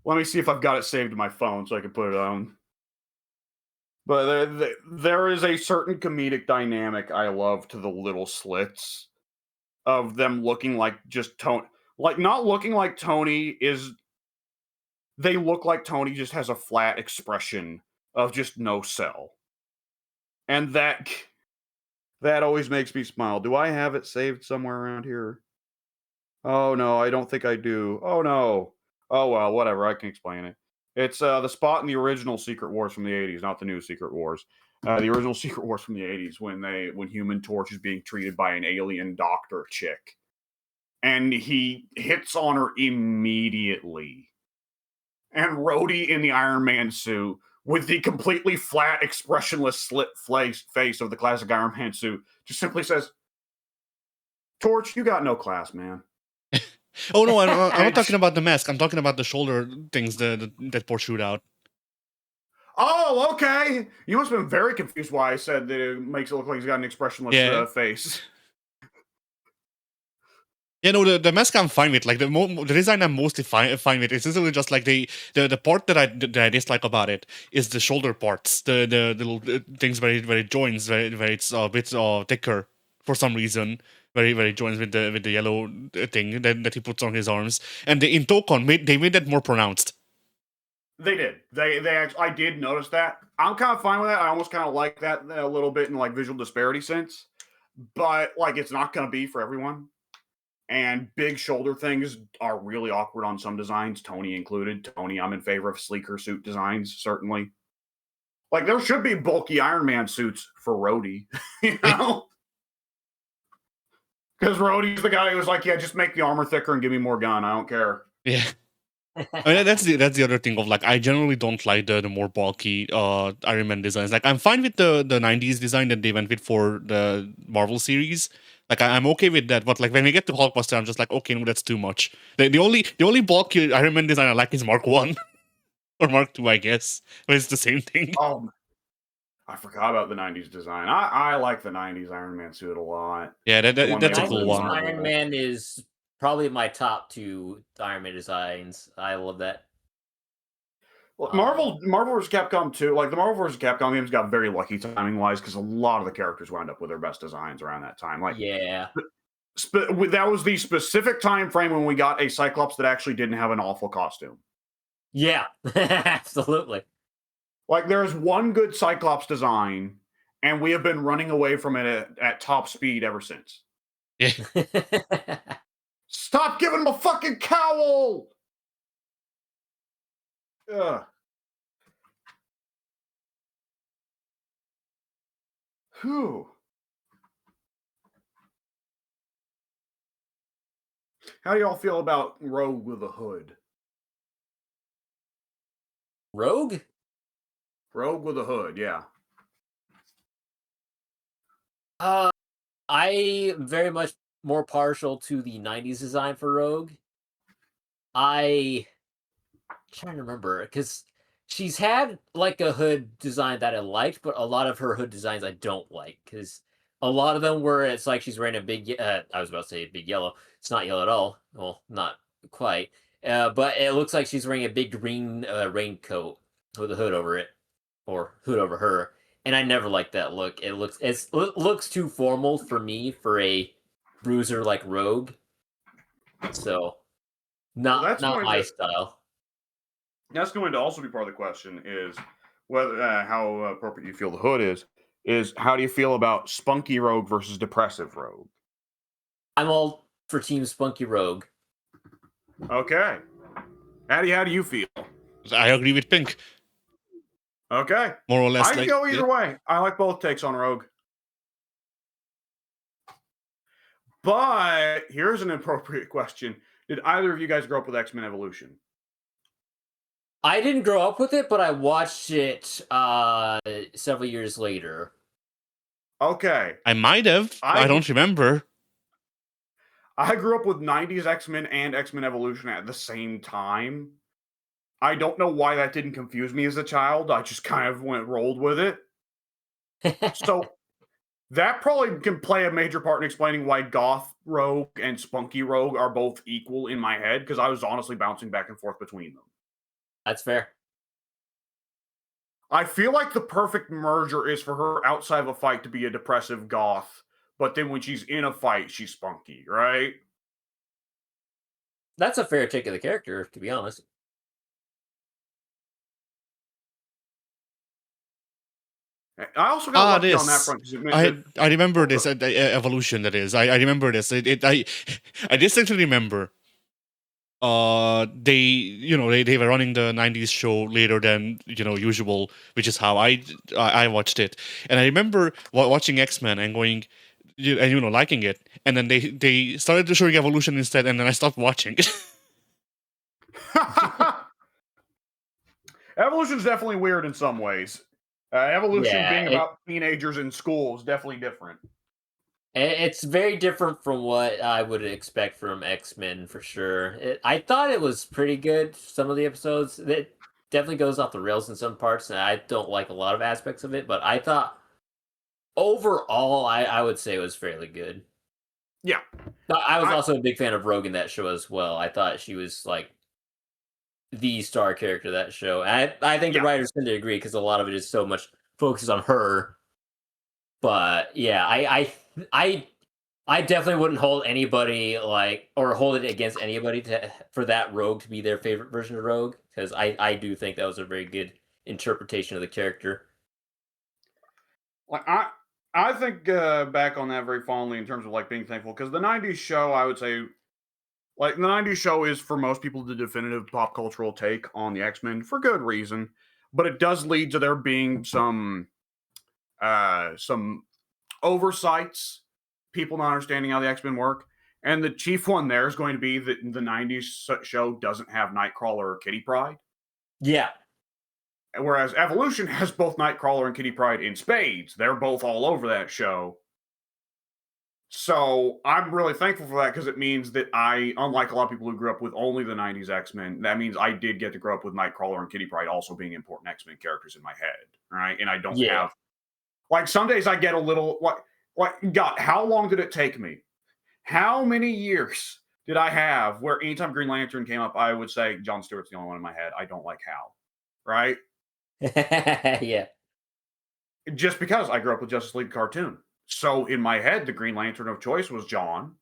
Let me see if I've got it saved to my phone so I can put it on. But there is a certain comedic dynamic I love to the little slits of them looking like just Tony, like not looking like Tony is. They look like Tony just has a flat expression of just no sell, and that always makes me smile. Do I have it saved somewhere around here? Oh no, I don't think I do. Oh no. Oh well, whatever. I can explain it. It's the spot in the original Secret Wars from the '80s, not the new Secret Wars. The original Secret Wars from the '80s when Human Torch is being treated by an alien doctor chick, and he hits on her immediately. And Rhodey in the Iron Man suit with the completely flat, expressionless slit face of the classic Iron Man suit just simply says, "Torch, you got no class, man." Oh no, I'm not talking about the mask. I'm talking about the shoulder things that protrude out. Oh, okay. You must have been very confused why I said that it makes it look like he's got an expressionless face. Yeah, no, the mask I'm fine with. Like the design I'm mostly fine with. It's literally just like the part that I dislike about it is the shoulder parts, the little things where it joins, where it's a bit thicker for some reason. Where it joins with the yellow thing that he puts on his arms, and in Toukon they made that more pronounced. They did. They actually, I did notice that. I'm kind of fine with that. I almost kind of like that a little bit in like visual disparity sense, but like it's not going to be for everyone. And big shoulder things are really awkward on some designs, Tony included. Tony, I'm in favor of sleeker suit designs, certainly. Like there should be bulky Iron Man suits for Rhodey, you know? Because Rhodey's the guy who was like, yeah, just make the armor thicker and give me more gun. I don't care. Yeah. I mean, that's the other thing of like I generally don't like the more bulky Iron Man designs. Like I'm fine with the '90s design that they went with for the Marvel series. Like I'm okay with that, but like when we get to Hulkbuster, I'm just like, okay, no, that's too much. The only bulky Iron Man design I like is Mark 1 or Mark 2, I guess, but it's the same thing. Oh, I forgot about the '90s design. I like the '90s Iron Man suit a lot. Yeah, that's a cool one. Iron Man is probably my top 2 Iron Man designs. I love that. Well, Marvel vs. Capcom 2, like the Marvel vs. Capcom games got very lucky timing wise because a lot of the characters wound up with their best designs around that time. Like, yeah, that was the specific time frame when we got a Cyclops that actually didn't have an awful costume. Yeah, absolutely. Like, there's one good Cyclops design, and we have been running away from it at top speed ever since. Yeah. Stop giving him a fucking cowl! Ugh. Whew. How do y'all feel about Rogue with a hood? Rogue? Rogue with a hood, yeah. I very much more partial to the '90s design for Rogue. I'm trying to remember because she's had like a hood design that I liked, but a lot of her hood designs I don't like because a lot of them where it's like she's wearing a big. I was about to say big yellow. It's not yellow at all. Well, not quite. But it looks like she's wearing a big green raincoat with a hood over it, or hood over her. And I never liked that look. It looks too formal for me for a bruiser like Rogue. So, not my style. That's going to also be part of the question: is whether how appropriate you feel the hood is. Is how do you feel about spunky Rogue versus depressive Rogue? I'm all for Team Spunky Rogue. Okay, Addy, how do you feel? I agree with Pink. Okay. more or less. I can Like, go either way. I like both takes on Rogue. But here's an appropriate question. Did either of you guys grow up with X-Men Evolution? I didn't grow up with it, but I watched it several years later. Okay. I might have. I don't remember. I grew up with 90s X-Men and X-Men Evolution at the same time. I don't know why that didn't confuse me as a child. I just kind of rolled with it. So that probably can play a major part in explaining why Goth Rogue and Spunky Rogue are both equal in my head, because I was honestly bouncing back and forth between them. That's fair. I feel like the perfect merger is for her outside of a fight to be a depressive goth, but then when she's in a fight, she's spunky, right? That's a fair take of the character, to be honest. I also got lucky on that front. I remember this Evolution. That is, I remember this. I distinctly remember. They were running the 90s show later than usual, which is how I watched it. And I remember watching X-Men and going, and liking it. And then they started showing Evolution instead, and then I stopped watching. Evolution's definitely weird in some ways. Evolution being about teenagers in school is definitely different. It's very different from what I would expect from X-Men, for sure. I thought it was pretty good, some of the episodes. It definitely goes off the rails in some parts, and I don't like a lot of aspects of it, but I thought overall, I would say it was fairly good. Yeah. I was also a big fan of Rogue in that show as well. I thought she was like the star character of that show. And I think the writers tend to agree, because a lot of it is so much focused on her. But yeah, I definitely wouldn't hold anybody or hold it against anybody for that Rogue to be their favorite version of Rogue, because I do think that was a very good interpretation of the character. Like I think back on that very fondly in terms of like being thankful, because the 90s show, I would say, like, the 90s show is for most people the definitive pop cultural take on the X-Men for good reason, but it does lead to there being some oversights, people not understanding how the X-Men work. And the chief one there is going to be that the 90s show doesn't have Nightcrawler or Kitty Pryde. Yeah. Whereas Evolution has both Nightcrawler and Kitty Pryde in spades. They're both all over that show. So I'm really thankful for that, because it means that unlike a lot of people who grew up with only the 90s X-Men, that means I did get to grow up with Nightcrawler and Kitty Pryde also being important X-Men characters in my head, right? And I don't have... Like, some days I get a little... God, how long did it take me? How many years did I have where anytime Green Lantern came up, I would say, John Stewart's the only one in my head. I don't like Hal. Right? Yeah. Just because I grew up with Justice League cartoon. So in my head, the Green Lantern of choice was John.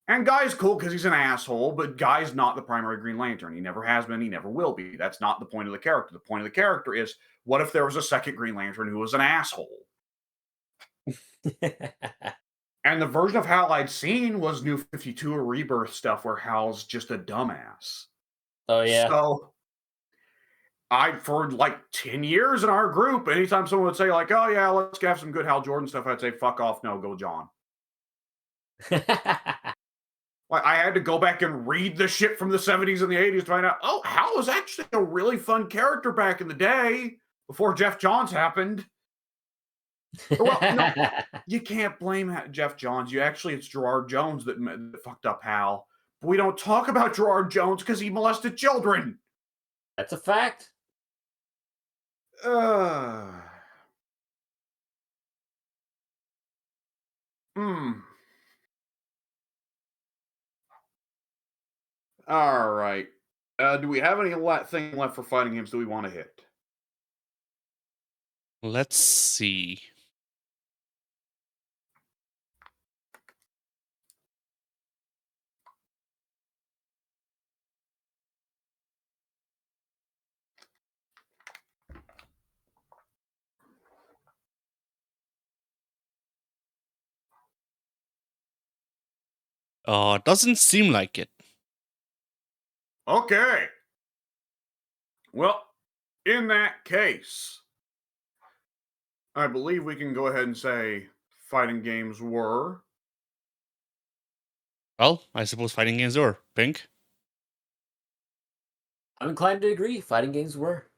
And Guy's cool because he's an asshole, but Guy's not the primary Green Lantern. He never has been, he never will be. That's not the point of the character. The point of the character is, what if there was a second Green Lantern who was an asshole? And the version of Hal I'd seen was New 52 or Rebirth stuff where Hal's just a dumbass. Oh, yeah. So for like 10 years in our group, anytime someone would say like, oh yeah, let's have some good Hal Jordan stuff, I'd say, fuck off, no, go John. Like, I had to go back and read the shit from the 70s and the 80s to find out, oh, Hal was actually a really fun character back in the day, before Jeff Johns happened. Well, no, you can't blame Jeff Johns. It's Gerard Jones that fucked up Hal. But we don't talk about Gerard Jones because he molested children. That's a fact. All right. Do we have anything left for fighting games that we want to hit? Let's see. Doesn't seem like it. Okay. Well, in that case, I believe we can go ahead and say fighting games were. Well, I suppose fighting games were. Pink? I'm inclined to agree. Fighting games were.